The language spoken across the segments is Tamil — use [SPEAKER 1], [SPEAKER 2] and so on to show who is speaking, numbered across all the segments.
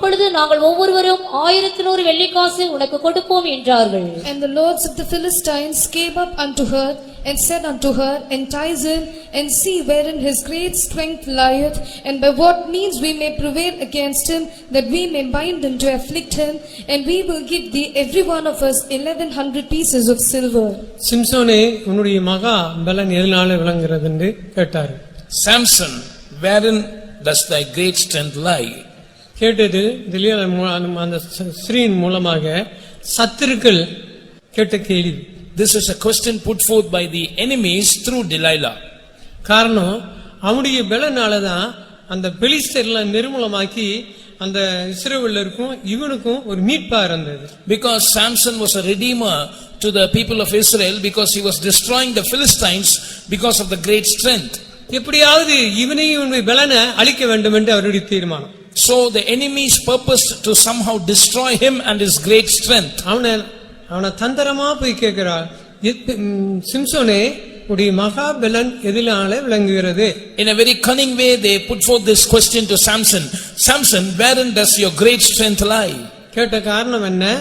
[SPEAKER 1] அப்பொழுது நாங்கள் ஒவ்வொருவரும் 1100 வெள்ளிக்காசு உனக்கு கொடுப்போம் என்றார்கள்.
[SPEAKER 2] And the lords of the Philistines came up unto her and said unto her, Entice him, and see wherein his great strength lieth, and by what means we may prevail against him, that we may bind him to afflict him, and we will give thee every one of us 1100 pieces of silver.
[SPEAKER 3] சிம்சோனே, உன்னுடைய மகா பலன் எதனால விளங்குகிறது என்று கேட்டார்.
[SPEAKER 4] Samson, wherein does thy great strength lie?
[SPEAKER 3] கேட்டது அந்த ஸ்திரீயின் மூலமாக சத்துருக்கள் கேட்ட கேள்வி.
[SPEAKER 4] This is a question put forth by the enemies through Delilah.
[SPEAKER 3] காரணம், அவனுடைய பலனாலதான் அந்த பெலிஸ்தர்லாம் நிர்மூலமாக்கி அந்த இஸ்ரவேலருக்கும் இவனுக்கும் ஒரு மீட்பா இருந்தது.
[SPEAKER 4] Because Samson was a redeemer to the people of Israel, because he was destroying the Philistines because of the great strength.
[SPEAKER 3] எப்படியாவது இவனையும் இவனுடைய பலனை அழிக்க வேண்டும் என்று அவருடைய தீர்மானம்.
[SPEAKER 4] So the enemies purposed to somehow destroy him and his great strength.
[SPEAKER 3] அவனை தந்திரமா போய் கேட்கிறார், சிம்சோனே, உடைய மகா பலன் எதினால விளங்குகிறது?
[SPEAKER 4] In a very cunning way they put forth this question to Samson. Samson, wherein does your great strength lie?
[SPEAKER 3] கேட்ட காரணம் என்ன?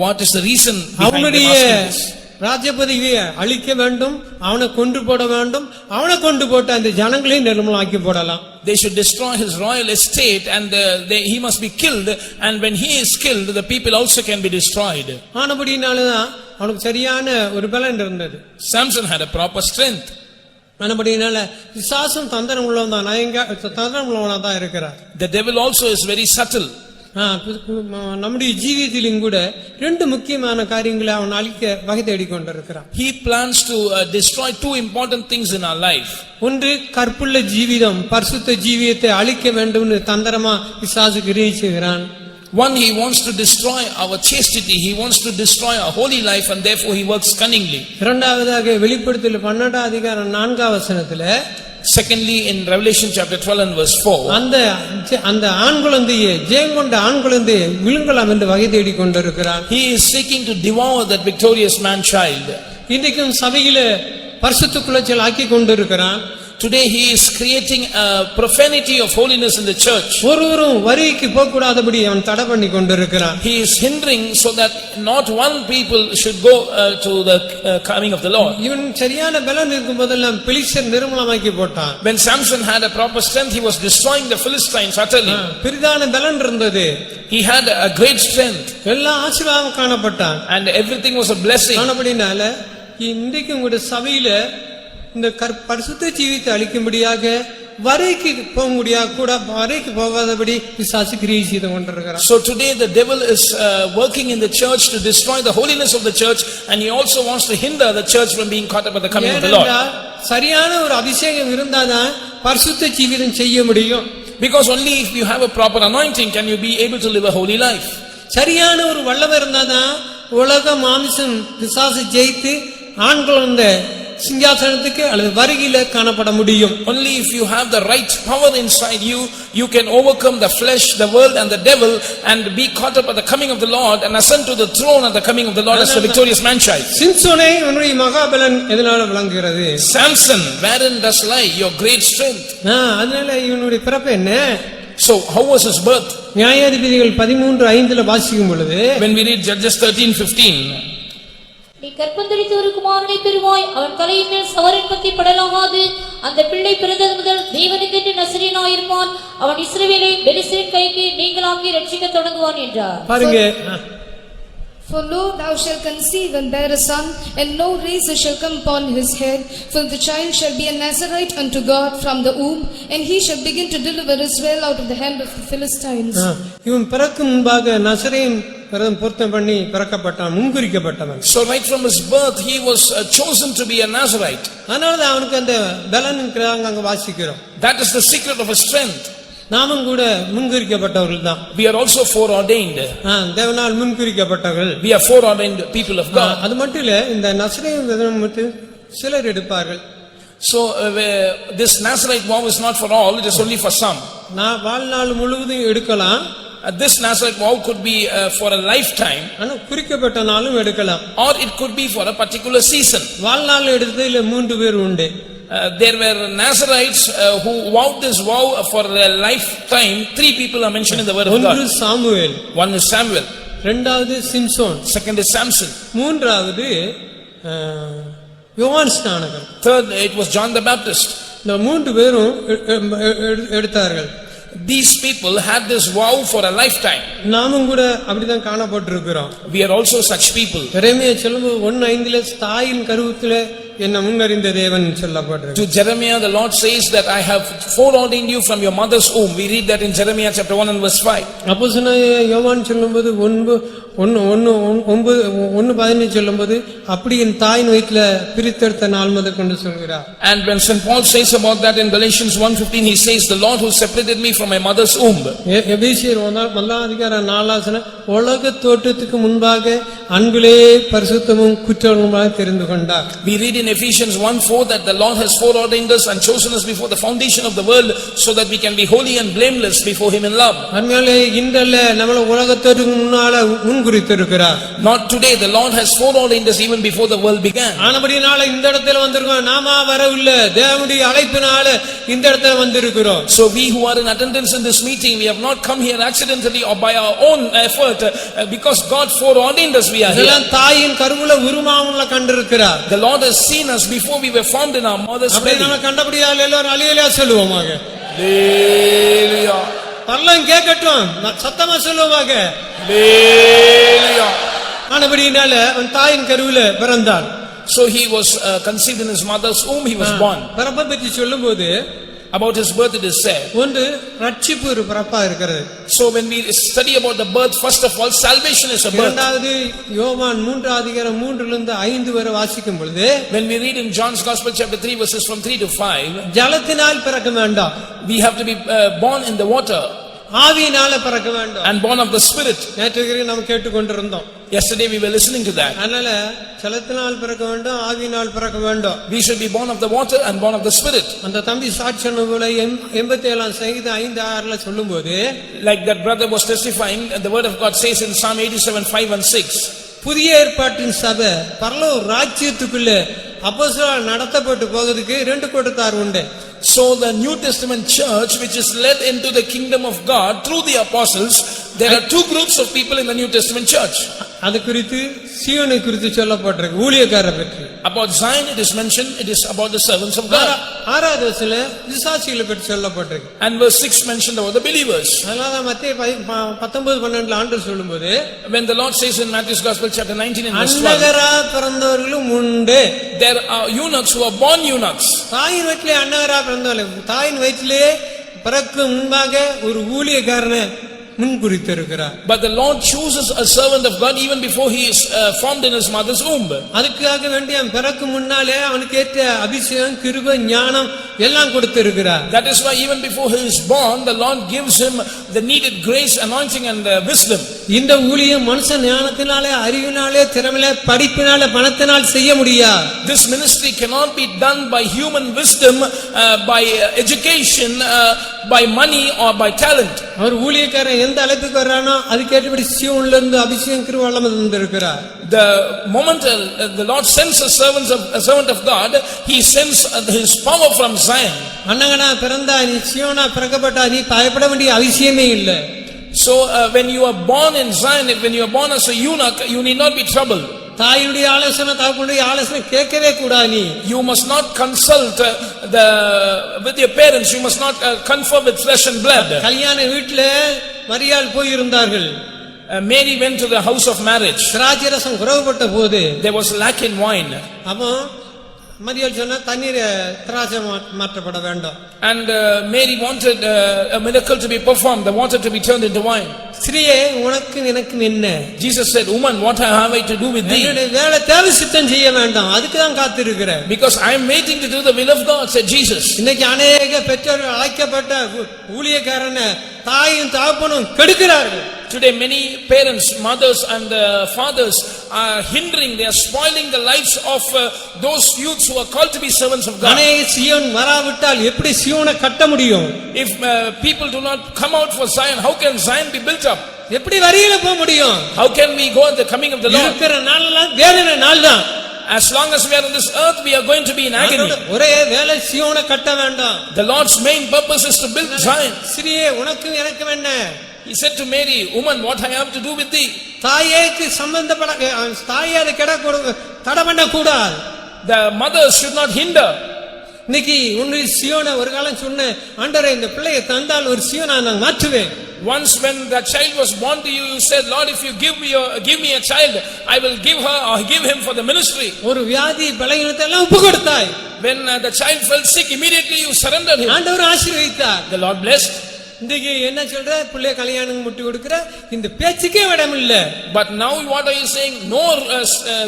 [SPEAKER 4] What is the reason behind them asking this?
[SPEAKER 3] ராஜபதவியை அழிக்க வேண்டும், அவனை கொண்டு போட வேண்டும், அவனை கொண்டு போட்டு அந்த ஜனங்களையும் நிர்மூலமாக்கி போடலாம்.
[SPEAKER 4] They should destroy his royal estate, and he must be killed, and when he is killed the people also can be destroyed.
[SPEAKER 3] ஆனபடினாலதான் அவனுக்கு சரியான ஒரு பலன் இருந்தது.
[SPEAKER 4] Samson had a proper strength.
[SPEAKER 3] ஆனபடினால பிசாசும் தந்திரம் உள்ளவனா தான் இருக்கிறார்.
[SPEAKER 4] The devil also is very subtle.
[SPEAKER 3] நம்முடைய ஜீவியத்திலும் கூட ரெண்டு முக்கியமான காரியங்களை அவன் அழிக்க வகை தேடிக் கொண்டிருக்கிறான்.
[SPEAKER 4] He plans to destroy two important things in our life.
[SPEAKER 3] ஒன்று, கற்புள்ள ஜீவிதம், பரிசுத்த ஜீவியத்தை அழிக்க வேண்டும் என்று தந்திரமா பிசாசு கிரியை செய்கிறான்.
[SPEAKER 4] One, he wants to destroy our chastity, he wants to destroy our holy life, and therefore he works cunningly.
[SPEAKER 3] இரண்டாவதாக வெளிப்படுத்தல் 12 அதிகாரம் 4 வசனத்துல,
[SPEAKER 4] secondly in Revelation chapter 12 and verse 4,
[SPEAKER 3] அந்த ஆண் குழந்தையை, ஜெயங்கொண்ட ஆண் குழந்தையை விழுங்கலாம் என்று வகை தேடிக் கொண்டிருக்கிறான்.
[SPEAKER 4] he is seeking to devour that victorious man child.
[SPEAKER 3] இன்றைக்கும் சபையில பரிசுத்த குலைச்சல் ஆக்கி கொண்டிருக்கிறான்.
[SPEAKER 4] Today he is creating a profanity of holiness in the church.
[SPEAKER 3] ஒருவரும் வரிக்கு போக கூடாதபடி அவன் தடை பண்ணி கொண்டிருக்கிறான்.
[SPEAKER 4] He is hindering so that not one people should go to the coming of the Lord.
[SPEAKER 3] இவன் சரியான பலன் இருக்கும் போதெல்லாம் பெலிஸ்தர் நிர்மூலமாக்கி போட்டான்.
[SPEAKER 4] When Samson had a proper strength, he was destroying the Philistines utterly.
[SPEAKER 3] பெரிதான பலன் இருந்தது.
[SPEAKER 4] He had a great strength.
[SPEAKER 3] எல்லா ஆசீர்வாதம் காணப்பட்டான்.
[SPEAKER 4] And everything was a blessing.
[SPEAKER 3] ஆனபடினால இன்றைக்கு உங்களுடைய சபையில இந்த பரிசுத்த ஜீவியத்தை அழிக்கும்படியாக வரைக்கு போக முடியாது, கூட வரைக்கு போகாதபடி பிசாசு கிரியை செய்து கொண்டிருக்கிறார்.
[SPEAKER 4] So today the devil is working in the church to destroy the holiness of the church, and he also wants to hinder the church from being caught up at the coming of the Lord.
[SPEAKER 3] சரியான ஒரு அபிஷேகம் இருந்தாதான் பரிசுத்த ஜீவியம் செய்ய முடியும்.
[SPEAKER 4] Because only if you have a proper anointing can you be able to live a holy life.
[SPEAKER 3] சரியான ஒரு வல்லமை இருந்தாதான் உலக மாமிசம் பிசாசு ஜெயித்து ஆண் குழந்தை சிங்காசனத்துக்கு அல்லது வருகையில காணப்பட முடியும்.
[SPEAKER 4] Only if you have the right power inside you, you can overcome the flesh, the world and the devil, and be caught up at the coming of the Lord and ascend to the throne at the coming of the Lord as the victorious man child.
[SPEAKER 3] சிம்சோனே, உன்னுடைய மகாபலன் எதனால விளங்குகிறது?
[SPEAKER 4] Samson, wherein does lie your great strength?
[SPEAKER 3] அதனால இவனுடைய பிறப்பு என்ன?
[SPEAKER 4] So how was his birth?
[SPEAKER 3] நியாயாதிபதிகள் 13:5 வாசிக்கும் பொழுது,
[SPEAKER 4] when we read Judges 13:15,
[SPEAKER 1] நீ கற்பந்தரித்த ஒரு குமாரனை பெறுவாய், அவன் தலையின் மேல் சவரன் கத்தி படலாகாது. அந்த பிள்ளை பிறந்தது முதல் தேவனுக்கென்று நசரேயனாயிருப்பான். அவன் இஸ்ரவேலை பெலிஸ்தரின் கைக்கு நீங்களாக்கி ரட்சிக்க தொடங்குவான் என்றார்.
[SPEAKER 3] பாருங்க,
[SPEAKER 2] For lo, thou shalt conceive and bear a son, and no razor shall come upon his head, for the child shall be a Nazarite unto God from the womb, and he shall begin to deliver Israel out of the hand of the Philistines.
[SPEAKER 3] இவன் பிறக்கும் முன்பாக நசரேயன் பொருத்தம் பண்ணி பிறக்கப்பட்டான், முன்குறிக்கப்பட்டவன்.
[SPEAKER 4] So right from his birth he was chosen to be a Nazarite.
[SPEAKER 3] அதனாலதான் அவனுக்கு அந்த பலன் அங்க வாசிக்கிறோம்.
[SPEAKER 4] That is the secret of his strength.
[SPEAKER 3] நாமும் கூட முன்குறிக்கப்பட்டவர்கள் தான்.
[SPEAKER 4] We are also foreordained.
[SPEAKER 3] தேவனால் முன்குறிக்கப்பட்டவர்கள்.
[SPEAKER 4] We are foreordained people of God.
[SPEAKER 3] அது மட்டும் இல்ல, இந்த நசரேயன் விரதம் மட்டும் சிலர் எடுப்பார்கள்.
[SPEAKER 4] So this Nazarite vow is not for all, it is only for some.
[SPEAKER 3] நான் வாழ்நாள் முழுவதும் எடுக்கலாம்.
[SPEAKER 4] This Nazarite vow could be for a lifetime,
[SPEAKER 3] ஆனா குறிக்கப்பட்ட நாளும் எடுக்கலாம்.
[SPEAKER 4] or it could be for a particular season.
[SPEAKER 3] வாழ்நாள் எடுத்ததுல 3 பேர் உண்டு.
[SPEAKER 4] There were Nazarites who vowed this vow for a lifetime. 3 people are mentioned in the word of God.
[SPEAKER 3] ஒன்று சாமுவேல்,
[SPEAKER 4] One is Samuel,
[SPEAKER 3] இரண்டாவது சிம்சோன்,
[SPEAKER 4] second is Samson,
[SPEAKER 3] மூன்றாவது யோவான் ஸ்நானகர்.
[SPEAKER 4] third it was John the Baptist.
[SPEAKER 3] இந்த மூன்று பேரும் எடுத்தார்கள்.
[SPEAKER 4] These people had this vow for a lifetime.
[SPEAKER 3] நாமும் கூட அப்படிதான் காணப்பட்டிருக்கிறோம்.
[SPEAKER 4] We are also such people.
[SPEAKER 3] எரேமியா சொல்லும்போது 1:5 தாயின் கருவத்திலே என்ன முன்னறிந்த தேவன் சொல்லப்பட்டிருக்கு.
[SPEAKER 4] To Jeremiah the Lord says that I have foreordained you from your mother's womb. We read that in Jeremiah chapter 1 and verse 5.
[SPEAKER 3] அப்போஸ்தலனாகிய யோவான் சொல்லும்போது 1:15 சொல்லும்போது அப்படி என் தாயின் வயிற்றில பிரித்தெடுத்த நாள் முதற்கொண்டு சொல்கிறார்.
[SPEAKER 4] And when St. Paul says about that in Galatians 1:15, he says the Lord who separated me from my mother's womb.
[SPEAKER 3] எபேசியர் 1:4 உலக தோற்றத்துக்கு முன்பாக அன்பிலே பரிசுத்தமும் குற்றமுமாக தெரிந்து கொண்டார்.
[SPEAKER 4] We read in Ephesians 1:4 that the Lord has foreordained us and chosen us before the foundation of the world so that we can be holy and blameless before him in love.
[SPEAKER 3] அன்மையாலே இன்றல்ல நம்மள உலக தோற்றத்துக்கு முன்னால முன்குறித்திருக்கிறார்.
[SPEAKER 4] Not today, the Lord has foreordained us even before the world began.
[SPEAKER 3] ஆனபடியால இந்த இடத்துல வந்திருக்கோம். நாம வரவில்லை, தேவனுடைய அழைப்பினால இந்த இடத்துல வந்திருக்கிறோம்.
[SPEAKER 4] So we who are in attendance in this meeting, we have not come here accidentally or by our own effort, because God foreordained us we are here.
[SPEAKER 3] இதெல்லாம் தாயின் கருவுல உருமாமல கண்டிருக்கிறார்.
[SPEAKER 4] The Lord has seen us before we were formed in our mother's
[SPEAKER 3] அப்படி
[SPEAKER 4] belly.
[SPEAKER 3] நம்ம கண்டபடியால் எல்லாரும் அலியலியா சொல்லுவோமாக.
[SPEAKER 4] Hallelujah.
[SPEAKER 3] பரலோகம் கேட்கட்டும், சத்தமா சொல்லுவோமாக.
[SPEAKER 4] Hallelujah.
[SPEAKER 3] ஆனபடியால அவன் தாயின் கருவுல பிறந்தான்.
[SPEAKER 4] So he was conceived in his mother's womb, he was born.
[SPEAKER 3] பிறப்பை பற்றி சொல்லும்போது
[SPEAKER 4] About his birth it is said.
[SPEAKER 3] ஒன்று ரட்சிப்பு ஒரு பிறப்பா இருக்கிறது.
[SPEAKER 4] So when we study about the birth, first of all, salvation is a birth.
[SPEAKER 3] இரண்டாவது யோவான் 3:3-5 வரை வாசிக்கும் பொழுது,
[SPEAKER 4] When we read in John's Gospel chapter 3 verses from 3 to 5,
[SPEAKER 3] ஜலத்தினால் பிறக்க வேண்டாம்,
[SPEAKER 4] we have to be born in the water
[SPEAKER 3] ஆவியினால பிறக்க வேண்டும்.
[SPEAKER 4] and born of the Spirit.
[SPEAKER 3] நேற்று நாம் கேட்டுக்கொண்டிருந்தோம்.
[SPEAKER 4] Yesterday we were listening to that.
[SPEAKER 3] அதனால ஜலத்தினால் பிறக்க வேண்டும், ஆவியினால் பிறக்க வேண்டும்.
[SPEAKER 4] We should be born of the water and born of the Spirit.
[SPEAKER 3] அந்த தம்பி சாட்சியான போல 87 சங்கீதம் 5:6 சொல்லும்போது,
[SPEAKER 4] Like that brother was testifying, and the word of God says in Psalm 87:5 and 6.
[SPEAKER 3] புதிய ஏற்பாட்டின் சபை பரலோக ராஜ்யத்துக்குள்ள அப்போஸ்தலர் நடத்தப்பட்டு போகிறதுக்கு 2 கூட்டத்தார் உண்டு.
[SPEAKER 4] So the New Testament church, which is led into the kingdom of God through the apostles, there are 2 groups of people in the New Testament church.
[SPEAKER 3] அது குறித்து சீயோனை குறித்து சொல்லப்பட்டிருக்கு, ஊழியக்காரரை பற்றி.
[SPEAKER 4] About Zion it is mentioned, it is about the servants of God.
[SPEAKER 3] 6வது வசனத்துல விசுவாசிகளை பற்றி சொல்லப்பட்டிருக்கு.
[SPEAKER 4] And verse 6 mentioned about the believers.
[SPEAKER 3] அதனால மத்தேயு 19:12 ஆண்டவர் சொல்லும்போது,
[SPEAKER 4] When the Lord says in Matthew's Gospel chapter 19 and verse 12,
[SPEAKER 3] அன்னகரா பிறந்தவர்களும் உண்டு.
[SPEAKER 4] there are eunuchs who are born eunuchs.
[SPEAKER 3] தாயின் வயிற்றிலே அன்னகரா பிறந்தவர்கள், தாயின் வயிற்றிலே பிறக்கும் முன்பாக ஒரு ஊழியக்காரனை முன்குறித்திருக்கிறார்.
[SPEAKER 4] But the Lord chooses a servant of God even before he is formed in his mother's womb.
[SPEAKER 3] அதுக்காக வேண்டி அவன் பிறக்கும் முன்னாலே அவனுக்கு ஏற்ற அபிஷேகம், கிருபை, ஞானம் எல்லாம் கொடுத்திருக்கிறார்.
[SPEAKER 4] That is why even before he is born, the Lord gives him the needed grace, anointing and wisdom.
[SPEAKER 3] இந்த ஊழியம் மனுஷ ஞானத்தினாலே, அறிவினாலே, திறமையிலே, படிப்பினாலே, பணத்தினால் செய்ய முடியாது.
[SPEAKER 4] This ministry cannot be done by human wisdom, by education, by money or by talent.
[SPEAKER 3] அவர் ஊழியக்காரன் எந்த அழைப்புக்கு வர்றானோ அதுக்கேற்றபடி சீயோன்ல இருந்து அபிஷேகம், கிருபை வல்லமை தந்திருக்கிறார்.
[SPEAKER 4] The moment the Lord sends a servant of God, he sends his power from Zion.
[SPEAKER 3] அன்னகனா பிறந்தா நீ, சீயோனா பிறக்கப்பட்டா நீ பயப்பட வேண்டிய அவசியமே இல்லை.
[SPEAKER 4] So when you are born in Zion, when you are born as a eunuch, you need not be troubled.
[SPEAKER 3] தாயுடைய ஆலோசனை, தகப்பனுடைய ஆலோசனை கேட்கவே கூடாது. நீ
[SPEAKER 4] You must not consult with your parents. You must not confer with flesh and blood.
[SPEAKER 3] கல்யாண வீட்டுல மரியாள் போய் இருந்தார்கள்.
[SPEAKER 4] Mary went to the house of marriage.
[SPEAKER 3] திராட்சை ரசம் குறைவுபட்ட போது
[SPEAKER 4] There was lack in wine.
[SPEAKER 3] அப்போ மரியாள் சொன்னா தண்ணீர் திராட்சை மாற்றப்பட வேண்டும்.
[SPEAKER 4] And Mary wanted a miracle to be performed, the water to be turned into wine.
[SPEAKER 3] ஸ்திரியே உனக்கு எனக்கு என்ன?
[SPEAKER 4] Jesus said, woman, what have I to do with thee?
[SPEAKER 3] என்னுடைய வேலை தேவை சித்தம் செய்ய வேண்டாம், அதுக்கு தான் காத்திருக்கிறேன்.
[SPEAKER 4] Because I am waiting to do the will of God, said Jesus.
[SPEAKER 3] இன்னைக்கு अनेक பெற்றோர்கள் அழைக்கப்பட்ட ஊழியக்காரனை தாயும் தகப்பனும் கெடுக்கிறார்கள்.
[SPEAKER 4] Today many parents, mothers and fathers are hindering, they are spoiling the lives of those youths who are called to be servants of God.
[SPEAKER 3] அநேக சீயோன் வராவிட்டால் எப்படி சீயோனை கட்ட முடியும்?
[SPEAKER 4] If people do not come out for Zion, how can Zion be built up?
[SPEAKER 3] எப்படி வரியில போக முடியும்?
[SPEAKER 4] How can we go at the coming of the Lord?
[SPEAKER 3] இருக்கிற நாளெல்லாம் வேதனை நாள் தான்.
[SPEAKER 4] As long as we are on this earth, we are going to be in agony.
[SPEAKER 3] ஒரே வேலை சீயோனை கட்ட வேண்டாம்.
[SPEAKER 4] The Lord's main purpose is to build Zion.
[SPEAKER 3] ஸ்திரியே உனக்கும் எனக்கும் என்ன?
[SPEAKER 4] He said to Mary, woman, what I have to do with thee?
[SPEAKER 3] தாயேக்கு சம்பந்தப்பட தாயே அதை தடை பண்ண கூடாது.
[SPEAKER 4] The mother should not hinder.
[SPEAKER 3] இன்னைக்கு உன்னுடைய சீயோனை ஒரு காலம் சொன்ன ஆண்டவரே இந்த பிள்ளையை தந்தால் ஒரு சீயோனா நான் மாற்றுவேன்.
[SPEAKER 4] Once when that child was born to you, you said, Lord, if you give me a child, I will give her or give him for the ministry.
[SPEAKER 3] ஒரு வியாதி பலவீனத்தை எல்லாம் ஒப்பு கொடுத்தாய்.
[SPEAKER 4] When the child fell sick, immediately you surrendered him.
[SPEAKER 3] ஆண்டவர் ஆசீர்வதித்தார்.
[SPEAKER 4] The Lord blessed.
[SPEAKER 3] இன்னைக்கு என்ன சொல்ற? பிள்ளை கல்யாணம் முட்டி கொடுக்கிற இந்த பேச்சுக்கே இடம் இல்ல.
[SPEAKER 4] But now what are you saying? No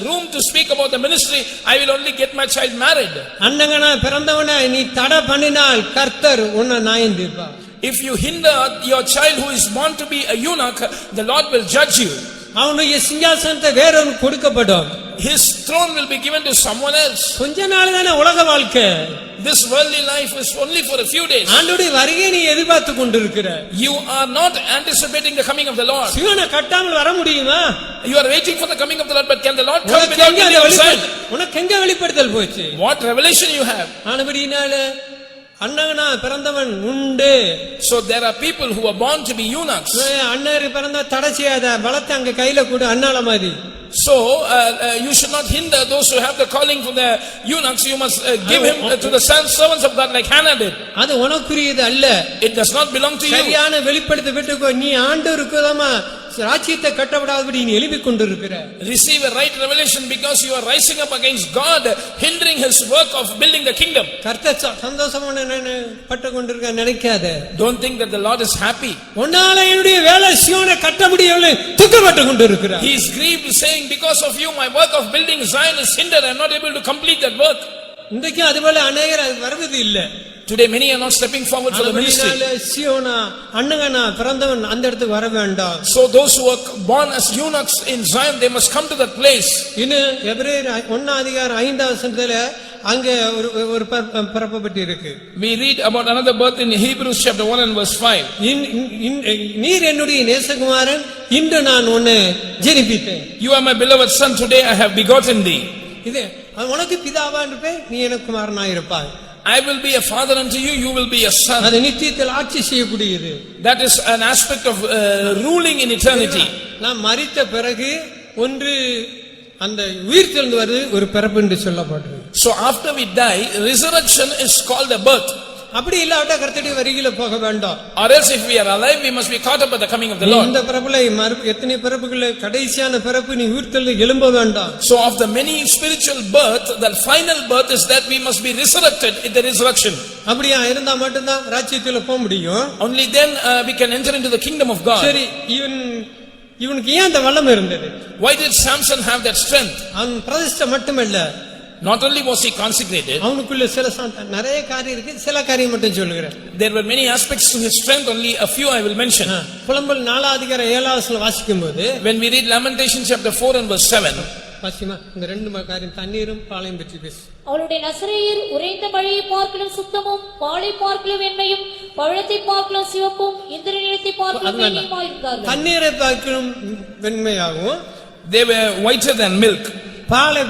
[SPEAKER 4] room to speak about the ministry. I will only get my child married.
[SPEAKER 3] அண்ணங்கனா பிறந்தவனை நீ தடை பண்ணினால் கர்த்தர் உன்னை நியாயம் தீர்ப்பார்.
[SPEAKER 4] If you hinder your child who is born to be a eunuch, the Lord will judge you.
[SPEAKER 3] அவனுடைய சிங்காசனத்தை வேறொரு கொடுக்கப்படும்.
[SPEAKER 4] His throne will be given to someone else.
[SPEAKER 3] கொஞ்ச நாள் தானே உலக வாழ்க்கை.
[SPEAKER 4] This worldly life is only for a few days.
[SPEAKER 3] ஆண்டவருடைய வருகையை நீ எதிர்பார்த்து கொண்டிருக்கிற.
[SPEAKER 4] You are not anticipating the coming of the Lord.
[SPEAKER 3] சீயோனை கட்டாமல் வர முடியுமா?
[SPEAKER 4] You are waiting for the coming of the Lord, but can the Lord come without building a Zion?
[SPEAKER 3] உனக்கு எங்க வெளிப்படுத்தல் போச்சு?
[SPEAKER 4] What revelation you have?
[SPEAKER 3] ஆனபடியினால அண்ணனா பிறந்தவன் உண்டு.
[SPEAKER 4] So there are people who are born to be eunuchs.
[SPEAKER 3] அண்ணரு பிறந்தா தடை செய்யாத, பலத்தை அங்க கையில கொடு அண்ணால மாதிரி.
[SPEAKER 4] So you should not hinder those who have the calling for the eunuchs. You must give him to the servants of God like Hannah did.
[SPEAKER 3] அது உனக்குரியது அல்ல.
[SPEAKER 4] It does not belong to you.
[SPEAKER 3] சரியான வெளிப்படுத்த விட்டுக்கோ. நீ ஆண்டவருக்கு தாமா ராஜ்யத்தை கட்டவிடாதபடி நீ எழுப்பிக் கொண்டிருக்கிற.
[SPEAKER 4] Receive a right revelation because you are rising up against God, hindering his work of building the kingdom.
[SPEAKER 3] கர்த்தர் சந்தோஷமான பட்டு கொண்டிருக்க நினைக்காத.
[SPEAKER 4] Don't think that the Lord is happy.
[SPEAKER 3] உன்னால என்னுடைய வேலை சீயோனை கட்ட முடியவில்லை துக்கப்பட்டு கொண்டிருக்கிறார்.
[SPEAKER 4] He is grieved saying, because of you my work of building Zion is hindered. I am not able to complete that work.
[SPEAKER 3] இன்றைக்கு அதுபோல அநேகர் வருவது இல்லை.
[SPEAKER 4] Today many are not stepping forward for the ministry.
[SPEAKER 3] சீயோனா அண்ணங்கனா பிறந்தவன் அந்த இடத்துக்கு வர வேண்டாம்.
[SPEAKER 4] So those who are born as eunuchs in Zion, they must come to that place.
[SPEAKER 3] இன்னும் எபிரேயர் 1:5 அங்கே ஒரு பிறப்பு பற்றி இருக்கு.
[SPEAKER 4] We read about another birth in Hebrews chapter 1 and verse 5.
[SPEAKER 3] நீர் என்னுடைய நேசகுமாரன், இன்று நான் உன்னை ஜெனிப்பித்தேன்.
[SPEAKER 4] You are my beloved son, today I have begotten thee.
[SPEAKER 3] இது உனக்கு பிதாவா இருப்பேன், நீ எனக்கு குமாரனாய் இருப்பாய்.
[SPEAKER 4] I will be a father unto you, you will be a son.
[SPEAKER 3] அது நித்தியத்தில் ஆட்சி செய்யக்கூடியது.
[SPEAKER 4] That is an aspect of ruling in eternity.
[SPEAKER 3] நாம் மரித்த பிறகு ஒன்று அந்த உயிர்த்தெழுந்து வருது ஒரு பிறப்பு என்று சொல்லப்படுது.
[SPEAKER 4] So after we die, resurrection is called a birth.
[SPEAKER 3] அப்படி இல்லாவிட்டா கர்த்தருடைய வருகையில போக வேண்டாம்.
[SPEAKER 4] Or else if we are alive, we must be caught up at the coming of the Lord.
[SPEAKER 3] இந்த பிறப்புல எத்தனை பிறப்புகள கடைசியான பிறப்பு நீ உயிர்த்தெழுந்து எழும்ப வேண்டாம்.
[SPEAKER 4] So of the many spiritual birth, the final birth is that we must be resurrected in the resurrection.
[SPEAKER 3] அப்படியா இருந்தா மட்டும்தான் ராஜ்யத்துல போக முடியும்.
[SPEAKER 4] Only then we can enter into the kingdom of God.
[SPEAKER 3] சரி, இவனுக்கு ஏன் அந்த வல்லமை இருந்தது?
[SPEAKER 4] Why did Samson have that strength?
[SPEAKER 3] அவன் பிரதிஷ்டை மட்டுமல்ல,
[SPEAKER 4] not only was he consecrated,
[SPEAKER 3] அவனுக்குள்ள சில நிறைய காரியம் இருக்கு, சில காரியம் மட்டும் சொல்லுகிறேன்.
[SPEAKER 4] There were many aspects to his strength, only a few I will mention.
[SPEAKER 3] புலம்பல் 4:7 வாசிக்கும்போது,
[SPEAKER 4] when we read Lamentation chapter 4 and verse 7,
[SPEAKER 3] Wasima இந்த ரெண்டு காரியம் தண்ணீரும் பாலையும் பற்றி பேசு.
[SPEAKER 1] அவளுடைய நசரேயர் உறைந்த மழையை பார்க்கலும் சுத்தமும், பாலை பார்க்கலும் வெண்மையும், பழத்தை பார்க்கலும் சிவப்பும், இந்திரநீலத்தை பார்க்கலும் வெண்மையுமாய் இருந்தார்கள்.
[SPEAKER 3] தண்ணீரை பார்க்கலும் வெண்மையாகவும்,
[SPEAKER 4] they were whiter than milk.
[SPEAKER 3] பாலை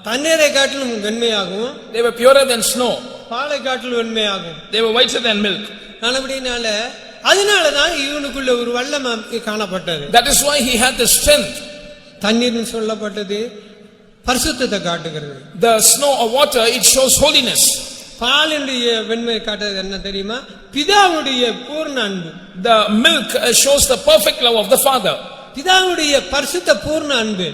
[SPEAKER 3] தண்ணீரை காட்டிலும் வெண்மையாகவும்,
[SPEAKER 4] they were purer than snow.
[SPEAKER 3] பாலை காட்டிலும் வெண்மையாகும்,
[SPEAKER 4] they were whiter than milk.
[SPEAKER 3] அப்படினால அதனாலதான் இவனுக்குள்ள ஒரு வல்லமை காணப்பட்டது.
[SPEAKER 4] That is why he had the strength.
[SPEAKER 3] தண்ணீர்னு சொல்லப்பட்டது பரிசுத்தத்தை காட்டுகிறது.
[SPEAKER 4] The snow or water, it shows holiness.
[SPEAKER 3] பாலினுடைய வெண்மை காட்டுறது என்ன தெரியுமா? பிதாவுடைய பூர்ண அன்பு.
[SPEAKER 4] The milk shows the perfect love of the Father.
[SPEAKER 3] பிதாவுடைய பரிசுத்த பூர்ண அன்பு,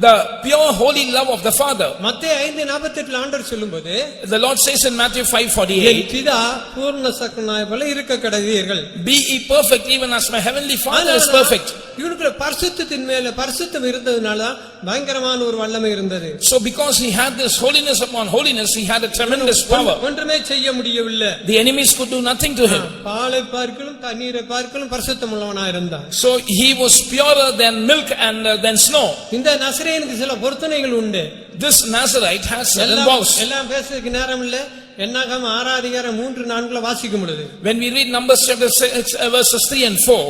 [SPEAKER 4] the pure holy love of the Father.
[SPEAKER 3] மத்தேயு 5:48 ஆண்டவர் சொல்லும்போது,
[SPEAKER 4] the Lord says in Matthew 5:48,
[SPEAKER 3] பிதா பூர்ண சக்கரனாய் போல இருக்க கடவீர்கள்.
[SPEAKER 4] be ye perfect even as my heavenly Father is perfect.
[SPEAKER 3] இவனுக்கு பரிசுத்தத்தின் மேல பரிசுத்தம் இருந்ததனால பயங்கரமான ஒரு வல்லமை இருந்தது.
[SPEAKER 4] So because he had this holiness upon holiness, he had a tremendous power.
[SPEAKER 3] ஒன்றுமே செய்ய முடியவில்லை.
[SPEAKER 4] The enemies could do nothing to him.
[SPEAKER 3] பாலை பார்க்கலும் தண்ணீரை பார்க்கலும் பரிசுத்தம் உள்ளவனாய் இருந்தான்.
[SPEAKER 4] So he was purer than milk and than snow.
[SPEAKER 3] இந்த நசரேயனுக்கு சில பொருத்தனைகள் உண்டு.
[SPEAKER 4] This Nazarite has certain vows.
[SPEAKER 3] எல்லாம் பேசுறதுக்கு நேரம் இல்ல. என்னாகம 6:3-4 வாசிக்க முடியுது.
[SPEAKER 4] When we read Numbers chapter 6 verses 3 and 4,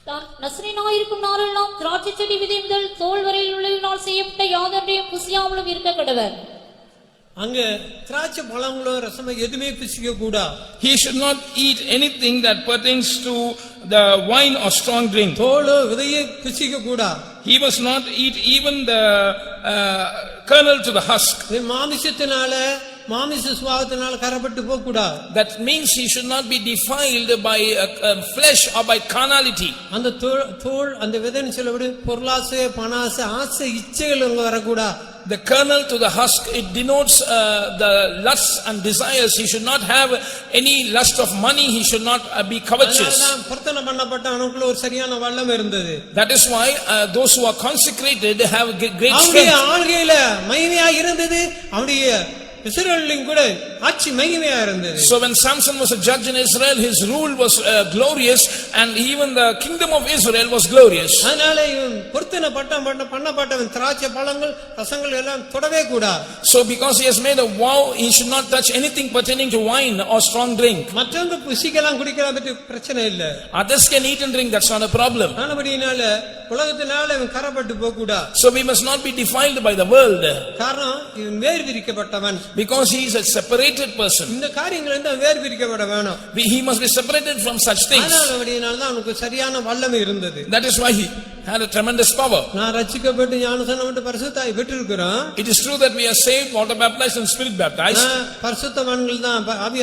[SPEAKER 1] தான் நசரேயனாயிருக்கும் நாளெல்லாம் திராட்சை செடி விதை முதல் தோல் வரையில் உள்ளவினால் செய்யப்பட்ட யாதொன்றையும் புசியாமலும் இருக்க கடவர்.
[SPEAKER 3] அங்க திராட்சை பழங்களோ ரசமோ எதுவுமே புசிக்க கூடாது.
[SPEAKER 4] He should not eat anything that pertains to the wine or strong drink.
[SPEAKER 3] தோலோ விதையை புசிக்க கூடாது.
[SPEAKER 4] He must not eat even the kernel to the husk.
[SPEAKER 3] இது மாமிசத்தினால மாமிச சுபாவத்தினால கரப்பட்டு போக கூடாது.
[SPEAKER 4] That means he should not be defiled by flesh or by carnality.
[SPEAKER 3] அந்த தோல் அந்த விதைன்னு சொல்லப்படி பொருளாசை பணாசை ஆசை இச்சைகள் அங்க வரக்கூடாது.
[SPEAKER 4] The kernel to the husk, it denotes the lusts and desires. He should not have any lust of money. He should not be covetous.
[SPEAKER 3] பொருத்தனை பண்ணப்பட்ட அவனுக்குள்ள ஒரு சரியான வல்லம் இருந்தது.
[SPEAKER 4] That is why those who are consecrated have great
[SPEAKER 3] அவனுடைய
[SPEAKER 4] strength.
[SPEAKER 3] ஆளுகையில மகிமையா இருந்தது. அவனுடைய இஸ்ரவேலின் கூட ஆட்சி மகிமையா இருந்தது.
[SPEAKER 4] So when Samson was a judge in Israel, his rule was glorious, and even the kingdom of Israel was glorious.
[SPEAKER 3] அதனால இவன் பொருத்தனை பண்ணப்பட்டவன் திராட்சை பழங்கள் ரசங்கள் எல்லாம் தொடவே கூடாது.
[SPEAKER 4] So because he has made a vow, he should not touch anything pertaining to wine or strong drink.
[SPEAKER 3] மற்றவங்க புசிக்கலாம் குடிக்கலாம் பற்றி பிரச்சனை இல்ல.
[SPEAKER 4] Others can eat and drink, that's not a problem.
[SPEAKER 3] ஆனபடியினால உலகத்தினால இவன் கரப்பட்டு போக கூடாது.
[SPEAKER 4] So we must not be defiled by the world.
[SPEAKER 3] காரணம் இவன் வேறு விரிக்கப்பட்டவன்.
[SPEAKER 4] Because he is a separated person.
[SPEAKER 3] இந்த காரியங்கள் இருந்து வேறு விரிக்கப்பட வேணும்.
[SPEAKER 4] He must be separated from such things.
[SPEAKER 3] அதனால தான் அவனுக்கு சரியான வல்லமை இருந்தது.
[SPEAKER 4] That is why he had a tremendous power.
[SPEAKER 3] நான் ரட்சிக்கப்பட்டு ஞானஸ்நானம் பரிசுத்தாய் பெற்றிருக்கிறோம்.
[SPEAKER 4] It is true that we are saved, water baptized and spirit baptized.
[SPEAKER 3] பரிசுத்தவான்கள் தான்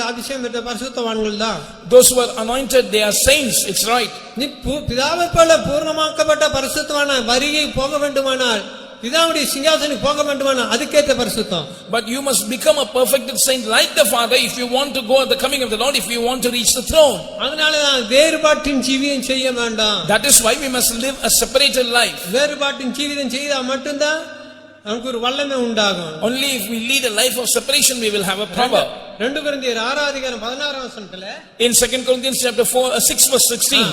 [SPEAKER 3] அபிஷேகம் பெற்ற பரிசுத்தவான்கள் தான்.
[SPEAKER 4] Those who are anointed, they are saints. It's right.
[SPEAKER 3] நீ பிதாவை போல பூர்ணமாக்கப்பட்ட பரிசுத்தவான வருகை போக வேண்டுமானால் பிதாவுடைய சிங்காசனுக்கு போக வேண்டுமானால் அதுக்கேற்ற பரிசுத்தம்.
[SPEAKER 4] But you must become a perfected saint like the Father if you want to go at the coming of the Lord, if you want to reach the throne.
[SPEAKER 3] அதனால தான் வேறுபாட்டின் ஜீவியம் செய்ய வேண்டாம்.
[SPEAKER 4] That is why we must live a separated life.
[SPEAKER 3] வேறுபாட்டின் ஜீவிதம் செய்தா மட்டும்தான் நமக்கு ஒரு வல்லமை உண்டாகும்.
[SPEAKER 4] Only if we lead a life of separation we will have a power.
[SPEAKER 3] 2 கொரிந்தியர் 6:16
[SPEAKER 4] In 2 Corinthians chapter 6 verse 16.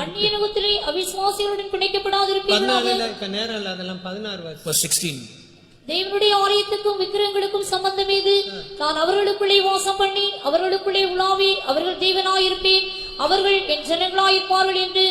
[SPEAKER 1] அந்நியனுகத்திலே அவிசுவாசிகளுடன் பிணைக்கப்படாதிருப்பீர்களாக.
[SPEAKER 3] 14 நேரம் இல்ல அதெல்லாம் 16
[SPEAKER 4] verse 16.
[SPEAKER 1] தேவனுடைய ஆலயத்துக்கும் விக்கிரகங்களுக்கும் சம்பந்தம் ஏது? நான் அவர்களுக்குள்ளே வாசம் பண்ணி அவர்களுக்குள்ளே உலாவி அவர்கள் தேவனாயிருப்பேன், அவர்கள் என் ஜனங்களாயிருப்பார்கள் என்று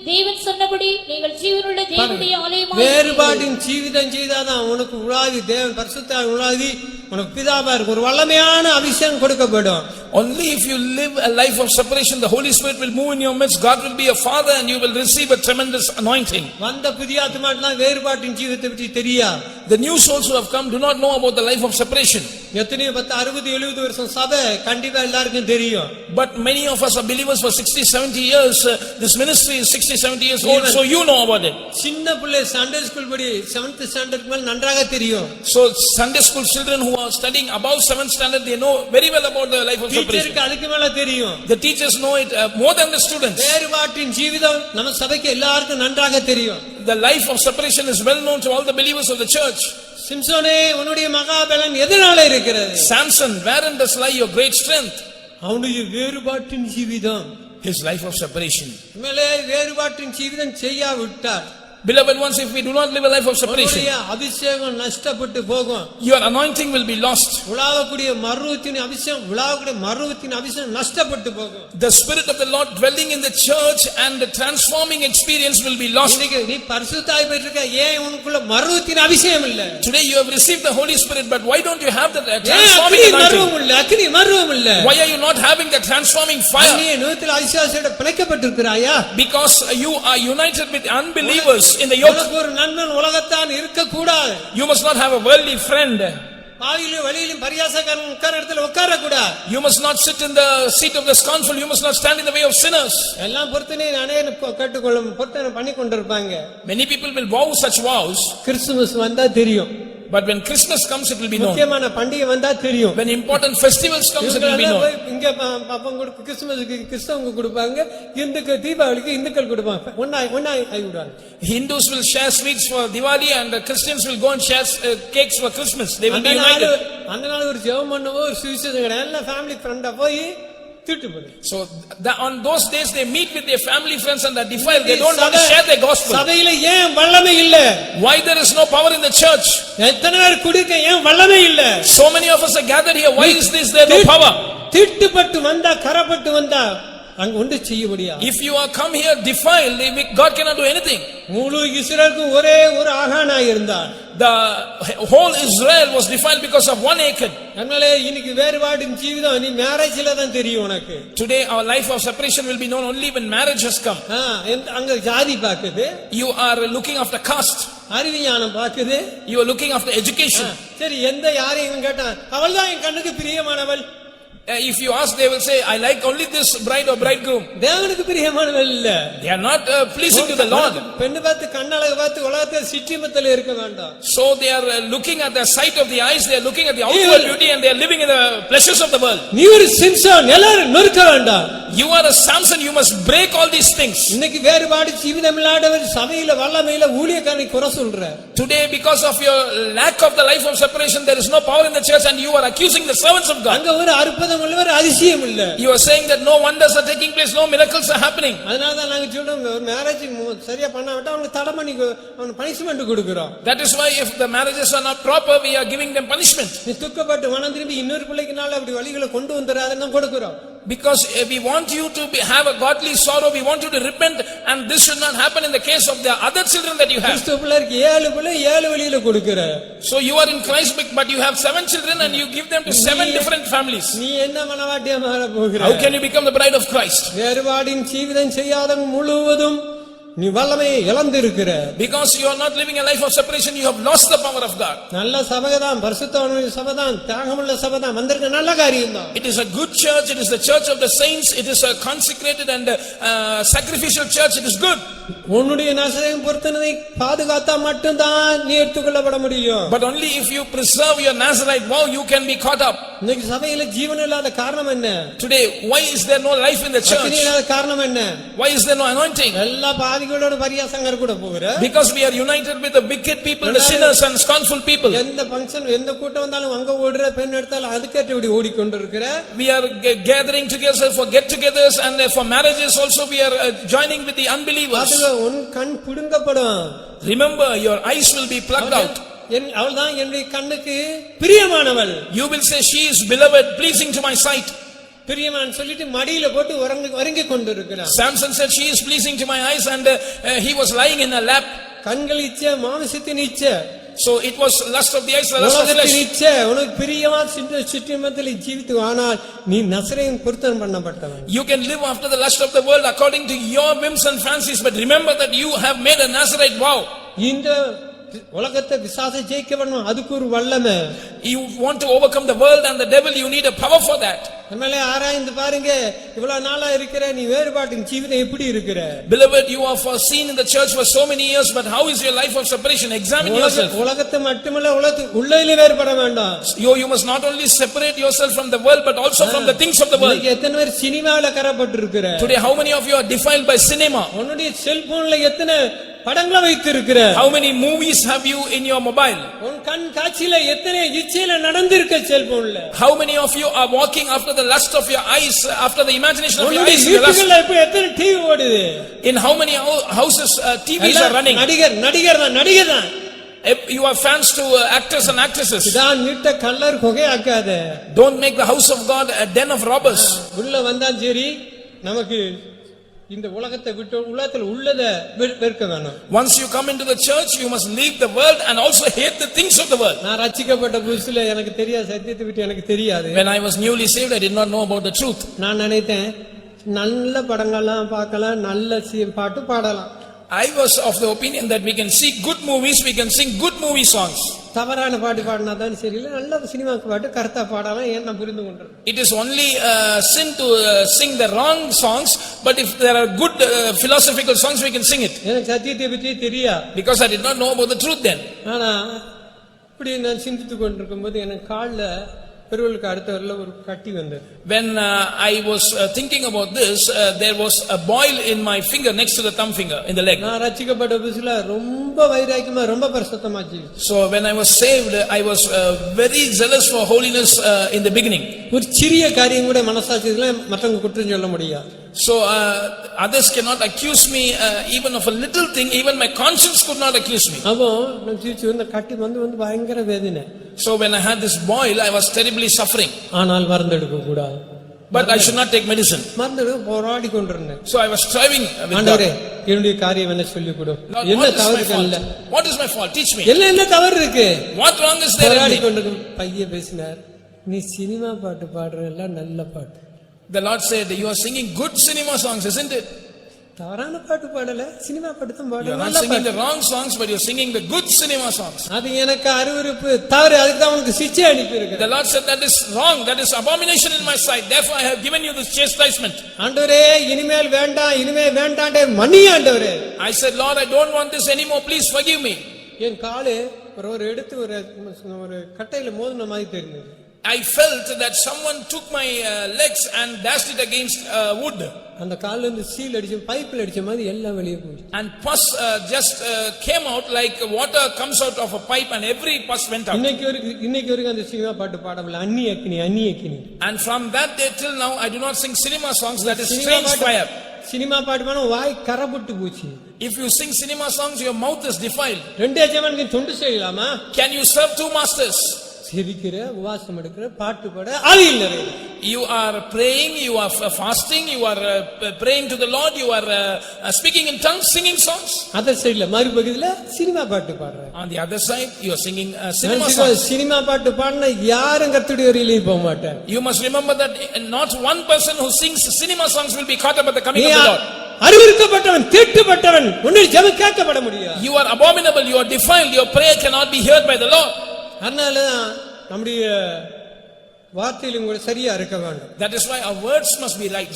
[SPEAKER 1] தேவன் சொன்னபடி நீங்கள் ஜீவனுள்ள தேவனுடைய ஆலயமாக.
[SPEAKER 3] வேறுபாட்டின் ஜீவிதம் செய்தாதான் உனக்கு உலாவி தேவன் பரிசுத்தாய் உலாவி உனக்கு பிதாவா இருக்கு ஒரு வல்லமையான அபிஷேகம் கொடுக்கப்படும்.
[SPEAKER 4] Only if you live a life of separation, the Holy Spirit will move in your midst. God will be a father and you will receive a tremendous anointing.
[SPEAKER 3] வந்த புதிய ஆத்துமாட்டெல்லாம் வேறுபாட்டின் ஜீவிதத்தை பற்றி தெரியாது.
[SPEAKER 4] The new souls who have come do not know about the life of separation.
[SPEAKER 3] எத்தனை 10 60 70 வருஷம் சபை கண்டிப்பா எல்லாருக்கும் தெரியும்.
[SPEAKER 4] But many of us are believers for 60 70 years. This ministry is 60 70 years old, so you know about it.
[SPEAKER 3] சின்ன பிள்ளை சண்டே ஸ்கூல் படி 7th ஸ்டாண்டர்ட் மேல் நன்றாக தெரியும்.
[SPEAKER 4] So Sunday school children who are studying above 7th standard, they know very well about the life of separation.
[SPEAKER 3] டீச்சருக்கு அதுக்கு மேல தெரியும்.
[SPEAKER 4] The teachers know it more than the students.
[SPEAKER 3] வேறுபாட்டின் ஜீவிதம் நம்ம சபைக்கு எல்லாருக்கும் நன்றாக தெரியும்.
[SPEAKER 4] The life of separation is well known to all the believers of the church.
[SPEAKER 3] சிம்சோனே உன்னுடைய மகாபலம் எதனால இருக்கிறது?
[SPEAKER 4] Samson, wherein does lie your great strength?
[SPEAKER 3] அவனுடைய வேறுபாட்டின் Jeevitham.
[SPEAKER 4] His life of separation.
[SPEAKER 3] மேலே வேறுபாட்டின் Jeevitham செய்யாவிட்டார்.
[SPEAKER 4] Beloved ones, if we do not live a life of separation,
[SPEAKER 3] அபிஷேகம் நஷ்டப்பட்டு போகும்.
[SPEAKER 4] your anointing will be lost.
[SPEAKER 3] உலாவக்கூடிய மர்வத்தின் அபிஷேகம் நஷ்டப்பட்டு போகும்.
[SPEAKER 4] The spirit of the Lord dwelling in the church and the transforming experience will be lost.
[SPEAKER 3] நீ பரிசுத்தாய் பெற்றிருக்க, ஏன் உனக்குள்ள மர்வத்தின் அபிஷேகம் இல்ல?
[SPEAKER 4] Today you have received the Holy Spirit, but why don't you have the transforming anointing?
[SPEAKER 3] அக்னி மர்வம் இல்ல.
[SPEAKER 4] Why are you not having the transforming fire?
[SPEAKER 3] நீ நூத்தில் அவிசுவாசியோட பிணைக்கப்பட்டிருக்கிறாயா?
[SPEAKER 4] Because you are united with unbelievers in the yoke.
[SPEAKER 3] ஒரு நண்பன் உலகத்தான் இருக்க கூடாது.
[SPEAKER 4] You must not have a worldly friend.
[SPEAKER 3] பாவியிலும் வழியிலும் பரியாசக்காரன் உட்கார இடத்துல உட்கார கூடாது.
[SPEAKER 4] You must not sit in the seat of the scornful. You must not stand in the way of sinners.
[SPEAKER 3] எல்லாம் பொறுத்தனே அநேகர் கட்டுக்கொள்ளும் பொறுத்தனை பண்ணி கொண்டிருப்பாங்க.
[SPEAKER 4] Many people will vow such vows.
[SPEAKER 3] Christmas வந்தா தெரியும்.
[SPEAKER 4] But when Christmas comes, it will be known.
[SPEAKER 3] முக்கியமான பண்டிகை வந்தா தெரியும்.
[SPEAKER 4] When important festivals comes, it will be known.
[SPEAKER 3] இங்க பாப்பங்க கிறிஸ்துமஸ்க்கு கிறிஸ்தவங்க கொடுப்பாங்க, இந்துக்கு தீபாவளிக்கு இந்துக்கள் கொடுப்பாங்க. ஒண்ணா ஆயிடுவாங்க.
[SPEAKER 4] Hindus will share sweets for Diwali and the Christians will go and share cakes for Christmas. They will be united.
[SPEAKER 3] அந்த நாள் ஒரு ஜெபம் பண்ணவோ ஒரு சுவிசேஷம் கிடையாது. எல்லா ஃபேமிலி ஃப்ரெண்டா போய் திட்டு போடு.
[SPEAKER 4] So on those days they meet with their family friends and they defile. They don't want to share their gospel.
[SPEAKER 3] சபையில ஏன் வல்லமை இல்ல?
[SPEAKER 4] Why there is no power in the church?
[SPEAKER 3] எத்தனை பேர் குடிக்க ஏன் வல்லமை இல்ல?
[SPEAKER 4] So many of us are gathered here. Why is this there no power?
[SPEAKER 3] திட்டுப்பட்டு வந்தா கரப்பட்டு வந்தா அங்க ஒன்று செய்ய முடியாது.
[SPEAKER 4] If you are come here defiled, God cannot do anything.
[SPEAKER 3] முழு இஸ்ரவேலுக்கும் ஒரே ஒரு ஆகானாய் இருந்தார்.
[SPEAKER 4] The whole Israel was defiled because of one Achan.
[SPEAKER 3] அதனால இன்னைக்கு வேறுபாடின் ஜீவிதம் நீ மேரேஜ்ல தான் தெரியும் உனக்கு.
[SPEAKER 4] Today our life of separation will be known only when marriage has come.
[SPEAKER 3] அங்க ஜாதி பாக்குது,
[SPEAKER 4] You are looking after caste.
[SPEAKER 3] அறிவியானம் பாக்குது,
[SPEAKER 4] You are looking after education.
[SPEAKER 3] சரி எந்த யாரையும் கேட்டான் அவள் தான் என் கண்ணுக்கு பிரியமானவள்.
[SPEAKER 4] If you ask, they will say, I like only this bride or bridegroom.
[SPEAKER 3] தேவனுக்கு பிரியமானவள் இல்ல.
[SPEAKER 4] They are not pleasing to the Lord.
[SPEAKER 3] பெண்ணு பார்த்து கண்ணழகு பார்த்து உலகத்தை சிற்றிமத்தில் இருக்க வேண்டாம்.
[SPEAKER 4] So they are looking at the sight of the eyes, they are looking at the outward beauty, and they are living in the pleasures of the world.
[SPEAKER 3] நீ ஒரு சிம்சோன், எல்லாரும் நொறுக்க வேண்டாம்.
[SPEAKER 4] You are a Samson, you must break all these things.
[SPEAKER 3] இன்னைக்கு வேறுபாடு ஜீவிதம் இல்லாதவர் சபையில வல்லமையில ஊழியக்காரனை குறை சொல்ற.
[SPEAKER 4] Today, because of your lack of the life of separation, there is no power in the church, and you are accusing the servants of God.
[SPEAKER 3] அங்க ஒரு அற்புதம் உள்ளவர் அதிசயம் இல்ல.
[SPEAKER 4] You are saying that no wonders are taking place, no miracles are happening.
[SPEAKER 3] அதனால தான் நாங்க சொல்றோம் ஒரு மேரேஜ் சரியா பண்ணாவிட்டா அவனுக்கு தடை பண்ணி அவனுக்கு பனிஷ்மென்ட் கொடுக்கிறோம்.
[SPEAKER 4] That is why if the marriages are not proper, we are giving them punishment.
[SPEAKER 3] நீ துக்கப்பட்டு மனம் திரும்பி இன்னொரு பிள்ளைக்குனால அப்படி வழிகளை கொண்டு வந்துறாதன்னு கொடுக்கிறோம்.
[SPEAKER 4] Because we want you to have a godly sorrow, we want you to repent, and this should not happen in the case of the other children that you have.
[SPEAKER 3] கிறிஸ்து பிள்ளைக்கு 7 பிள்ளை 7 வழியில கொடுக்கிற.
[SPEAKER 4] So you are in Christ, but you have 7 children and you give them to 7 different families.
[SPEAKER 3] நீ என்ன மனவாட்டியா மாற போகிற?
[SPEAKER 4] How can you become the bride of Christ?
[SPEAKER 3] வேறுபாடின் Jeevitham செய்யாதவன் முழுவதும் நீ வல்லமையை இழந்திருக்கிற.
[SPEAKER 4] Because you are not living a life of separation, you have lost the power of God.
[SPEAKER 3] நல்ல சபைதான், பரிசுத்தவான்களின் சபைதான், தியாகமுள்ள சபைதான், வந்திருக்க நல்ல காரியம்தான்.
[SPEAKER 4] It is a good church, it is the church of the saints, it is a consecrated and sacrificial church, it is good.
[SPEAKER 3] உன்னுடைய நசரேயன் பொருத்தனை பாதுகாத்தா மட்டும்தான் நீ எடுத்துக்கொள்ளப்பட முடியும்.
[SPEAKER 4] But only if you preserve your Nazarite vow, you can be caught up.
[SPEAKER 3] இன்னைக்கு சபையில ஜீவன் இல்லாத காரணம் என்ன?
[SPEAKER 4] Today, why is there no life in the church?
[SPEAKER 3] அக்கினி இல்லாத காரணம் என்ன?
[SPEAKER 4] Why is there no anointing?
[SPEAKER 3] எல்லா பாவிகளோட பரியாசங்கர் கூட போகிற.
[SPEAKER 4] Because we are united with the wicked people, the sinners and scornful people.
[SPEAKER 3] எந்த ஃபங்க்ஷன் எந்த கூட்டம் வந்தாலும் அங்க ஓடுற, பெண் எடுத்தாலும் அதுக்கேற்ற இப்படி ஓடிக்கொண்டிருக்கிற.
[SPEAKER 4] We are gathering together for get-togethers, and for marriages also we are joining with the unbelievers.
[SPEAKER 3] அதுல உன் கண் பிடுங்கப்படும்.
[SPEAKER 4] Remember, your eyes will be plucked out.
[SPEAKER 3] அவள் தான் என்னுடைய கண்ணுக்கு பிரியமானவள்.
[SPEAKER 4] You will say, she is beloved, pleasing to my sight.
[SPEAKER 3] பிரியமான் சொல்லிட்டு மடியில போட்டு உறங்கி கொண்டிருக்கிறான்.
[SPEAKER 4] Samson said, she is pleasing to my eyes, and he was lying in her lap.
[SPEAKER 3] கண்கள் இச்சை, மாம்சத்தின் இச்சை.
[SPEAKER 4] So it was lust of the eyes, lust of the flesh.
[SPEAKER 3] உனக்கு பிரியமா சிற்றிமத்தில் ஜீவித்து ஆனால் நீ நசரேயன் பொருத்தம் பண்ணப்பட்டவன்.
[SPEAKER 4] You can live after the lust of the world according to your whims and fancies, but remember that you have made a Nazarite vow.
[SPEAKER 3] இந்த உலகத்தை விசாச ஜெயிக்க வேணும், அதுக்கு ஒரு வல்லமை.
[SPEAKER 4] You want to overcome the world and the devil, you need a power for that.
[SPEAKER 3] நம்மளே ஆராய்ந்து பாருங்க, இவ்வளவு நாளா இருக்கிற நீ வேறுபாட்டின் ஜீவிதம் எப்படி இருக்கிற?
[SPEAKER 4] Beloved, you are seen in the church for so many years, but how is your life of separation? Examine yourself.
[SPEAKER 3] உலகத்தை மட்டுமல்ல உள்ளதிலே வேறுபட வேண்டாம்.
[SPEAKER 4] You must not only separate yourself from the world, but also from the things of the world.
[SPEAKER 3] எத்தனை பேர் சினிமாவில கரப்பட்டு இருக்கிற?
[SPEAKER 4] Today, how many of you are defiled by cinema?
[SPEAKER 3] உன்னுடைய செல்போன்ல எத்தனை படங்களை வைத்திருக்கிற?
[SPEAKER 4] How many movies have you in your mobile?
[SPEAKER 3] உன் கண் காட்சியில எத்தனை இச்சையில நடந்திருக்க செல்போன்ல?
[SPEAKER 4] How many of you are walking after the lust of your eyes, after the imagination of your eyes?
[SPEAKER 3] வீட்டுக்குள்ள இப்ப எத்தனை டிவி ஓடுது?
[SPEAKER 4] In how many houses TVs are running?
[SPEAKER 3] நடிகர் தான்.
[SPEAKER 4] You are fans to actors and actresses.
[SPEAKER 3] இதான் வீட்டை Kallar கொகையாக்காத.
[SPEAKER 4] Don't make the house of God a den of robbers.
[SPEAKER 3] உள்ள வந்தா சரி, நமக்கு இந்த உலகத்தை விட்டு உலகத்தில் உள்ளதை வெறுக்க வேணும்.
[SPEAKER 4] Once you come into the church, you must leave the world and also hate the things of the world.
[SPEAKER 3] நான் ரட்சிக்கப்பட்ட புதுசுல எனக்கு தெரியாது, சத்தியத்தை விட்டு எனக்கு தெரியாது.
[SPEAKER 4] When I was newly saved, I did not know about the truth.
[SPEAKER 3] நான் நினைத்தேன் நல்ல படங்கள்லாம் பார்க்கலாம், நல்ல பாட்டு பாடலாம்.
[SPEAKER 4] I was of the opinion that we can see good movies, we can sing good movie songs.
[SPEAKER 3] தவறான பாட்டு பாடினா தான் சரியில்லை, நல்ல சினிமாக்கு பாட்டு கருத்தா பாடலாம். ஏன் நான் புரிந்து கொண்டேன்.
[SPEAKER 4] It is only sin to sing the wrong songs, but if there are good philosophical songs, we can sing it.
[SPEAKER 3] எனக்கு சத்தியத்தை பற்றி தெரியாது.
[SPEAKER 4] Because I did not know about the truth then.
[SPEAKER 3] ஆனா இப்படி நான் சிந்தித்து கொண்டிருக்கும் போது எனக்கு கால்ல பெருவலுக்கு அடுத்தவரில் ஒரு கட்டி வந்தது.
[SPEAKER 4] When I was thinking about this, there was a boil in my finger next to the thumb finger in the leg.
[SPEAKER 3] நான் ரட்சிக்கப்பட்ட புதுசுல ரொம்ப வைராக்கியமா ரொம்ப பரிசுத்தமா ஜீவிச்சேன்.
[SPEAKER 4] So when I was saved, I was very zealous for holiness in the beginning.
[SPEAKER 3] ஒரு சிறிய காரியம் கூட மனசாட்சியில மற்றவங்க குற்றம் சொல்ல முடியாது.
[SPEAKER 4] So others cannot accuse me even of a little thing, even my conscience could not accuse me.
[SPEAKER 3] அப்போ நான் ஜீவிச்சு இந்த கட்டி வந்து பயங்கர வேதனை.
[SPEAKER 4] So when I had this boil, I was terribly suffering.
[SPEAKER 3] ஆனால் மருந்து எடுக்க கூடாது.
[SPEAKER 4] but I should not take medicine.
[SPEAKER 3] மருந்து போராடி கொண்டிருந்தேன்.
[SPEAKER 4] So I was striving with
[SPEAKER 3] ஆண்டவரே
[SPEAKER 4] God.
[SPEAKER 3] என்னுடைய காரியம் என்ன சொல்லிக் கொடு.
[SPEAKER 4] Lord,
[SPEAKER 3] என்ன
[SPEAKER 4] what is
[SPEAKER 3] தவறு
[SPEAKER 4] my
[SPEAKER 3] இல்ல.
[SPEAKER 4] fault? What is my fault? Teach me.
[SPEAKER 3] என்ன தவறு இருக்கு?
[SPEAKER 4] What wrong is there in
[SPEAKER 3] போராடி
[SPEAKER 4] me?
[SPEAKER 3] கொண்டிருக்கும் பையன் பேசினார். நீ சினிமா பாட்டு பாடுறதெல்லாம் நல்ல பாட்டு.
[SPEAKER 4] The Lord said, you are singing good cinema songs, isn't it?
[SPEAKER 3] தவறான பாட்டு பாடல, சினிமா பாட்டு தான்
[SPEAKER 4] You
[SPEAKER 3] பாடுற.
[SPEAKER 4] are not singing the wrong songs, but you are singing the good cinema songs.
[SPEAKER 3] அது எனக்கு அருவருப்பு தவறு, அதுக்கு தான் உனக்கு சிட்சை அனுப்பி இருக்கு.
[SPEAKER 4] The Lord said, that is wrong, that is abomination in my sight, therefore I have given you this chastisement.
[SPEAKER 3] ஆண்டவரே இனிமேல் வேண்டாம், இனிமேல் வேண்டாண்டே மன்னிய ஆண்டவரே.
[SPEAKER 4] I said, Lord, I don't want this anymore, please forgive me.
[SPEAKER 3] என் காலு ஒரு எடுத்து ஒரு கட்டையில மோதின மாதிரி தெரிஞ்சது.
[SPEAKER 4] I felt that someone took my legs and dashed it against wood.
[SPEAKER 3] அந்த கால்ல இருந்து சீல் அடிச்சு பைப்ல அடிச்ச மாதிரி எல்லாம் வெளியே போச்சு.
[SPEAKER 4] And pus just came out like water comes out of a pipe, and every pus went out.
[SPEAKER 3] இன்னைக்கு வரைக்கும் அந்த சினிமா பாட்டு பாடல. அன்னி அக்கினி.
[SPEAKER 4] And from that day till now I do not sing cinema songs, that is strange fire.
[SPEAKER 3] Cinema பாட்டு பாட வாய் கரபட்டு போச்சு.
[SPEAKER 4] If you sing cinema songs, your mouth is defiled.
[SPEAKER 3] ரெண்டு எஜமானுக்கு தொண்டு செய்யலாமா?
[SPEAKER 4] Can you serve two masters?
[SPEAKER 3] செபிக்கிற, உபவாசம் எடுக்கிற, பாட்டு பாட ஆவியில் நிறைய.
[SPEAKER 4] You are praying, you are fasting, you are praying to the Lord, you are speaking in tongues, singing songs.
[SPEAKER 3] Other சைடுல மறுபகுதியில சினிமா பாட்டு பாடுற.
[SPEAKER 4] On the other side, you are singing cinema songs.
[SPEAKER 3] Cinema பாட்டு பாடினா யாரும் கர்த்தருடைய வழியில போக மாட்டாங்க.
[SPEAKER 4] You must remember that not one person who sings cinema songs will be caught up at the coming of the Lord.
[SPEAKER 3] அருவருக்கப்பட்டவன், தீட்டுப்பட்டவன், உன்னுடைய ஜெபம் கேட்கப்பட முடியாது.
[SPEAKER 4] You are abominable, you are defiled, your prayer cannot be heard by the Lord.
[SPEAKER 3] அதனால நம்முடைய வார்த்தையிலும் கூட சரியா இருக்க வேண்டும்.
[SPEAKER 4] That is why our words must be right.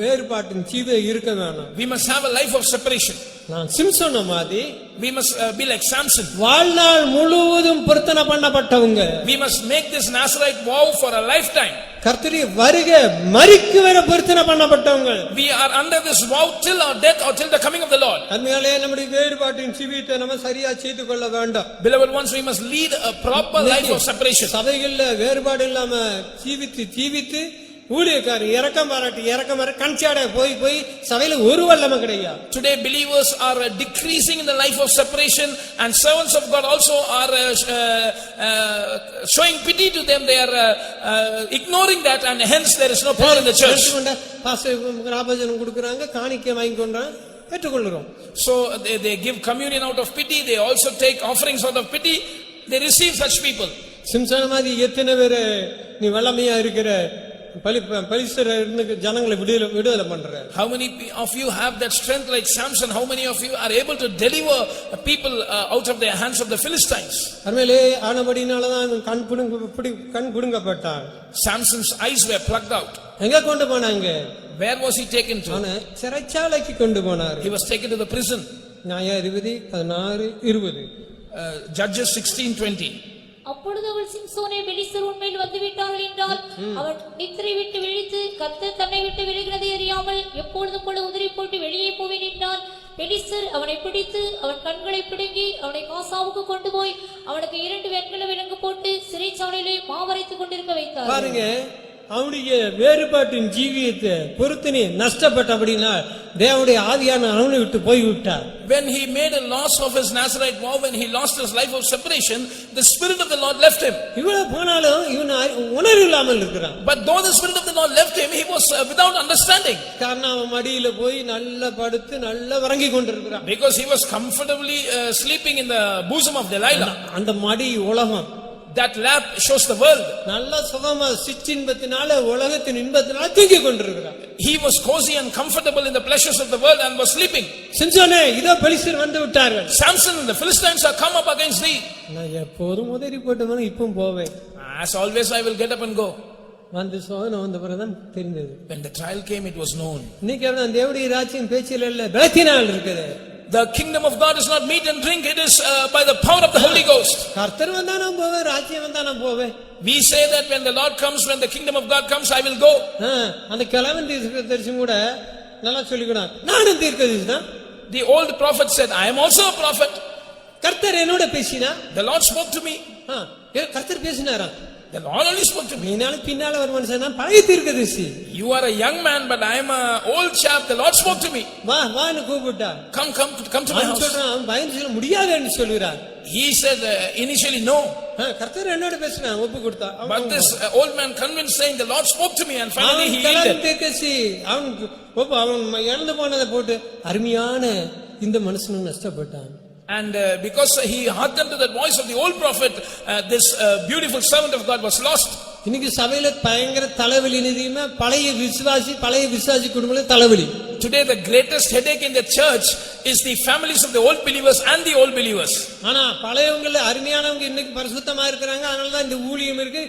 [SPEAKER 3] வேறுபாட்டின் ஜீவியம் இருக்க வேண்டும்.
[SPEAKER 4] We must have a life of separation.
[SPEAKER 3] நான் சிம்சோன மாதிரி
[SPEAKER 4] We must be like Samson.
[SPEAKER 3] வாழ்நாள் முழுவதும் பொருத்தனை பண்ணப்பட்டவங்க.
[SPEAKER 4] We must make this Nazarite vow for a lifetime.
[SPEAKER 3] கர்த்தருடைய வருகை மரிக்கு வரை பொருத்தனை பண்ணப்பட்டவங்க.
[SPEAKER 4] We are under this vow till our death or till the coming of the Lord.
[SPEAKER 3] அதனாலே நம்முடைய வேறுபாட்டின் ஜீவியத்தை நம்ம சரியா செய்து கொள்ள வேண்டும்.
[SPEAKER 4] Beloved ones, we must lead a proper life of separation.
[SPEAKER 3] சபைகள்ல வேறுபாடு இல்லாம ஜீவித்து ஊழியக்காரர் இரக்கம் பாராட்டி கண்சாட போய் சபையில ஒரு வல்லமை கிடையாது.
[SPEAKER 4] Today believers are decreasing in the life of separation, and servants of God also are showing pity to them. They are ignoring that, and hence there is no power in the church.
[SPEAKER 3] Pastor ராபஜனம் கொடுக்கறாங்க, காணிக்கை வாங்கி கொண்டாங்க, ஏற்றுக்கொள்றோம்.
[SPEAKER 4] So they give communion out of pity, they also take offerings out of pity, they receive such people.
[SPEAKER 3] சிம்சோன மாதிரி எத்தனை பேர் நீ வல்லமையா இருக்கிற பலிஸ்தர ஜனங்களை விடுதலை பண்ற?
[SPEAKER 4] How many of you have that strength like Samson? How many of you are able to deliver people out of the hands of the Philistines?
[SPEAKER 3] அருமையிலே ஆனபடினாலதான் கண் புடுங்கப்பட்டான்.
[SPEAKER 4] Samson's eyes were plucked out.
[SPEAKER 3] எங்க கொண்டு போனாங்க?
[SPEAKER 4] Where was he taken to?
[SPEAKER 3] அவனை சிறைச்சாலைக்கு கொண்டு போனார்.
[SPEAKER 4] He was taken to the prison.
[SPEAKER 3] நியாயாதிபதி 16:20.
[SPEAKER 4] Judges 16:20.
[SPEAKER 1] அப்பொழுது அவள் சிம்சோனே பெலிஸ்தர் உன்மேல் வந்து விட்டார்கள் என்றால் அவன் நித்திரை விட்டு விழித்து கர்த்தர் தன்னை விட்டு விலகினதை அறியாமல் எப்பொழுதும் போல உதிரி போட்டு வெளியே போவேன் என்றான். பெலிஸ்தர் அவனை பிடித்து அவன் கண்களை பிடுங்கி அவனை காசாவுக்கு கொண்டு போய் அவனுக்கு 2 வெண்கல விலங்கு போட்டு சிறைச்சாலையிலே மாவரைத்துக் கொண்டிருக்க வைத்தார்.
[SPEAKER 3] பாருங்க, அவனுடைய வேறுபாட்டின் ஜீவியத்தை பொறுத்தனே நஷ்டப்பட்டபடினா தேவனுடைய ஆவியான அவனை விட்டு போய் விட்டார்.
[SPEAKER 4] When he made a loss of his Nazarite vow, when he lost his life of separation, the Spirit of the Lord left him.
[SPEAKER 3] இவ்வளவு போனாலும் இவன் உணர்வு இல்லாமல் இருக்கிறான்.
[SPEAKER 4] But though the Spirit of the Lord left him, he was without understanding.
[SPEAKER 3] காரணம் அவன் மடியில போய் நல்லா படுத்து நல்லா உறங்கி கொண்டிருக்கிறான்.
[SPEAKER 4] Because he was comfortably sleeping in the bosom of Delilah.
[SPEAKER 3] அந்த மடி உலகம்.
[SPEAKER 4] That lap shows the world.
[SPEAKER 3] நல்ல சுகமா சிற்றின்பத்தினால உலகத்தின் இன்பத்தினால தூங்கிக் கொண்டிருக்கிறான்.
[SPEAKER 4] He was cozy and comfortable in the pleasures of the world and was sleeping.
[SPEAKER 3] சிம்சோனே, இதோ பெலிஸ்தர் வந்து விட்டார்கள்.
[SPEAKER 4] Samson, the Philistines are come up against thee.
[SPEAKER 3] நான் எப்போதும் உதறி போட்டவன் இப்பவும் போவேன்.
[SPEAKER 4] As always I will get up and go.
[SPEAKER 3] வந்து சோதனை வந்த பிறகுதான் தெரிந்தது.
[SPEAKER 4] When the trial came, it was known.
[SPEAKER 3] இன்னைக்கு அவன் தேவனுடைய ராஜ்யம் பேச்சில இல்ல, பலத்தினால் இருக்குது.
[SPEAKER 4] The kingdom of God is not meat and drink, it is by the power of the Holy Ghost.
[SPEAKER 3] கர்த்தர் வந்தா நான் போவேன், ராஜ்யம் வந்தா நான் போவேன்.
[SPEAKER 4] We say that when the Lord comes, when the kingdom of God comes, I will go.
[SPEAKER 3] அந்த கிழவன் தீர்க்கதரிசி கூட நல்லா சொல்லிக்கிறான், நானும் தீர்க்கதரிசி தான்.
[SPEAKER 4] The old prophet said, I am also a prophet.
[SPEAKER 3] கர்த்தர் என்னோட பேசினா,
[SPEAKER 4] The Lord spoke to me.
[SPEAKER 3] கர்த்தர் பேசினாரா?
[SPEAKER 4] The Lord only spoke to me.
[SPEAKER 3] நீனாலும் பின்னால ஒரு மனுஷன் தான் பழைய தீர்க்கதரிசி.
[SPEAKER 4] You are a young man, but I am a old chap. The Lord spoke to me.
[SPEAKER 3] வான்னு கூப்பிட்டா.
[SPEAKER 4] Come to my house.
[SPEAKER 3] சொல்றான், அவன் பயந்து சொல்ல முடியாதுன்னு சொல்லுறான்.
[SPEAKER 4] He said initially no.
[SPEAKER 3] கர்த்தர் என்னோட பேசினான், ஒப்பு கொடுத்தா.
[SPEAKER 4] But this old man convinced, saying the Lord spoke to me, and finally he yielded.
[SPEAKER 3] அவன் இறந்து போனதை போட்டு அருமையான இந்த மனுஷனும் நஷ்டப்பட்டான்.
[SPEAKER 4] And because he hearkened to the voice of the old prophet, this beautiful servant of God was lost.
[SPEAKER 3] இன்னைக்கு சபையில பயங்கர தலைவலி நிதியுமே பழைய விசுவாசி குடும்பங்கள தலைவலி.
[SPEAKER 4] Today the greatest headache in the church is the families of the old believers and the old believers.
[SPEAKER 3] ஆனா பழையவங்கள அருமையானவங்க இன்னைக்கு பரிசுத்தமா இருக்காங்க. அதனால தான் இந்த ஊழியம் இருக்கு.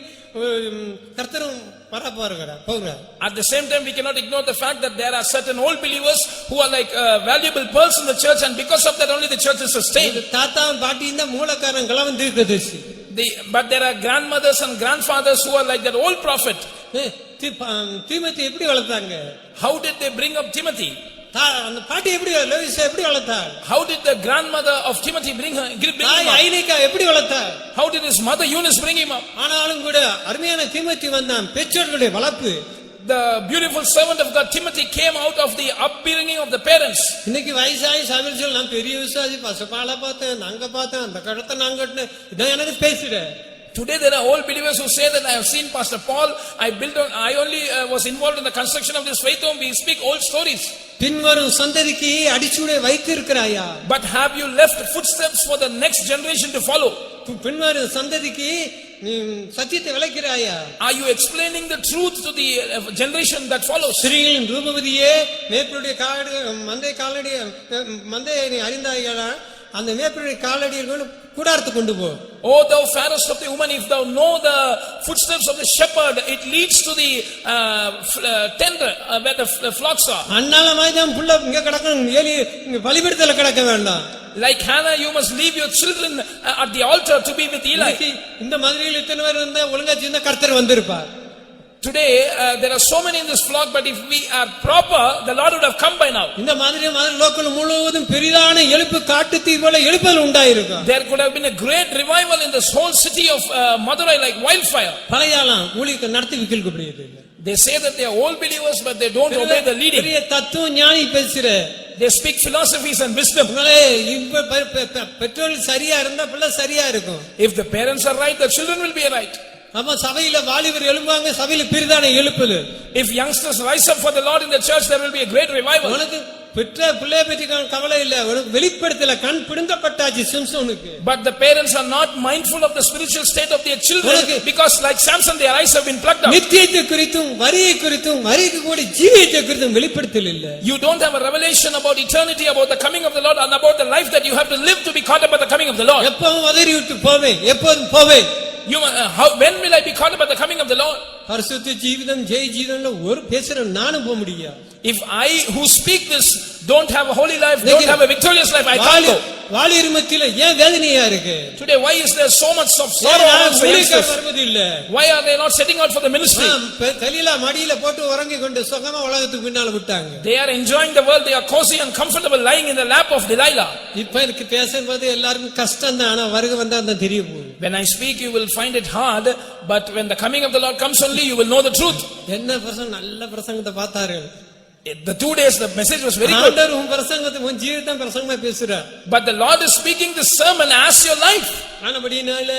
[SPEAKER 3] கர்த்தரும் போகிறார்.
[SPEAKER 4] At the same time, we cannot ignore the fact that there are certain old believers who are like valuable pearls in the church, and because of that only the church is sustained.
[SPEAKER 3] தாத்தா பாட்டி இந்த மூலக்காரங்கள தீர்க்கதரிசி.
[SPEAKER 4] But there are grandmothers and grandfathers who are like that old prophet.
[SPEAKER 3] தீமோத்தேயு எப்படி வளர்த்தாங்க?
[SPEAKER 4] How did they bring up Timothy?
[SPEAKER 3] அந்த பாட்டி எப்படி வளர்த்தார்?
[SPEAKER 4] How did the grandmother of Timothy bring him up?
[SPEAKER 3] ஐனிகா எப்படி வளர்த்தார்?
[SPEAKER 4] How did his mother Eunice bring him up?
[SPEAKER 3] ஆனாலும் கூட அருமையான தீமோத்தேயு வந்தான். பெற்றோர்களுடைய வளர்ப்பு.
[SPEAKER 4] The beautiful servant of God Timothy came out of the upbringing of the parents.
[SPEAKER 3] இன்னைக்கு வயசாயி சபையில சொல்ல நான் பெரிய விசுவாசி, பசுபால பார்த்தேன், நாங்க பார்த்தேன், அந்த கடத்தை நாங்க கட்டினேன், இதான் எனக்கு பேசுறேன்.
[SPEAKER 4] Today there are old believers who say that I have seen Pastor Paul, I only was involved in the construction of this faith home. We speak old stories.
[SPEAKER 3] பின்வரும் சந்ததிக்கு அடிச்சுடை வைத்திருக்கிறாயா?
[SPEAKER 4] But have you left footsteps for the next generation to follow?
[SPEAKER 3] பின்வரும் சந்ததிக்கு நீ சத்தியத்தை விளக்கிறாயா?
[SPEAKER 4] Are you explaining the truth to the generation that follows?
[SPEAKER 3] ஸ்திரீகளின் ரூபவதியே, மேய்ப்பனுடைய மந்தையை நீ அறிந்தாயா? அந்த மேய்ப்பனுடைய காலடியில் கூடாரத்துக்கு கொண்டு போ.
[SPEAKER 4] Oh thou fairest of the woman, if thou know the footsteps of the shepherd, it leads to the tent where the flocks are.
[SPEAKER 3] அன்னால மாய்தான் புள்ள இங்க கிடக்கணும், ஏலி இங்க பலிபீடத்துல கிடக்க வேண்டாம்.
[SPEAKER 4] Like Hannah, you must leave your children at the altar to be with Eli.
[SPEAKER 3] இந்த மாதிரியில் இத்தனை பேர் இருந்தா ஒழுங்கா சின்ன கர்த்தர் வந்திருப்பார்.
[SPEAKER 4] Today there are so many in this flock, but if we are proper, the Lord would have come by now.
[SPEAKER 3] இந்த மாதிரி லோக்கல் முழுவதும் பெரிதான எழுப்பு காட்டு தீ போல எழுப்பல் உண்டாயிருக்கும்.
[SPEAKER 4] There could have been a great revival in this whole city of Madurai like wildfire.
[SPEAKER 3] பழையாலாம் ஊழியத்தை நடத்தி விக்கல்கக்கூடியது.
[SPEAKER 4] They say that they are old believers, but they don't obey the leading.
[SPEAKER 3] பெரிய தத்துவ ஞானி பேசுற.
[SPEAKER 4] They speak philosophies and wisdom.
[SPEAKER 3] பெற்றோர்கள் சரியா இருந்தா பிள்ளை சரியா இருக்கும்.
[SPEAKER 4] If the parents are right, the children will be right.
[SPEAKER 3] அப்ப சபையில வாலிபர் எழும்புவாங்க, சபையில பெரிதான எழுப்புது.
[SPEAKER 4] If youngsters rise up for the Lord in the church, there will be a great revival.
[SPEAKER 3] உனக்கு பெற்ற பிள்ளையை பத்தி கவலை இல்ல, உனக்கு வெளிப்படுத்தல, கண் பிடுங்கப்பட்டாச்சு சிம்சோனுக்கு.
[SPEAKER 4] But the parents are not mindful of the spiritual state of their children, because like Samson their eyes have been plucked out.
[SPEAKER 3] நித்தியத்தை குறித்தும் வரியை குறித்தும் வரிக்கு கூட ஜீவியத்தை குறித்தும் வெளிப்படுத்தல் இல்ல.
[SPEAKER 4] You don't have a revelation about eternity, about the coming of the Lord, and about the life that you have to live to be caught up at the coming of the Lord.
[SPEAKER 3] எப்பவும் வதறி விட்டு போவேன், எப்போதும் போவேன்.
[SPEAKER 4] When will I be caught up at the coming of the Lord?
[SPEAKER 3] பரிசுத்த ஜீவிதம் ஜெய ஜீவன்ல ஒரு பேசுற நானும் போக முடியாது.
[SPEAKER 4] If I who speak this don't have a holy life, don't have a victorious life, I can't go.
[SPEAKER 3] வாலிருமத்தில ஏன் வேதனையா இருக்கு?
[SPEAKER 4] Today why is there so much of sorrow amongst youngsters? Why are they not setting out for the ministry?
[SPEAKER 3] கலிலா மடியில போட்டு உறங்கி கொண்டு சுகமா உலகத்துக்கு பின்னால விட்டாங்க.
[SPEAKER 4] They are enjoying the world, they are cozy and comfortable lying in the lap of Delilah.
[SPEAKER 3] இப்ப எனக்கு பேசும்போது எல்லாருக்கும் கஷ்டம் தான், ஆனா வருகை வந்தா தான் தெரியும்.
[SPEAKER 4] When I speak you will find it hard, but when the coming of the Lord comes only you will know the truth.
[SPEAKER 3] என்ன பிரசங்கம், நல்ல பிரசங்கத்தை பார்த்தாரு.
[SPEAKER 4] The 2 days the message was very good.
[SPEAKER 3] ஆண்டவர் உன் பிரசங்கத்தை உன் ஜீவிதம் பிரசங்கமா பேசுறார்.
[SPEAKER 4] But the Lord is speaking this sermon as your life.
[SPEAKER 3] ஆனபடினால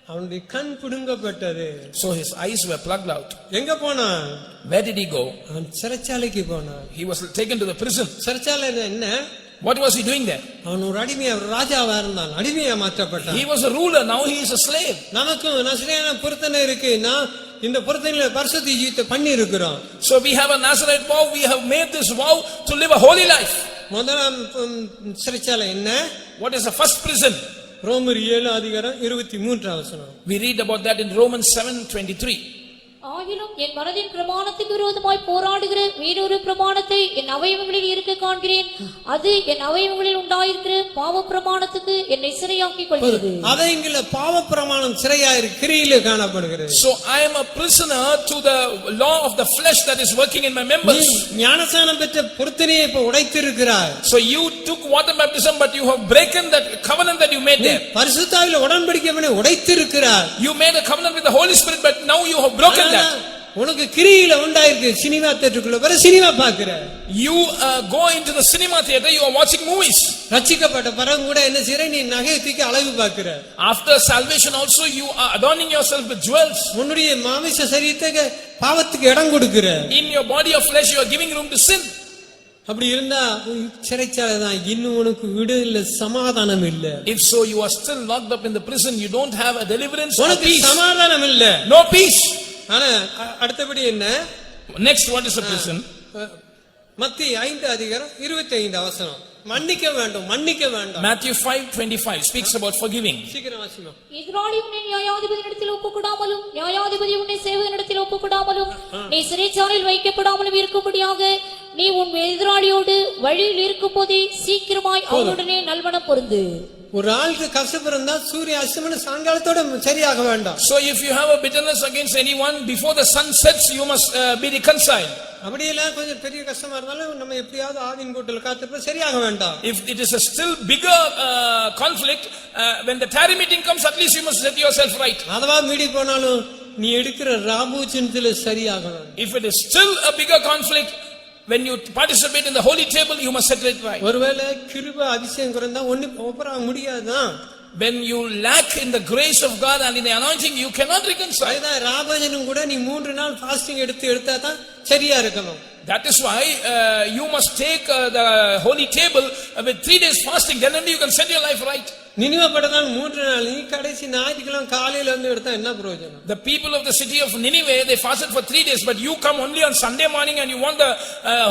[SPEAKER 3] அவனுடைய கண் பிடுங்கப்பட்டது.
[SPEAKER 4] So his eyes were plucked out.
[SPEAKER 3] எங்க போனான்?
[SPEAKER 4] Where did he go?
[SPEAKER 3] அவன் சிறைச்சாலைக்கு போனான்.
[SPEAKER 4] He was taken to the prison.
[SPEAKER 3] சிறைச்சாலை என்ன?
[SPEAKER 4] What was he doing there?
[SPEAKER 3] அவன் ஒரு அடிமையா, ஒரு ராஜாவா இருந்தான், அடிமையா மாற்றப்பட்டான்.
[SPEAKER 4] He was a ruler, now he is a slave.
[SPEAKER 3] நமக்கு நசரேயன பொருத்தனை இருக்கு. நான் இந்த பொருத்தனையில பரிசுத்த ஜீவிதத்தை பண்ணி இருக்கிறோம்.
[SPEAKER 4] So we have a Nazarite vow, we have made this vow to live a holy life.
[SPEAKER 3] முதலாம் சிறைச்சாலை என்ன?
[SPEAKER 4] What is the first prison?
[SPEAKER 3] ரோமர் 7 அதிகாரம் 23 வசனம்.
[SPEAKER 4] We read about that in Romans 7:23.
[SPEAKER 1] ஆகிலும் என் மனதின் பிரமாணத்துக்கு விரோதமாய் போராடுகிற வேறொரு பிரமாணத்தை என் அவயவங்களில் இருக்க காண்கிறேன். அது என் அவயவங்களில் உண்டாயிருக்கிற பாவ பிரமாணத்துக்கு என்னை சிறையாக்கிக் கொள்கிறது.
[SPEAKER 3] அவைங்கள பாவ பிரமாணம் சிறையாயிரு கிரியிலே காணப்படுகிறது.
[SPEAKER 4] So I am a prisoner to the law of the flesh that is working in my members.
[SPEAKER 3] ஞானஸ்நானம் பெற்ற பொருத்தனையை இப்ப உடைத்திருக்கிறாய்.
[SPEAKER 4] So you took water baptism, but you have broken that covenant that you made there.
[SPEAKER 3] பரிசுத்தாவில உடன்படிக்கையை உடைத்திருக்கிறாய்.
[SPEAKER 4] You made a covenant with the Holy Spirit, but now you have broken that.
[SPEAKER 3] உனக்கு கிரியில உண்டாயிருக்கு. சினிமா தியேட்டருக்குள்ள வர சினிமா பாக்குற.
[SPEAKER 4] You go into the cinema theater, you are watching movies.
[SPEAKER 3] ரட்சிக்கப்பட்ட பிறகு கூட என்ன செய்ற, நீ நகையை தூக்கி அழகு பாக்குற.
[SPEAKER 4] After salvation also you are adorning yourself with jewels.
[SPEAKER 3] உன்னுடைய மாமிச சரீரத்துக்கு பாவத்துக்கு இடம் கொடுக்கிற.
[SPEAKER 4] In your body of flesh you are giving room to sin.
[SPEAKER 3] அப்படி இருந்தா சிறைச்சாலை தான். இன்னும் உனக்கு விடுதலை சமாதானம் இல்ல.
[SPEAKER 4] If so, you are still locked up in the prison. You don't have a deliverance or
[SPEAKER 3] உனக்கு
[SPEAKER 4] peace.
[SPEAKER 3] சமாதானம் இல்ல.
[SPEAKER 4] No peace.
[SPEAKER 3] ஆனா அடுத்தபடி என்ன?
[SPEAKER 4] Next, what is a prison?
[SPEAKER 3] மத்தேயு 5:25 மன்னிக்க வேண்டும், மன்னிக்க வேண்டாம்.
[SPEAKER 4] Matthew 5:25 speaks about forgiving.
[SPEAKER 3] சீக்கிரம் வாசிமா.
[SPEAKER 1] எதிராளி உன்னை நியாயாதிபதியிடத்தில் ஒப்புக்கொடாமலும் நியாயாதிபதி உன்னை சேவகனிடத்தில் ஒப்புக்கொடாமலும் நீ சிறைச்சாலையில் வைக்கப்படாமலும் இருக்கும்படியாக நீ உன் எதிராளியோடு வழியில் இருக்கும் போதே சீக்கிரமாய் அவனுடனே நல்வனம் பொருந்து.
[SPEAKER 3] ஒரு ஆளுக்கு கசப்பு இருந்தா சூரிய அஸ்தமன சாயங்காலத்தோட சரியாக வேண்டாம்.
[SPEAKER 4] So if you have a bitterness against anyone, before the sun sets you must be reconciled.
[SPEAKER 3] அப்படியெல்லாம் கொஞ்சம் பெரிய கஷ்டமா இருந்தாலும் நம்ம எப்படியாவது ஆவின் கூட்டல காத்துப்ப சரியாக வேண்டாம்.
[SPEAKER 4] If it is a still bigger conflict, when the tarry meeting comes, at least you must set yourself right.
[SPEAKER 3] அதவா மீடி போனாலும் நீ எடுக்கிற ராபூஜனத்துல சரியாகணும்.
[SPEAKER 4] If it is still a bigger conflict, when you participate in the holy table, you must set it right.
[SPEAKER 3] ஒருவேளை கிருபை அபிஷேகம் குறைந்தா ஒண்ணு ஒப்பரா முடியாதுதான்.
[SPEAKER 4] When you lack in the grace of God and in the anointing, you cannot reconcile.
[SPEAKER 3] அதுதான் ராபூஜனம் கூட நீ 3 நாள் ஃபாஸ்டிங் எடுத்தா தான் சரியா இருக்கணும்.
[SPEAKER 4] That is why you must take the holy table with 3 days fasting. Then only you can set your life right.
[SPEAKER 3] Nineveh பட்டணம் 3 நாள், நீ கடைசி ஞாயிற்றுக்கிழமை காலையில வந்து எடுத்தா என்ன பிரயோஜனம்?
[SPEAKER 4] The people of the city of Nineveh, they fasted for 3 days, but you come only on Sunday morning and you want the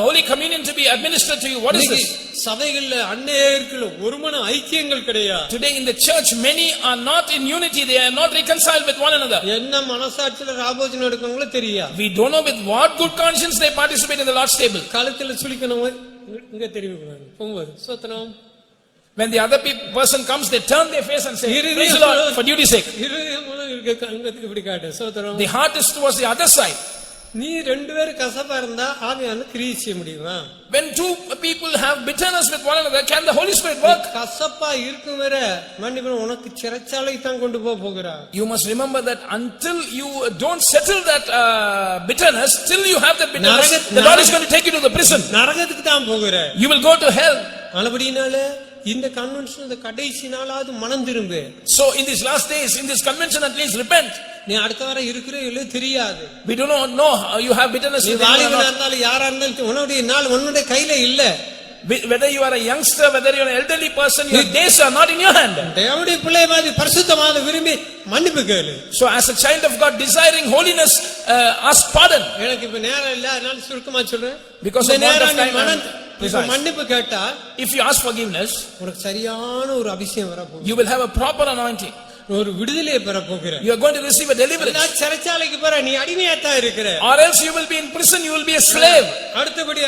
[SPEAKER 4] holy communion to be administered to you. What is this?
[SPEAKER 3] சபைகள்ல அநேகருக்குள்ள ஒருமன ஐக்கியங்கள் கிடையாது.
[SPEAKER 4] Today in the church, many are not in unity. They are not reconciled with one another.
[SPEAKER 3] என்ன மனசாட்சியில ராபோஜனம் எடுக்கவங்களோ தெரியாது.
[SPEAKER 4] We don't know with what good conscience they participate in the Lord's table.
[SPEAKER 3] கழுத்துல சுளிக்கணும் இங்க தெரியும் போகும்போது சோத்திரம்.
[SPEAKER 4] When the other person comes, they turn their face and say, praise the Lord for duty's sake.
[SPEAKER 3] இருதயம் முழு இருக்க அங்கத்துக்கு இப்படி காட்டு சோத்திரம்.
[SPEAKER 4] The heart is towards the other side.
[SPEAKER 3] நீ ரெண்டு பேரும் கசப்பா இருந்தா ஆவியானவர் கிரியை செய்ய முடியுமா?
[SPEAKER 4] When two people have bitterness with one another, can the Holy Spirit work?
[SPEAKER 3] கசப்பா இருக்கும் வரை மன்னிப்பு உனக்கு சிறைச்சாலை தான் கொண்டு போகிறா.
[SPEAKER 4] You must remember that until you don't settle that bitterness, till you have that bitterness, the Lord is going to take you to the prison.
[SPEAKER 3] நரகத்துக்கு தான் போகிற.
[SPEAKER 4] You will go to hell.
[SPEAKER 3] அதுபடினால இந்த கன்வென்ஷன் இந்த கடைசி நாளாவது மனம் திரும்பு.
[SPEAKER 4] So in these last days, in this convention, at least repent.
[SPEAKER 3] நீ அடுத்த வாரம் இருக்கிறே இல்ல தெரியாது.
[SPEAKER 4] We do not know how you have bitterness.
[SPEAKER 3] நீ வாலிபனா இருந்தாலும் யாரா இருந்தாலும் உன்னுடைய நாள் உன்னுடைய கையில இல்ல.
[SPEAKER 4] Whether you are a youngster, whether you are an elderly person, your days are not in your hand.
[SPEAKER 3] தேவனுடைய பிள்ளை மாதிரி பரிசுத்தமாக விரும்பி மன்னிப்பு கேளு.
[SPEAKER 4] So as a child of God desiring holiness, ask pardon.
[SPEAKER 3] எனக்கு இப்ப நேரம் இல்ல, அதனால சுருக்கமா சொல்றேன்.
[SPEAKER 4] Because of want of time,
[SPEAKER 3] மன்னிப்பு கேட்டா,
[SPEAKER 4] if you ask forgiveness,
[SPEAKER 3] உனக்கு சரியான ஒரு அபிஷேகம் வரப்போகுது.
[SPEAKER 4] you will have a proper anointing.
[SPEAKER 3] ஒரு விடுதலையை பெற போகிற.
[SPEAKER 4] You are going to receive a deliverance.
[SPEAKER 3] நான் சிறைச்சாலைக்கு போற, நீ அடிமையா தான் இருக்கிற.
[SPEAKER 4] Or else you will be in prison, you will be a slave.
[SPEAKER 3] அடுத்தபடி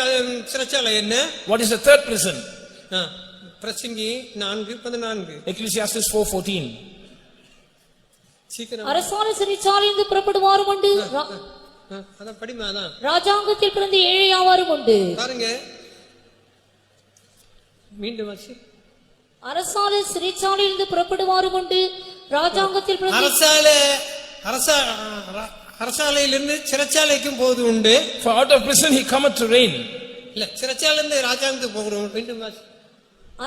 [SPEAKER 3] சிறைச்சாலை என்ன?
[SPEAKER 4] What is the third prison?
[SPEAKER 3] பிரசங்கி 4:14.
[SPEAKER 4] Ecclesiastes 4:14.
[SPEAKER 3] சீக்கிரம்.
[SPEAKER 1] அரசாண சிறைச்சாலையிலிருந்து புறப்படுவாரும் உண்டு.
[SPEAKER 3] அத படிமா அதான்.
[SPEAKER 1] ராஜாங்கத்தில் பிறந்து ஏழையாவாரும் உண்டு.
[SPEAKER 3] பாருங்க. மீண்டும் வாசி.
[SPEAKER 1] அரசாண சிறைச்சாலையிலிருந்து புறப்படுவாரும் உண்டு. ராஜாங்கத்தில் பிறந்து
[SPEAKER 3] அரசாலையிலிருந்து சிறைச்சாலைக்கும் போவது உண்டு.
[SPEAKER 4] For out of prison he cometh to reign.
[SPEAKER 3] இல்ல சிறைச்சாலையிலிருந்து ராஜாங்கத்துக்கு போகிறோம். மீண்டும் வாசி.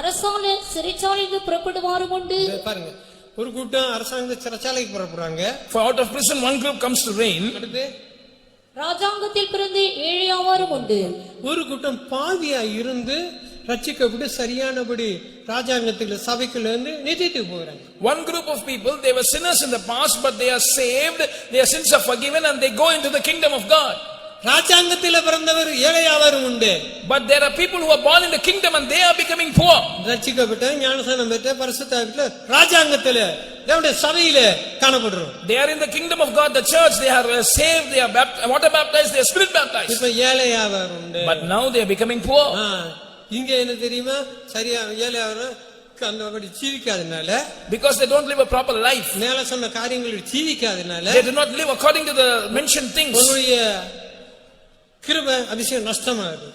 [SPEAKER 1] அரசாண சிறைச்சாலையிலிருந்து புறப்படுவாரும் உண்டு.
[SPEAKER 3] பாருங்க, ஒரு கூட்டம் அரசாங்க சிறைச்சாலைக்கு புறப்படுறாங்க.
[SPEAKER 4] For out of prison one group comes to reign.
[SPEAKER 3] அடுத்து
[SPEAKER 1] ராஜாங்கத்தில் பிறந்து ஏழையாவாரும் உண்டு.
[SPEAKER 3] ஒரு கூட்டம் பாவியா இருந்து ரட்சிக்கப்பட்டு சரியானபடி ராஜாங்கத்துல சபைக்குள்ள இருந்து நித்தியத்துக்கு போறாங்க.
[SPEAKER 4] One group of people, they were sinners in the past, but they are saved, their sins are forgiven and they go into the kingdom of God.
[SPEAKER 3] ராஜாங்கத்திலே பிறந்தவர் ஏழையாவரும் உண்டு.
[SPEAKER 4] But there are people who are born in the kingdom and they are becoming poor.
[SPEAKER 3] ரட்சிக்கப்பட்ட ஞானஸ்நானம் பெற்ற பரிசுத்தவான்கள ராஜாங்கத்திலே தேவனுடைய சபையிலே காணப்படுறோம்.
[SPEAKER 4] They are in the kingdom of God, the church. They are saved, they are water baptized, they are spirit baptized.
[SPEAKER 3] இப்ப ஏழையாவரும் உண்டு.
[SPEAKER 4] But now they are becoming poor.
[SPEAKER 3] இங்க என்ன தெரியுமா, சரியா ஏழையாவரும் கண்டபடி ஜீவிக்காதனால,
[SPEAKER 4] because they don't live a proper life.
[SPEAKER 3] மேல சொன்ன காரியங்களை ஜீவிக்காதனால,
[SPEAKER 4] they do not live according to the mentioned things.
[SPEAKER 3] உங்களுடைய கிருபை அபிஷேகம் நஷ்டமாகுது.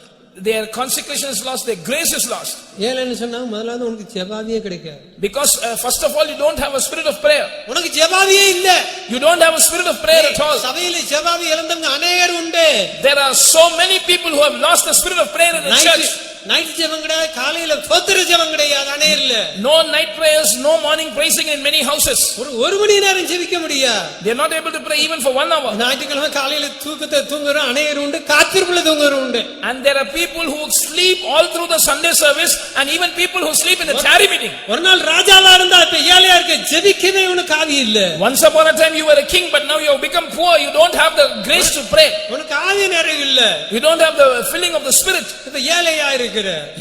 [SPEAKER 4] Their consecration is lost, their grace is lost.
[SPEAKER 3] ஏழைன்னு சொன்னா முதலாவது உனக்கு ஜெபாவியே கிடைக்காது.
[SPEAKER 4] Because first of all you don't have a spirit of prayer.
[SPEAKER 3] உனக்கு ஜெபாவியே இல்ல.
[SPEAKER 4] You don't have a spirit of prayer at all.
[SPEAKER 3] சபையிலே ஜெபாவி இழந்தவங்க अनेகர் உண்டு.
[SPEAKER 4] There are so many people who have lost the spirit of prayer in the church.
[SPEAKER 3] Night ஜெபம் கிடையாது, காலையில ஸ்தோத்திர ஜெபம் கிடையாது அநேகர்ல.
[SPEAKER 4] No night prayers, no morning praising in many houses.
[SPEAKER 3] ஒரு மணி நேரம் ஜெபிக்க முடியாது.
[SPEAKER 4] They are not able to pray even for 1 hour.
[SPEAKER 3] ஞாயிற்றுக்கிழமை காலையில தூக்கத்தை தூங்குற அநேகர் உண்டு, காத்திருப்புல தூங்குற உண்டு.
[SPEAKER 4] And there are people who sleep all through the Sunday service and even people who sleep in the charity meeting.
[SPEAKER 3] ஒரு நாள் ராஜாவா இருந்தா இப்ப ஏழையா இருக்க, ஜெபிக்கவே உனக்கு ஆவி இல்ல.
[SPEAKER 4] Once upon a time you were a king, but now you have become poor. You don't have the grace to pray.
[SPEAKER 3] உனக்கு ஆவி நிறைவு இல்ல.
[SPEAKER 4] You don't have the filling of the spirit.
[SPEAKER 3] இப்ப ஏழையா இருக்கிற.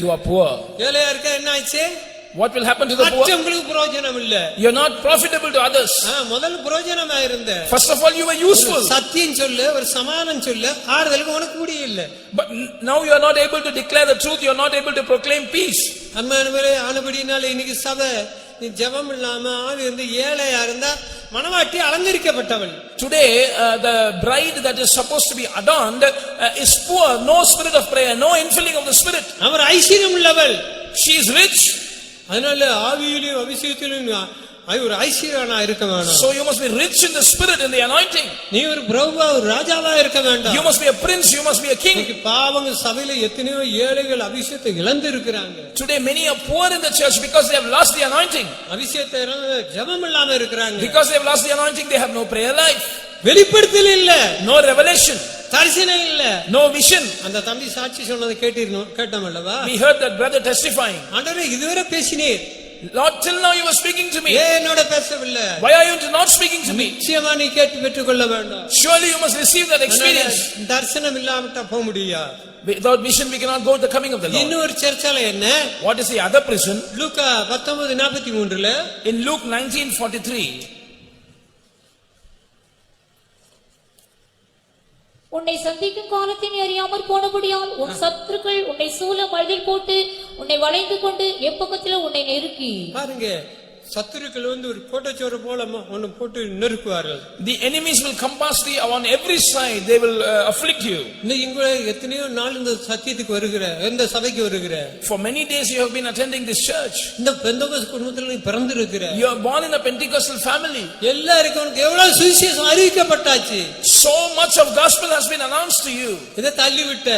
[SPEAKER 4] You are poor.
[SPEAKER 3] ஏழையா இருக்க என்ன ஆச்சு?
[SPEAKER 4] What will happen to the poor?
[SPEAKER 3] மற்றவங்களுக்கு பிரயோஜனம் இல்ல.
[SPEAKER 4] You are not profitable to others.
[SPEAKER 3] முதல்ல பிரயோஜனமா இருந்த.
[SPEAKER 4] First of all you were useful.
[SPEAKER 3] சத்தியம் சொல்லு, ஒரு சமாதானம் சொல்லு, ஆறுதலுக்கு உனக்கு முடியல.
[SPEAKER 4] But now you are not able to declare the truth. You are not able to proclaim peace.
[SPEAKER 3] அம்மானவரே, ஆனபடினால இன்னைக்கு சபை நீ ஜெபம் இல்லாம ஆவி வந்து ஏழையா இருந்தா மணவாட்டி அலங்கரிக்கப்பட்டவள்.
[SPEAKER 4] Today the bride that is supposed to be adorned is poor, no spirit of prayer, no infilling of the spirit.
[SPEAKER 3] அவர் ஐஸ்வர்யம் உள்ளவள்.
[SPEAKER 4] She is rich.
[SPEAKER 3] அதனால ஆவியிலும் அபிஷேகத்திலும் ஒரு ஐஸ்வர்யனா இருக்க வேண்டாம்.
[SPEAKER 4] So you must be rich in the spirit, in the anointing.
[SPEAKER 3] நீ ஒரு பிரபுவா, ஒரு ராஜாவா இருக்க வேண்டாம்.
[SPEAKER 4] You must be a prince, you must be a king.
[SPEAKER 3] பாவங்க சபையில எத்தனையோ ஏழைகள் அபிஷேகத்தை இழந்து இருக்கிறாங்க.
[SPEAKER 4] Today many are poor in the church because they have lost the anointing.
[SPEAKER 3] அபிஷேகத்தை இழந்து ஜெபம் இல்லாம இருக்கிறாங்க.
[SPEAKER 4] Because they have lost the anointing, they have no prayer life.
[SPEAKER 3] வெளிப்படுத்தல் இல்ல,
[SPEAKER 4] no revelation,
[SPEAKER 3] தரிசனம் இல்ல,
[SPEAKER 4] no vision.
[SPEAKER 3] அந்த தம்பி சாட்சி சொன்னதை கேட்டோம் அல்லவா?
[SPEAKER 4] We heard that brother testifying.
[SPEAKER 3] ஆண்டவரே, இதுவரை பேசினீர்.
[SPEAKER 4] Lord, till now you were speaking to me.
[SPEAKER 3] ஏன் என்னோட பேசவில்லை?
[SPEAKER 4] Why are you not speaking to me?
[SPEAKER 3] நிச்சயமா நீ கேட்டு பெற்றுக்கொள்ள வேண்டும்.
[SPEAKER 4] Surely you must receive that experience.
[SPEAKER 3] தரிசனம் இல்லாம போக முடியாது.
[SPEAKER 4] Without vision we cannot go to the coming of the Lord.
[SPEAKER 3] இன்னொரு சர்ச்சால என்ன?
[SPEAKER 4] What is the other prison?
[SPEAKER 3] Luca 19:43
[SPEAKER 4] In Luke 19:43.
[SPEAKER 1] உன்னை சந்திக்கும் காலத்தை நீ அறியாமற் போனபடியால் உன் சத்துருக்கள் உன்னை சூழ மழையில் போட்டு உன்னை வளைந்து கொண்டு எப்பக்கத்திலும் உன்னை நெருக்கி.
[SPEAKER 3] பாருங்க, சத்துருக்கள் வந்து ஒரு கோட்டச்சோறு போல ஒன்னு போட்டு நெருக்குவார்கள்.
[SPEAKER 4] The enemies will compass thee on every side. They will afflict you.
[SPEAKER 3] இங்க எத்தனையோ நாள் இந்த சத்தியத்துக்கு வருகிற, இந்த சபைக்கு வருகிற.
[SPEAKER 4] For many days you have been attending this church.
[SPEAKER 3] இந்த பெந்தகோஸ்து குடும்பத்துல நீ பிறந்திருக்கிற.
[SPEAKER 4] You are born in a Pentecostal family.
[SPEAKER 3] எல்லாருக்கும் உனக்கு எவ்வளவு சுவிசேஷம் அறிவிக்கப்பட்டாச்சு.
[SPEAKER 4] So much of gospel has been announced to you.
[SPEAKER 3] இதை தள்ளி விட்ட.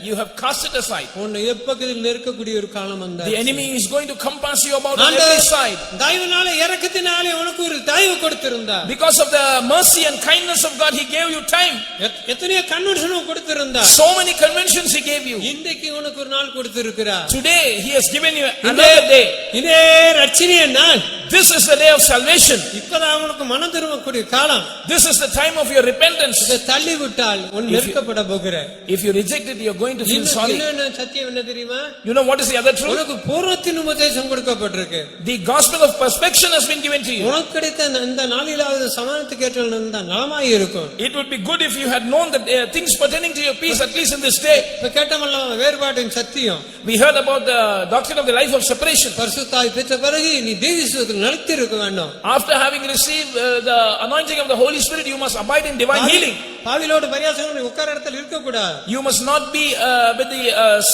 [SPEAKER 4] You have cast it aside.
[SPEAKER 3] உன்னை எப்பக்கத்தில் நெருக்கக்கூடிய ஒரு காலம் வந்தா.
[SPEAKER 4] The enemy is going to compass you about on every side.
[SPEAKER 3] தயவுனால இரக்கத்தினாலே உனக்கு ஒரு தயவு கொடுத்திருந்தார்.
[SPEAKER 4] Because of the mercy and kindness of God, he gave you time.
[SPEAKER 3] எத்தனையோ கன்வென்ஷன் கொடுத்திருந்தார்.
[SPEAKER 4] So many conventions he gave you.
[SPEAKER 3] இன்றைக்கு உனக்கு ஒரு நாள் கொடுத்திருக்கிறார்.
[SPEAKER 4] Today he has given you another day.
[SPEAKER 3] இதே ரட்சணிய நாள்.
[SPEAKER 4] This is the day of salvation.
[SPEAKER 3] இப்பதான் உனக்கு மனம் திரும்பக்கூடிய காலம்.
[SPEAKER 4] This is the time of your repentance.
[SPEAKER 3] இதை தள்ளி விட்டால் உன் நெருக்கப்பட போகிற.
[SPEAKER 4] If you reject it, you are going to feel sorry.
[SPEAKER 3] இன்னொரு சத்தியம் என்ன தெரியுமா?
[SPEAKER 4] You know what is the other truth?
[SPEAKER 3] உனக்கு பூர்வத்தின் உபதேசம் கொடுக்கப்பட்டிருக்கு.
[SPEAKER 4] The gospel of perspection has been given to you.
[SPEAKER 3] உனக்கு கிடைத்த இந்த நாளிலாவது சமாதானத்தை கேட்டிருந்தா நலமாய் இருக்கும்.
[SPEAKER 4] It would be good if you had known that things pertaining to your peace, at least in this day.
[SPEAKER 3] இப்ப கேட்டமல்ல வேறுபாட்டின் சத்தியம்.
[SPEAKER 4] We heard about the doctrine of the life of separation.
[SPEAKER 3] பரிசுத்தாய் பெற்ற பிறகு நீ தேவீசுவத்தில் நிலைத்திருக்க வேண்டும்.
[SPEAKER 4] After having received the anointing of the Holy Spirit, you must abide in divine healing.
[SPEAKER 3] பாவிலோடு பரியாசம் உட்கார இடத்துல இருக்க கூடாது.
[SPEAKER 4] You must not be with the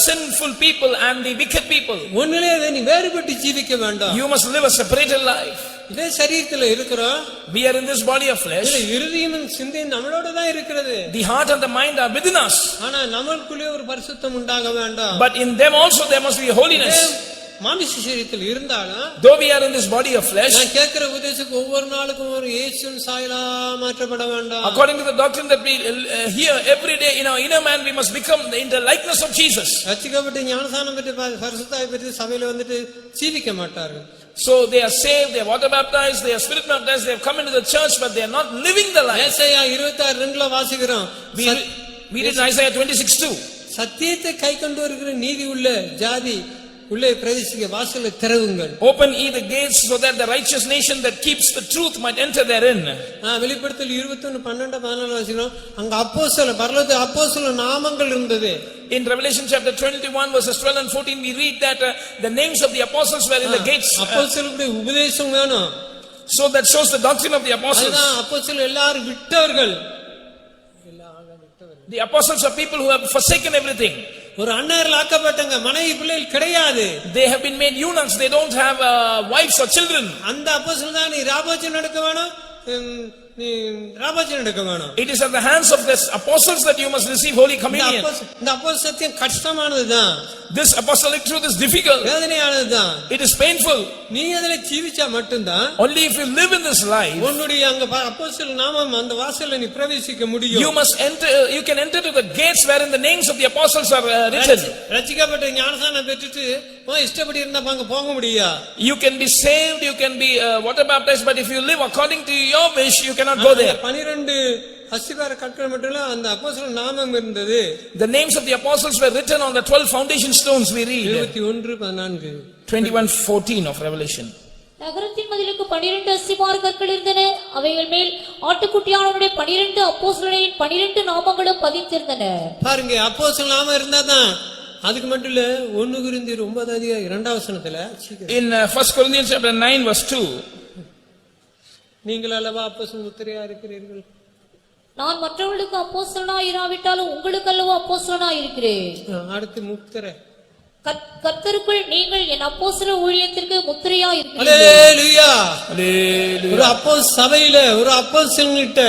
[SPEAKER 4] sinful people and the wicked people.
[SPEAKER 3] உன்னிலே நீ வேறுபட்டு ஜீவிக்க வேண்டும்.
[SPEAKER 4] You must live a separated life.
[SPEAKER 3] இதே சரீரத்துல இருக்கிறோம்.
[SPEAKER 4] We are in this body of flesh.
[SPEAKER 3] இருதயமும் சிந்தையும் நம்மளோட தான் இருக்கிறது.
[SPEAKER 4] The heart and the mind are within us.
[SPEAKER 3] ஆனா நமக்குள்ளே ஒரு பரிசுத்தம் உண்டாக வேண்டும்.
[SPEAKER 4] But in them also there must be holiness.
[SPEAKER 3] மாமிச சரீரத்தில் இருந்தாலும்,
[SPEAKER 4] though we are in this body of flesh,
[SPEAKER 3] நான் கேட்கிற உபதேசத்துக்கு ஒவ்வொரு நாளுக்கும் ஒரு இயேசுவின் சாயலா மாற்றப்பட வேண்டும்.
[SPEAKER 4] According to the doctrine that we hear every day, in our inner man we must become in the likeness of Jesus.
[SPEAKER 3] ரட்சிக்கப்பட்டு ஞானஸ்நானம் பெற்று பரிசுத்தாய் பெற்று சபையில வந்துட்டு ஜீவிக்க மாட்டார்கள்.
[SPEAKER 4] So they are saved, they are water baptized, they are spirit baptized, they have come into the church, but they are not living the life.
[SPEAKER 3] ஏசாயா 26:2 வாசிக்கிறோம்.
[SPEAKER 4] We read in Isaiah 26:2.
[SPEAKER 3] சத்தியத்தை கை கொண்டு வருகிற நீதி உள்ள ஜாதி உள்ளே பிரவேசிக்க வாசலை திறவுங்கள்.
[SPEAKER 4] Open ye the gates so that the righteous nation that keeps the truth might enter therein.
[SPEAKER 3] வெளிப்படுத்தல் 21:12-14 வாசிக்கிறோம். அங்க அப்போஸ்தலர் பரலோகத்தில் அப்போஸ்தலர் நாமங்கள் இருந்தது.
[SPEAKER 4] In Revelation chapter 21 verses 12 and 14 we read that the names of the apostles were in the gates.
[SPEAKER 3] அப்போஸ்தலருடைய உபதேசம் வேணும்.
[SPEAKER 4] So that shows the doctrine of the apostles.
[SPEAKER 3] அதுதான் அப்போஸ்தலர் எல்லாரும் விட்டவர்கள்.
[SPEAKER 4] The apostles are people who have forsaken everything.
[SPEAKER 3] ஒரு அண்ணார்கள் ஆக்கப்பட்டங்க, மனைவி பிள்ளைகள் கிடையாது.
[SPEAKER 4] They have been made eunuchs, they don't have wives or children.
[SPEAKER 3] அந்த அப்போஸ்தலர் தான் நீ ராபோஜனம் எடுக்க வேணும், நீ ராபோஜனம் எடுக்க வேணும்.
[SPEAKER 4] It is at the hands of the apostles that you must receive holy communion.
[SPEAKER 3] இந்த அப்போஸ்தல சத்தியம் கஷ்டமானதுதான்.
[SPEAKER 4] This apostolic truth is difficult.
[SPEAKER 3] வேதனையானதுதான்.
[SPEAKER 4] It is painful.
[SPEAKER 3] நீ அதிலே ஜீவிச்சா மட்டும்தான்
[SPEAKER 4] Only if you live in this life
[SPEAKER 3] உன்னுடைய அங்க அப்போஸ்தல நாமம் அந்த வாசல்ல நீ பிரவேசிக்க முடியும்.
[SPEAKER 4] you must enter, you can enter to the gates wherein the names of the apostles are written.
[SPEAKER 3] ரட்சிக்கப்பட்ட ஞானஸ்நானம் பெற்றுட்டு இஷ்டப்படி இருந்தா அங்க போக முடியா?
[SPEAKER 4] You can be saved, you can be water baptized, but if you live according to your wish you cannot go there.
[SPEAKER 3] 12 அஸ்திபார கற்கள் மட்டும் அந்த அப்போஸ்தல நாமம் இருந்தது.
[SPEAKER 4] The names of the apostles were written on the 12 foundation stones we read.
[SPEAKER 3] 21:14
[SPEAKER 4] 21:14 of Revelation.
[SPEAKER 1] நகரத்தின் மதிலுக்கு 12 அஸ்திபார கற்கள் இருந்தன. அவைகள் மேல் ஆட்டுக்குட்டியானவருடைய 12 அப்போஸ்தலரின் 12 நாமங்களும் பதித்திருந்தன.
[SPEAKER 3] பாருங்க, அப்போஸ்தல நாமம் இருந்தாதான். அதுக்கு மட்டும் இல்ல, 1 கொரிந்தியர் 9:2 வசனத்துல
[SPEAKER 4] In 1 Corinthians chapter 9 verse 2,
[SPEAKER 3] நீங்கள் அல்லவா அப்போஸ்தல முத்திரையா இருக்கிறீர்கள்.
[SPEAKER 1] நான் மற்றவர்களுக்கு அப்போஸ்தலனாய் இராவிட்டாலும் உங்களுக்கு அல்லவா அப்போஸ்தலனாய் இருக்கிறேன்.
[SPEAKER 3] அடுத்து முத்திரை.
[SPEAKER 1] கர்த்தருக்குள் நீங்கள் என் அப்போஸ்தல ஊழியத்திற்கு முத்திரையாய் இருக்கிறீர்கள்.
[SPEAKER 3] அல்லேலூயா.
[SPEAKER 4] Hallelujah.
[SPEAKER 3] ஒரு அப்போஸ்தல சபையில ஒரு அப்போஸ்தலன்கிட்ட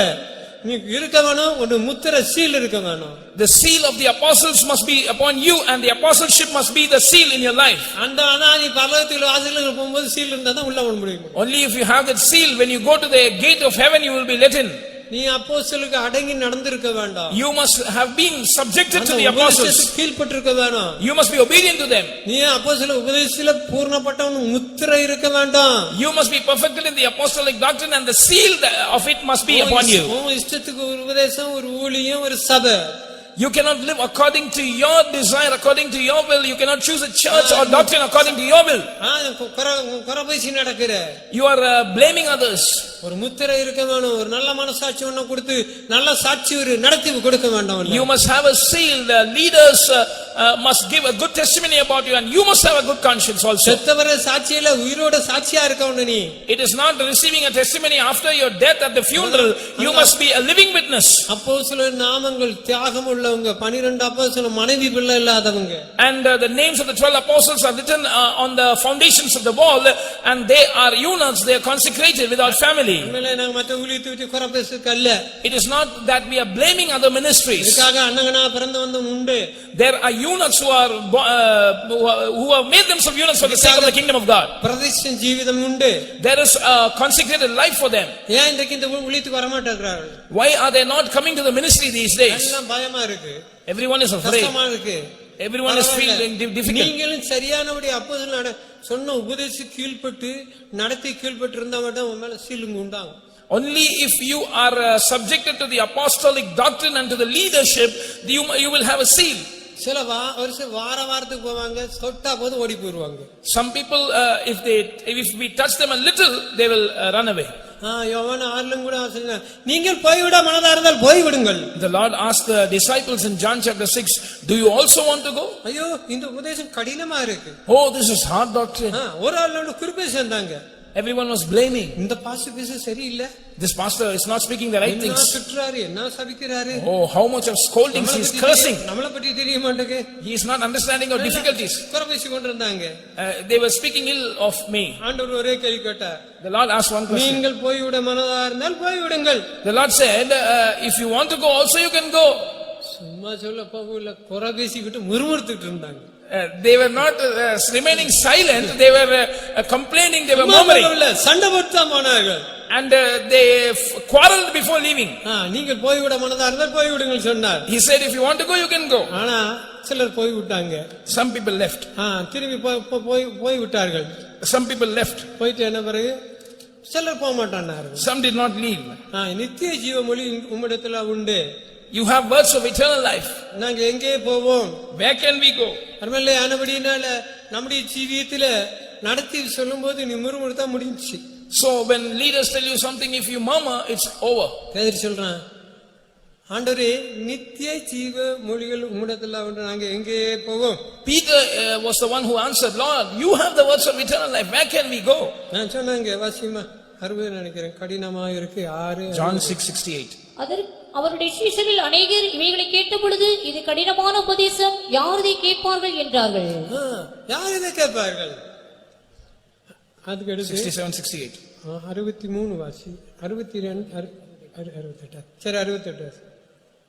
[SPEAKER 3] நீ இருக்க வேணும், ஒரு முத்திரை சீல் இருக்க வேணும்.
[SPEAKER 4] The seal of the apostles must be upon you and the apostleship must be the seal in your life.
[SPEAKER 3] அதான் நீ பரலோகத்தில் வாசல்ல போகும்போது சீல் இருந்தா தான் உள்ள வர முடியும்.
[SPEAKER 4] Only if you have that seal, when you go to the gate of heaven you will be let in.
[SPEAKER 3] நீ அப்போஸ்தலருக்கு அடங்கி நடந்திருக்க வேண்டாம்.
[SPEAKER 4] You must have been subjected to the apostles.
[SPEAKER 3] கீழ்ப்பட்டிருக்க வேணும்.
[SPEAKER 4] You must be obedient to them.
[SPEAKER 3] நீ அப்போஸ்தல உபதேசத்துல பூர்ணப்பட்டவன் முத்திரை இருக்க வேண்டாம்.
[SPEAKER 4] You must be perfected in the apostolic doctrine and the seal of it must be upon you.
[SPEAKER 3] உன் இஷ்டத்துக்கு ஒரு உபதேசம், ஒரு ஊழியம், ஒரு சபை.
[SPEAKER 4] You cannot live according to your desire, according to your will. You cannot choose a church or doctrine according to your will.
[SPEAKER 3] குறபேசி நடக்கிற.
[SPEAKER 4] You are blaming others.
[SPEAKER 3] ஒரு முத்திரை இருக்க வேணும். ஒரு நல்ல மனசாட்சி ஒண்ணு கொடுத்து நல்ல சாட்சி ஒரு நடத்தி கொடுக்க வேண்டாம்.
[SPEAKER 4] You must have a seal. The leaders must give a good testimony about you and you must have a good conscience also.
[SPEAKER 3] செத்தவர சாட்சியில உயிரோட சாட்சியா இருக்கணும் நீ.
[SPEAKER 4] It is not receiving a testimony after your death at the funeral. You must be a living witness.
[SPEAKER 3] அப்போஸ்தல நாமங்கள் தியாகம் உள்ளவங்க, 12 அப்போஸ்தல மனைவி பிள்ளை இல்லாதவங்க.
[SPEAKER 4] And the names of the 12 apostles are written on the foundations of the wall and they are eunuchs, they are consecrated without family.
[SPEAKER 3] நாங்க மற்ற ஊழியத்தை விட்டு குறபேசுக்கு அல்ல.
[SPEAKER 4] It is not that we are blaming other ministries.
[SPEAKER 3] இதுக்காக அண்ணங்கனா பிறந்து வந்த உண்டு.
[SPEAKER 4] There are eunuchs who have made themselves eunuchs for the sake of the kingdom of God.
[SPEAKER 3] பிரதிஷ்டை ஜீவிதம் உண்டு.
[SPEAKER 4] There is a consecrated life for them.
[SPEAKER 3] ஏன் இன்றைக்கு இந்த ஊழியத்துக்கு வர மாட்டேங்கறாங்க?
[SPEAKER 4] Why are they not coming to the ministry these days?
[SPEAKER 3] எல்லாம் பயமா இருக்கு.
[SPEAKER 4] Everyone is afraid.
[SPEAKER 3] கஷ்டமா இருக்கு.
[SPEAKER 4] Everyone is feeling difficult.
[SPEAKER 3] நீங்களும் சரியானபடி அப்போஸ்தலர் சொன்ன உபதேசம் கீழ்ப்பட்டு நடத்தி கீழ்ப்பட்டு இருந்தா மட்டும் உங்க மேல சீலுங்க உண்டாகும்.
[SPEAKER 4] Only if you are subjected to the apostolic doctrine and to the leadership, you will have a seal.
[SPEAKER 3] சில வாரத்துக்கு போவாங்க, தொட்டா போது ஓடி போயிருவாங்க.
[SPEAKER 4] Some people, if we touch them a little, they will run away.
[SPEAKER 3] யோவான் 6 கூட சொன்னார், நீங்கள் போய்விட மனதா இருந்தால் போய்விடுங்கள்.
[SPEAKER 4] The Lord asked the disciples in John chapter 6, do you also want to go?
[SPEAKER 3] ஐயோ, இந்த உபதேசம் கடினமா இருக்கு.
[SPEAKER 4] Oh, this is hard doctrine.
[SPEAKER 3] ஒரு ஆளோட குறுப்பே சேர்ந்தாங்க.
[SPEAKER 4] Everyone was blaming.
[SPEAKER 3] இந்த பாஸ்டர் பேச சரியில்லை.
[SPEAKER 4] This pastor is not speaking the right things.
[SPEAKER 3] என்ன சபிக்கிறாரு.
[SPEAKER 4] Oh, how much of scoldings he is cursing.
[SPEAKER 3] நம்மள பத்தி தெரிய மாட்டேங்க.
[SPEAKER 4] He is not understanding our difficulties.
[SPEAKER 3] குறபேசி கொண்டிருந்தாங்க.
[SPEAKER 4] They were speaking ill of me.
[SPEAKER 3] ஆண்டவர் ஒரே கேள்வி கேட்டார்.
[SPEAKER 4] The Lord asked one question.
[SPEAKER 3] நீங்கள் போய்விட மனதா இருந்தால் போய்விடுங்கள்.
[SPEAKER 4] The Lord said, if you want to go also you can go.
[SPEAKER 3] சும்மா சொல்ல போகல, குறபேசிக்கிட்டு முறுமுறுத்துட்டு இருந்தாங்க.
[SPEAKER 4] They were not remaining silent, they were complaining, they were murmuring.
[SPEAKER 3] சண்டை போட்டு தான் போனார்கள்.
[SPEAKER 4] And they quarreled before leaving.
[SPEAKER 3] நீங்கள் போய்விட மனதா இருந்தால் போய்விடுங்கள் சொன்னார்.
[SPEAKER 4] He said, if you want to go you can go.
[SPEAKER 3] ஆனா சிலர் போய் விட்டாங்க.
[SPEAKER 4] Some people left.
[SPEAKER 3] திரும்பி போய் விட்டார்கள்.
[SPEAKER 4] Some people left.
[SPEAKER 3] போயிட்டு என்ன பிறகு சிலர் போக மாட்டார்கள்.
[SPEAKER 4] Some did not leave.
[SPEAKER 3] நித்திய ஜீவமொழி உம்மிடத்துல உண்டு,
[SPEAKER 4] You have words of eternal life.
[SPEAKER 3] நாங்க எங்கே போவோம்?
[SPEAKER 4] Where can we go?
[SPEAKER 3] அருமையிலே ஆனபடினால நம்முடைய ஜீவியத்துல நடத்தி சொல்லும்போது நீ முறுமுறுத்தான் முடிஞ்சிச்சு.
[SPEAKER 4] So when leaders tell you something, if you murmur, it's over.
[SPEAKER 3] பேதுரு சொல்றான், ஆண்டவரே நித்திய ஜீவ மொழிகள் உம்மிடத்தில் உண்டு, நாங்க எங்கே போவோம்?
[SPEAKER 4] Peter was the one who answered, Lord, you have the words of eternal life. Where can we go?
[SPEAKER 3] நான் சொன்னாங்க வாசியமா 60 நினைக்கிறேன், கடினமா இருக்கு 6.
[SPEAKER 4] John 6:68.
[SPEAKER 1] அவருடைய சீஷரில் அநேகர் இவைகளை கேட்டபொழுது இது கடினமான உபதேசம், யார் இதை கேட்பார்கள் என்றார்கள்.
[SPEAKER 3] யார் இதை கேட்பார்கள்? அதுக்கு அடுத்து
[SPEAKER 4] 67-68.
[SPEAKER 3] 63 வாசி, 62 68. சரி 68.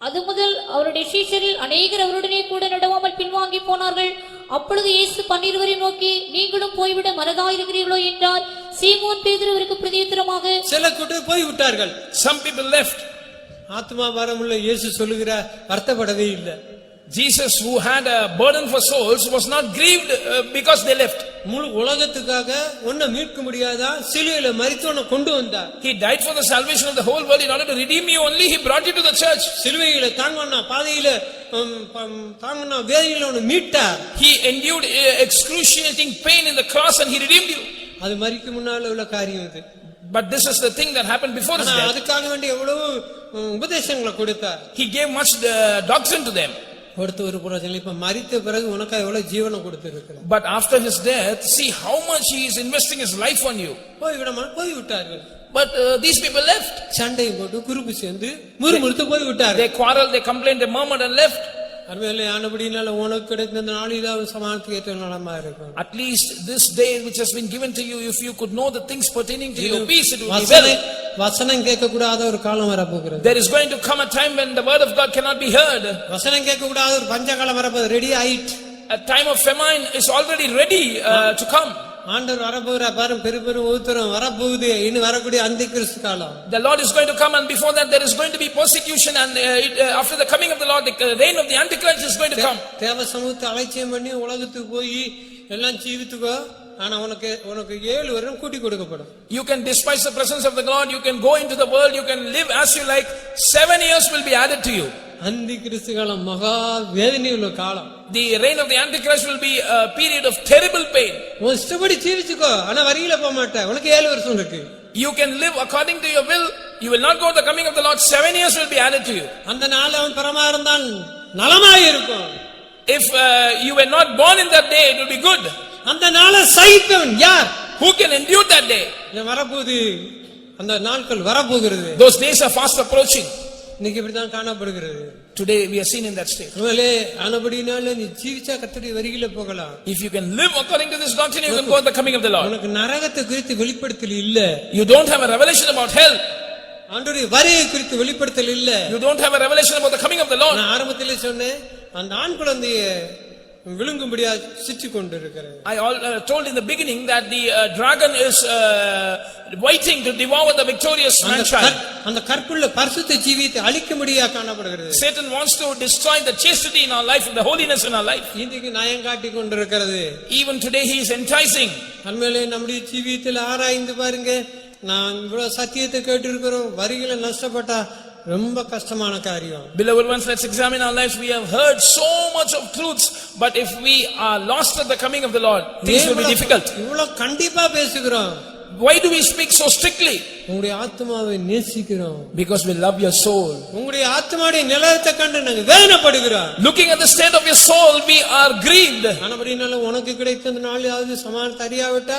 [SPEAKER 1] அது முதல் அவருடைய சீஷரில் அநேகர் அவருடனே கூட நடவாமல் பின்வாங்கி போனார்கள். அப்பொழுது இயேசு 12 நோக்கி, நீங்களும் போய்விட மனதாயிருக்கிறீர்களோ என்றார். சீமோன் பேதுரு அவருக்கு பிரதியுத்தரமாக,
[SPEAKER 3] சில கூட்டர் போய் விட்டார்கள்.
[SPEAKER 4] Some people left.
[SPEAKER 3] ஆத்மா பாரமுள்ள இயேசு சொல்லுகிறார், வருத்தப்படவே இல்லை.
[SPEAKER 4] Jesus, who had a burden for souls, was not grieved because they left.
[SPEAKER 3] முழு உலகத்துக்காக உன்னை மீட்க முடியாதா? சிலுவையில மரித்தவனை கொண்டு வந்தார்.
[SPEAKER 4] He died for the salvation of the whole world. In order to redeem you only, he brought you to the church.
[SPEAKER 3] சிலுவையில தாங்கனா பாதையில தாங்கனா வேதனையில உன்னை மீட்டார்.
[SPEAKER 4] He endured excruciating pain in the cross and he redeemed you.
[SPEAKER 3] அது மரிக்க முன்னால உள்ள காரியம் இது.
[SPEAKER 4] But this is the thing that happened before his death.
[SPEAKER 3] அதுக்காக வேண்டிய எவ்வளவு உபதேசங்களை கொடுத்தார்.
[SPEAKER 4] He gave much doctrine to them.
[SPEAKER 3] கொடுத்து ஒரு புரோஜனம். இப்ப மரித்த பிறகு உனக்கு எவ்வளவு ஜீவனை கொடுத்திருக்கிறார்.
[SPEAKER 4] But after his death, see how much he is investing his life on you.
[SPEAKER 3] போய் விட்டார்கள்.
[SPEAKER 4] But these people left.
[SPEAKER 3] சண்டை போட்டு குறுக்கு சேர்ந்து முறுமுறுத்து போய் விட்டார்கள்.
[SPEAKER 4] They quarreled, they complained, they murmured and left.
[SPEAKER 3] அருமையிலே ஆனபடினால உனக்கு கிடைத்த இந்த நாளிலாவது சமாதானத்துக்கு ஏற்ற நாளமா இருக்கும்.
[SPEAKER 4] At least this day which has been given to you, if you could know the things pertaining to your peace, it would be well.
[SPEAKER 3] வசனம் கேட்க கூடாத ஒரு காலம் வரப்போகிறது.
[SPEAKER 4] There is going to come a time when the word of God cannot be heard.
[SPEAKER 3] வசனம் கேட்க கூடாத ஒரு பஞ்சகாலம் வரப்போகுது. Ready ஆயிட்.
[SPEAKER 4] A time of famine is already ready to come.
[SPEAKER 3] ஆண்டவர் வரப்போகிற பாரும் பெரும் உத்தரம் வரப்போகுது. இனி வரக்கூடிய அந்தி கிறிஸ்து காலம்.
[SPEAKER 4] The Lord is going to come, and before that there is going to be persecution, and after the coming of the Lord, the reign of the Antichrist is going to come.
[SPEAKER 3] தேவ சமூகத்தை அலட்சியம் பண்ணி உலகத்துக்கு போய் எல்லாம் ஜீவித்துக்கோ. ஆனா உனக்கு 7 வருடம் கூட்டி கொடுக்கப்படும்.
[SPEAKER 4] You can despise the presence of the God, you can go into the world, you can live as you like. 7 years will be added to you.
[SPEAKER 3] அந்தி கிறிஸ்து காலம் மகா வேதனை உள்ள காலம்.
[SPEAKER 4] The reign of the Antichrist will be a period of terrible pain.
[SPEAKER 3] உன் இஷ்டப்படி ஜீவிச்சுக்கோ. ஆனா வரியில போக மாட்டேன். உனக்கு 7 வருஷம் இருக்கு.
[SPEAKER 4] You can live according to your will. You will not go to the coming of the Lord. 7 years will be added to you.
[SPEAKER 3] அந்த நாள் அவன் பரமா இருந்தால் நலமாய் இருக்கும்.
[SPEAKER 4] If you were not born in that day, it will be good.
[SPEAKER 3] அந்த நாளை சகித்தவன் யார்?
[SPEAKER 4] Who can endure that day?
[SPEAKER 3] வரப்போகுது. அந்த நாட்கள் வரப்போகிறது.
[SPEAKER 4] Those days are fast approaching.
[SPEAKER 3] இன்னைக்கு இப்படிதான் காணப்படுகிறது.
[SPEAKER 4] Today we are seen in that state.
[SPEAKER 3] ஆனபடினால நீ ஜீவிச்சா கர்த்தருடைய வரியில போகலாம்.
[SPEAKER 4] If you can live according to this doctrine, you can go at the coming of the Lord.
[SPEAKER 3] உனக்கு நரகத்தை குறித்து வெளிப்படுத்தல் இல்ல.
[SPEAKER 4] You don't have a revelation about hell.
[SPEAKER 3] ஆண்டவருடைய வரியை குறித்து வெளிப்படுத்தல் இல்ல.
[SPEAKER 4] You don't have a revelation about the coming of the Lord.
[SPEAKER 3] நான் ஆரம்பத்திலே சொன்னேன், அந்த ஆண் குழந்தையை விழுங்கும்படியா சிச்சு கொண்டிருக்கிறது.
[SPEAKER 4] I told in the beginning that the dragon is waiting to devour the victorious man-child.
[SPEAKER 3] அந்த கற்புள்ள பரிசுத்த ஜீவியத்தை அழிக்கும்படியா காணப்படுகிறது.
[SPEAKER 4] Satan wants to destroy the chastity in our life, the holiness in our life.
[SPEAKER 3] இன்றைக்கு நயம் காட்டி கொண்டிருக்கிறது.
[SPEAKER 4] Even today he is enticing.
[SPEAKER 3] உண்மையிலே நம்முடைய ஜீவியத்தில் ஆராய்ந்து பாருங்க. நான் இவ்வளவு சத்தியத்தை கேட்டிருக்கிறோம், வரிகளை நஷ்டப்பட்டா ரொம்ப கஷ்டமான காரியம்.
[SPEAKER 4] Beloved ones, let's examine our lives. We have heard so much of truths, but if we are lost at the coming of the Lord, things will be difficult.
[SPEAKER 3] இவ்வளவு கண்டிப்பா பேசுகிறோம்.
[SPEAKER 4] Why do we speak so strictly?
[SPEAKER 3] உங்களுடைய ஆத்மாவை நேசிக்கிறோம்.
[SPEAKER 4] Because we love your soul.
[SPEAKER 3] உங்களுடைய ஆத்மாவுடைய நிலத்தை கண்டு நாங்க வேதனைப்படுகிறோம்.
[SPEAKER 4] Looking at the state of your soul, we are grieved.
[SPEAKER 3] ஆனபடினால உனக்கு கிடைத்த நாளாவது சமாதானம் அறியாவிட்டா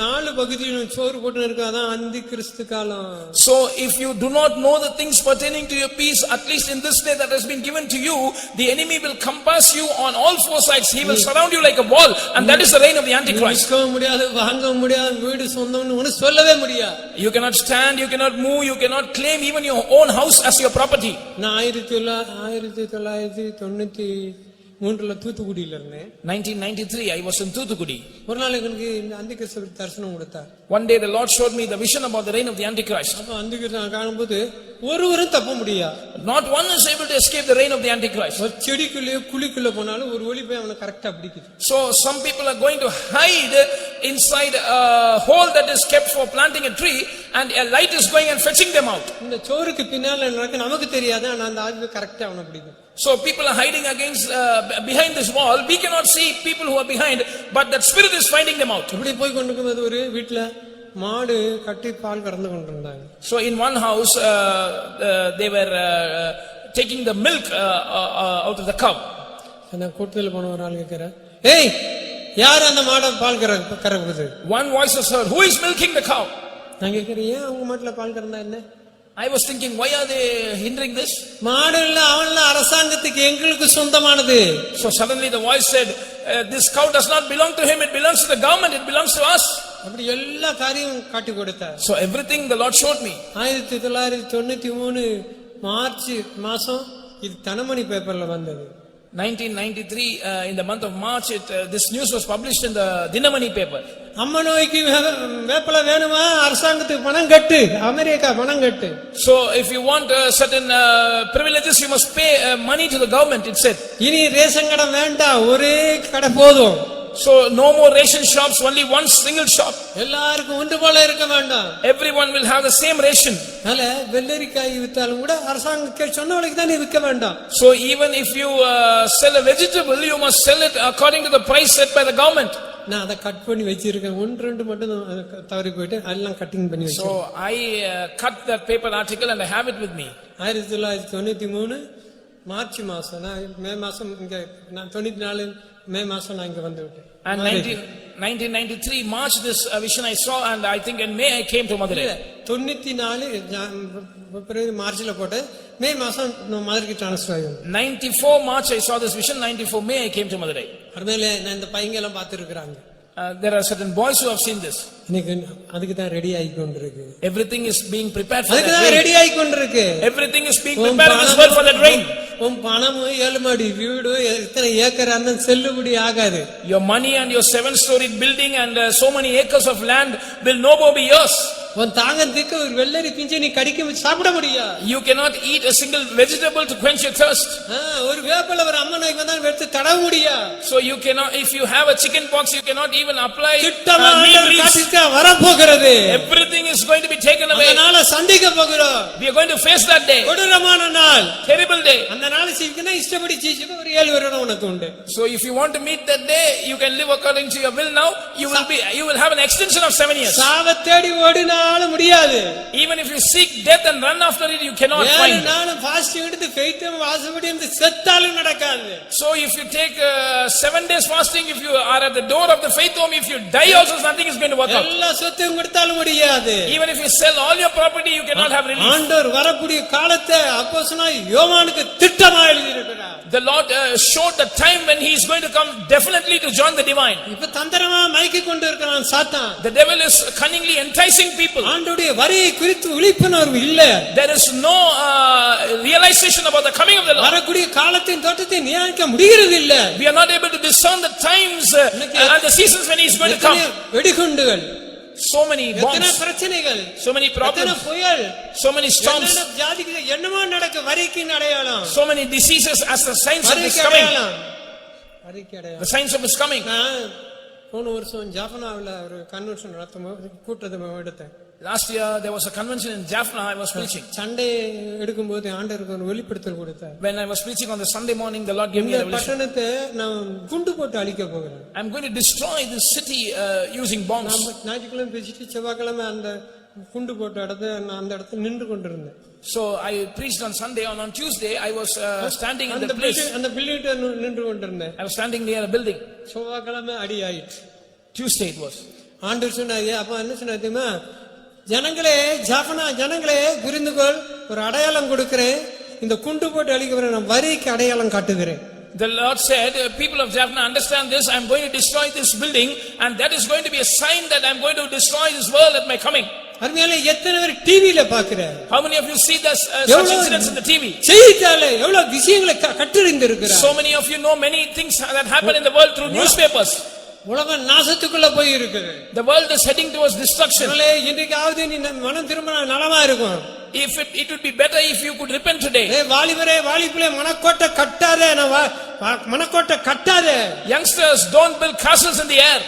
[SPEAKER 3] 4 பகுதியிலும் சோறு போட்டு இருக்காதான் அந்தி கிறிஸ்து காலம்.
[SPEAKER 4] So if you do not know the things pertaining to your peace, at least in this day that has been given to you, the enemy will compass you on all 4 sides. He will surround you like a wall, and that is the reign of the Antichrist.
[SPEAKER 3] விற்க முடியாது, வாங்க முடியாது, வீடு சொந்தம்னு ஒன்னு சொல்லவே முடியாது.
[SPEAKER 4] You cannot stand, you cannot move, you cannot claim even your own house as your property.
[SPEAKER 3] நான் 1993 தூத்துக்குடியில இருந்தேன்.
[SPEAKER 4] 1993 I was in Thoothukudi.
[SPEAKER 3] ஒரு நாள் எனக்கு இந்த அந்தி கிறிஸ்து தரிசனம் கொடுத்தார்.
[SPEAKER 4] One day the Lord showed me the vision about the reign of the Antichrist.
[SPEAKER 3] அப்ப அந்தி கிறிஸ்து காணும்போது ஒருவரும் தப்ப முடியாது.
[SPEAKER 4] Not one is able to escape the reign of the Antichrist.
[SPEAKER 3] ஒரு செடிக்குள்ளே குழிக்குள்ள போனாலும் ஒரு ஒளி போய் அவனை கரெக்டா பிடிக்குது.
[SPEAKER 4] So some people are going to hide inside a hole that is kept for planting a tree, and a light is going and fetching them out.
[SPEAKER 3] இந்த சோறுக்கு பின்னால நடக்க நமக்கு தெரியாது, ஆனா அந்த ஆவி கரெக்டா அவனை பிடிக்கும்.
[SPEAKER 4] So people are hiding against behind this wall. We cannot see people who are behind, but that spirit is finding them out.
[SPEAKER 3] இப்படி போய் கொண்டிருக்கும்போது ஒரு வீட்டுல மாடு கட்டி பால் கறந்து கொண்டிருந்தாங்க.
[SPEAKER 4] So in one house they were taking the milk out of the cow.
[SPEAKER 3] அந்த கூட்டத்துல போன ஒரு ஆள் கேக்குற, ஏய் யார் அந்த மாடை பால் கறக்குது?
[SPEAKER 4] One voice was heard, who is milking the cow?
[SPEAKER 3] நான் கேக்குறேன், ஏன் அவங்க மாட்டுல பால் கறந்தா என்ன?
[SPEAKER 4] I was thinking, why are they hindering this?
[SPEAKER 3] மாடு இல்ல அவன்ல அரசாங்கத்துக்கு எங்களுக்கு சொந்தமானது.
[SPEAKER 4] So suddenly the voice said, this cow does not belong to him, it belongs to the government, it belongs to us.
[SPEAKER 3] அப்படி எல்லா காரியம் காட்டி கொடுத்தார்.
[SPEAKER 4] So everything the Lord showed me.
[SPEAKER 3] 1993 March மாசம் இது தனமணி பேப்பர்ல வந்தது.
[SPEAKER 4] 1993 in the month of March this news was published in the Dinamani paper.
[SPEAKER 3] அம்மா நோய்க்கு வேப்பல வேணுமா, அரசாங்கத்துக்கு பணம் கட்டு, அமெரிக்கா பணம் கட்டு.
[SPEAKER 4] So if you want certain privileges you must pay money to the government, it said.
[SPEAKER 3] இனி ரேஷன் கடை வேண்டாம், ஒரே கடை போதும்.
[SPEAKER 4] So no more ration shops, only one single shop.
[SPEAKER 3] எல்லாருக்கும் ஒன்று போல இருக்க வேண்டாம்.
[SPEAKER 4] Everyone will have the same ration.
[SPEAKER 3] அதனால வெள்ளரிக்காய் வித்தாலும் கூட அரசாங்கம் சொன்ன விலைக்கு தான் விற்க வேண்டாம்.
[SPEAKER 4] So even if you sell a vegetable, you must sell it according to the price set by the government.
[SPEAKER 3] நான் அதை கட் பண்ணி வச்சிருக்கேன், ஒன்று ரெண்டு மட்டும் தவறி போயிட்டு எல்லாம் கட்டிங் பண்ணி
[SPEAKER 4] So I cut that paper article and I have it with me.
[SPEAKER 3] 1993 March மாசம், நான் மே மாசம் இங்க, நான் 94 மே மாசம் நான் இங்க வந்து விட்டேன்.
[SPEAKER 4] And 1993 March this vision I saw, and I think in May I came to Madurai. 94
[SPEAKER 3] பிப்ரவரி மார்ச்ல போட்டு மே மாசம் மதுரைக்கு டிரான்ஸ்ஃபர் ஆகும்.
[SPEAKER 4] 94 March I saw this vision, 94 May I came to Madurai.
[SPEAKER 3] அதுல நான் இந்த பையங்க எல்லாம் பார்த்திருக்காங்க.
[SPEAKER 4] There are certain boys who have seen this.
[SPEAKER 3] இன்னைக்கு அதுக்கு தான் ரெடி ஆகி கொண்டிருக்கு.
[SPEAKER 4] Everything is being prepared for
[SPEAKER 3] அதுக்கு
[SPEAKER 4] that
[SPEAKER 3] தான்
[SPEAKER 4] rain.
[SPEAKER 3] ரெடி ஆகி கொண்டிருக்கு.
[SPEAKER 4] Everything is being prepared in this world for that rain.
[SPEAKER 3] உன் பணம் 7 மாடி வீடு எத்தனை ஏக்கர் அண்ணன் செல்லுபடி ஆகாது.
[SPEAKER 4] Your money and your 7-story building and so many acres of land will no more be yours.
[SPEAKER 3] உன் தாகத்துக்கு ஒரு வெள்ளரி பிஞ்சை நீ கடிக்க சாப்பிட முடியாது.
[SPEAKER 4] You cannot eat a single vegetable to quench your thirst.
[SPEAKER 3] ஒரு வேப்பல ஒரு அம்மா நோய் வந்தா எடுத்து தடவ முடியாது.
[SPEAKER 4] So you cannot, if you have a chicken pox, you cannot even apply
[SPEAKER 3] neem leaves. வர போகிறது.
[SPEAKER 4] Everything is going to be taken away.
[SPEAKER 3] அதனால சந்திக்க போகிறோம்.
[SPEAKER 4] We are going to face that day.
[SPEAKER 3] கொடூரமான நாள்.
[SPEAKER 4] Terrible day.
[SPEAKER 3] அந்த நாள் சீக்கிரம் இஷ்டப்படி ஜீவிக்க ஒரு 7 வருடம் உனக்கு உண்டு.
[SPEAKER 4] So if you want to meet that day, you can live according to your will now. You will have an extension of 7 years.
[SPEAKER 3] சாவ தேடி ஓடினாலும் முடியாது.
[SPEAKER 4] Even if you seek death and run after it, you cannot find.
[SPEAKER 3] நானும் ஃபாஸ்டிங் எடுத்து ஃபெய்த்தும் வாசப்படி இந்த செத்தாலும் நடக்காது.
[SPEAKER 4] So if you take 7 days fasting, if you are at the door of the faith home, if you die also, nothing is going to work out.
[SPEAKER 3] எல்லா சொத்தையும் கொடுத்தாலும் முடியாது.
[SPEAKER 4] Even if you sell all your property, you cannot have relief.
[SPEAKER 3] ஆண்டவர் வரக்கூடிய காலத்தை அப்போஸ்தலனாய் யோவானுக்கு திட்டமா எழுதி இருக்கிறார்.
[SPEAKER 4] The Lord showed the time when he is going to come definitely to join the divine.
[SPEAKER 3] இப்ப தந்திரமா மயக்கி கொண்டு இருக்கிறான் சாத்தான்.
[SPEAKER 4] The devil is cunningly enticing people.
[SPEAKER 3] ஆண்டவருடைய வரியை குறித்து விழிப்புணர்வு இல்ல.
[SPEAKER 4] There is no realization about the coming of the Lord.
[SPEAKER 3] வரக்கூடிய காலத்தின் தோற்றத்தை நியாயிக்க முடிகிறது இல்ல.
[SPEAKER 4] We are not able to discern the times and the seasons when he is going to come.
[SPEAKER 3] வெடிகுண்டுகள்,
[SPEAKER 4] So many
[SPEAKER 3] எத்தனை
[SPEAKER 4] bombs,
[SPEAKER 3] பிரச்சனைகள்,
[SPEAKER 4] so many
[SPEAKER 3] எத்தனை
[SPEAKER 4] problems,
[SPEAKER 3] புயல்,
[SPEAKER 4] so many storms,
[SPEAKER 3] ஜாதிக்கு என்னமோ நடக்க வரிக்கு அடையாளம்.
[SPEAKER 4] so many diseases as the signs of his
[SPEAKER 3] வரிக்கு
[SPEAKER 4] coming.
[SPEAKER 3] அடையாளம். வரிக்கு அடையாளம்.
[SPEAKER 4] The signs of his coming.
[SPEAKER 3] போன வருஷம் ஜாஃபனாவில் ஒரு கன்வென்ஷன் நடத்தும்போது கூட்டத்தை எடுத்தேன்.
[SPEAKER 4] Last year there was a convention in Jaffna. I was preaching.
[SPEAKER 3] Sunday எடுக்கும்போது ஆண்டவருக்கு ஒரு வெளிப்படுத்தல் கொடுத்தார்.
[SPEAKER 4] When I was preaching on the Sunday morning, the Lord gave me a revelation.
[SPEAKER 3] பட்டணத்தை நான் குண்டு போட்டு அழிக்க போகிறேன்.
[SPEAKER 4] I'm going to destroy this city using bombs.
[SPEAKER 3] ஞாயிற்றுக்கிழமை பேசிட்டு செவ்வாய்க்கிழமை அந்த குண்டு போட்ட அந்த இடத்துல நின்று கொண்டிருந்தேன்.
[SPEAKER 4] So I preached on Sunday. On Tuesday I was standing in the place.
[SPEAKER 3] அந்த பில்டிங்ல நின்று கொண்டிருந்தேன்.
[SPEAKER 4] I was standing near a building.
[SPEAKER 3] செவ்வாய்க்கிழமை அடி ஆயிடுச்சு.
[SPEAKER 4] Tuesday it was.
[SPEAKER 3] ஆண்டவர் சொன்னாரு, அப்ப என்ன சொன்னாரு தெரியுமா? ஜனங்களே, ஜாஃபனா ஜனங்களே புரிந்துகொள், ஒரு அடையாளம் கொடுக்கிறேன், இந்த குண்டு போட்டு அழிக்கிறேன், நான் வரிக்கு அடையாளம் காட்டுகிறேன்.
[SPEAKER 4] The Lord said, people of Jaffna, understand this, I am going to destroy this building, and that is going to be a sign that I am going to destroy this world at my coming.
[SPEAKER 3] அருமையாலே எத்தனை பேர் டிவில பாக்குறாங்க?
[SPEAKER 4] How many of you see this such incidents in the TV?
[SPEAKER 3] செய்தித்தாளே எவ்வளவு விஷயங்களை கற்றறிந்து இருக்கிறாங்க.
[SPEAKER 4] So many of you know many things that happen in the world through newspapers.
[SPEAKER 3] உலகம் நாசத்துக்குள்ள போய் இருக்குது.
[SPEAKER 4] The world is heading towards destruction.
[SPEAKER 3] இன்றைக்காவது நீ மனம் திரும்பினா நலமா இருக்கும்.
[SPEAKER 4] it would be better if you could repent today.
[SPEAKER 3] A வாலிபரே வாலிபுலே மனக்கோட்டை கட்டாதே, மனக்கோட்டை கட்டாதே.
[SPEAKER 4] Youngsters, don't build castles in the air.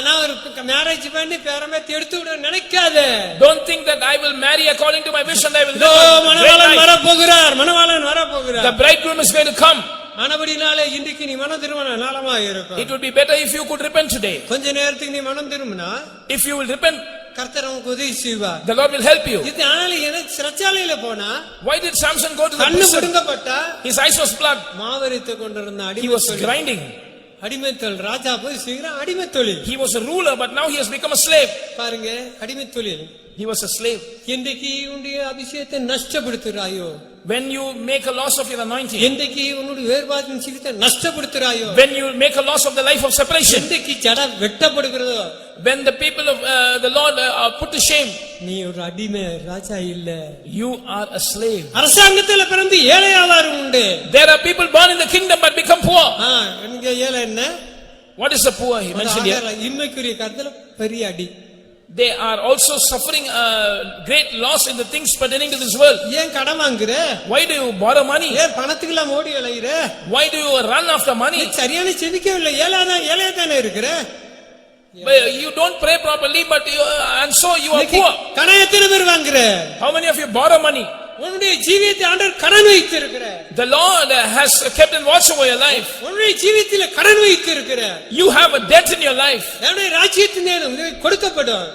[SPEAKER 3] நான் ஒரு மேரேஜ் பண்ணி பேரம்பேத்தி எடுத்து விட நினைக்காதே.
[SPEAKER 4] Don't think that I will marry according to my wish and I will
[SPEAKER 3] இதோ
[SPEAKER 4] live a great
[SPEAKER 3] Manavalan
[SPEAKER 4] life.
[SPEAKER 3] வரப்போகிறார், மணவாளன் வரப்போகிறார்.
[SPEAKER 4] The bridegroom is going to come.
[SPEAKER 3] ஆனபடினாலே இன்றைக்கு நீ மனம் திரும்பின நாளமா இருக்கும்.
[SPEAKER 4] It would be better if you could repent today.
[SPEAKER 3] கொஞ்ச நேரத்துக்கு நீ மனம் திரும்பினா
[SPEAKER 4] If you will repent,
[SPEAKER 3] கர்த்தர் உனக்கு உதவி செய்வார்.
[SPEAKER 4] the Lord will help you.
[SPEAKER 3] இது ஆனால எனக்கு சிறைச்சாலையில போனா
[SPEAKER 4] Why did Samson go to the
[SPEAKER 3] கண்ணு
[SPEAKER 4] prison?
[SPEAKER 3] முடுங்கப்பட்டா
[SPEAKER 4] His eyes was plugged.
[SPEAKER 3] மாவரித்து கொண்டிருந்த
[SPEAKER 4] He was grinding.
[SPEAKER 3] அடிமைத்தொழில். ராஜா போய் சீக்கிரம் அடிமைத்தொழில்.
[SPEAKER 4] He was a ruler, but now he has become a slave.
[SPEAKER 3] பாருங்க, அடிமைத்தொழில்.
[SPEAKER 4] He was a slave.
[SPEAKER 3] இன்றைக்கு உன்னுடைய அபிஷேகத்தை நஷ்டப்படுத்துறாயோ,
[SPEAKER 4] When you make a loss of your anointing,
[SPEAKER 3] இன்றைக்கு உன்னுடைய வேறுபாட்டின் சீலத்தை நஷ்டப்படுத்துறாயோ,
[SPEAKER 4] when you make a loss of the life of separation,
[SPEAKER 3] இன்றைக்கு ஜட வெட்டப்படுகிறதோ,
[SPEAKER 4] when the people of the Lord are put to shame,
[SPEAKER 3] நீ ஒரு அடிமை, ராஜா இல்ல.
[SPEAKER 4] you are a slave.
[SPEAKER 3] அரசாங்கத்துல பிறந்து ஏழையாவாரும் உண்டு.
[SPEAKER 4] There are people born in the kingdom but become poor.
[SPEAKER 3] இங்க ஏழை என்ன?
[SPEAKER 4] What is the poor he mentioned here?
[SPEAKER 3] இன்மைக்குரிய கருத்துல பெரிய அடி.
[SPEAKER 4] They are also suffering a great loss in the things pertaining to this world.
[SPEAKER 3] ஏன் கடன் வாங்குற?
[SPEAKER 4] Why do you borrow money?
[SPEAKER 3] ஏன் பணத்துக்கு எல்லாம் ஓடி அலையுற?
[SPEAKER 4] Why do you run after money?
[SPEAKER 3] சரியான சிந்திக்கவில்லை. ஏழையா தானே இருக்கிற.
[SPEAKER 4] You don't pray properly, but and so you are poor.
[SPEAKER 3] கடன் எத்தனை பேர் வாங்குற?
[SPEAKER 4] How many of you borrow money?
[SPEAKER 3] உன்னுடைய ஜீவியத்தை ஆண்டவர் கடன் வைத்து இருக்கிற.
[SPEAKER 4] The Lord has kept and watched over your life.
[SPEAKER 3] உன்னுடைய ஜீவியத்திலே கடன் வைத்து இருக்கிற.
[SPEAKER 4] You have a debt in your life.
[SPEAKER 3] தேவனுடைய ராஜ்யத்தின் நேரம் கொடுக்கப்படும்.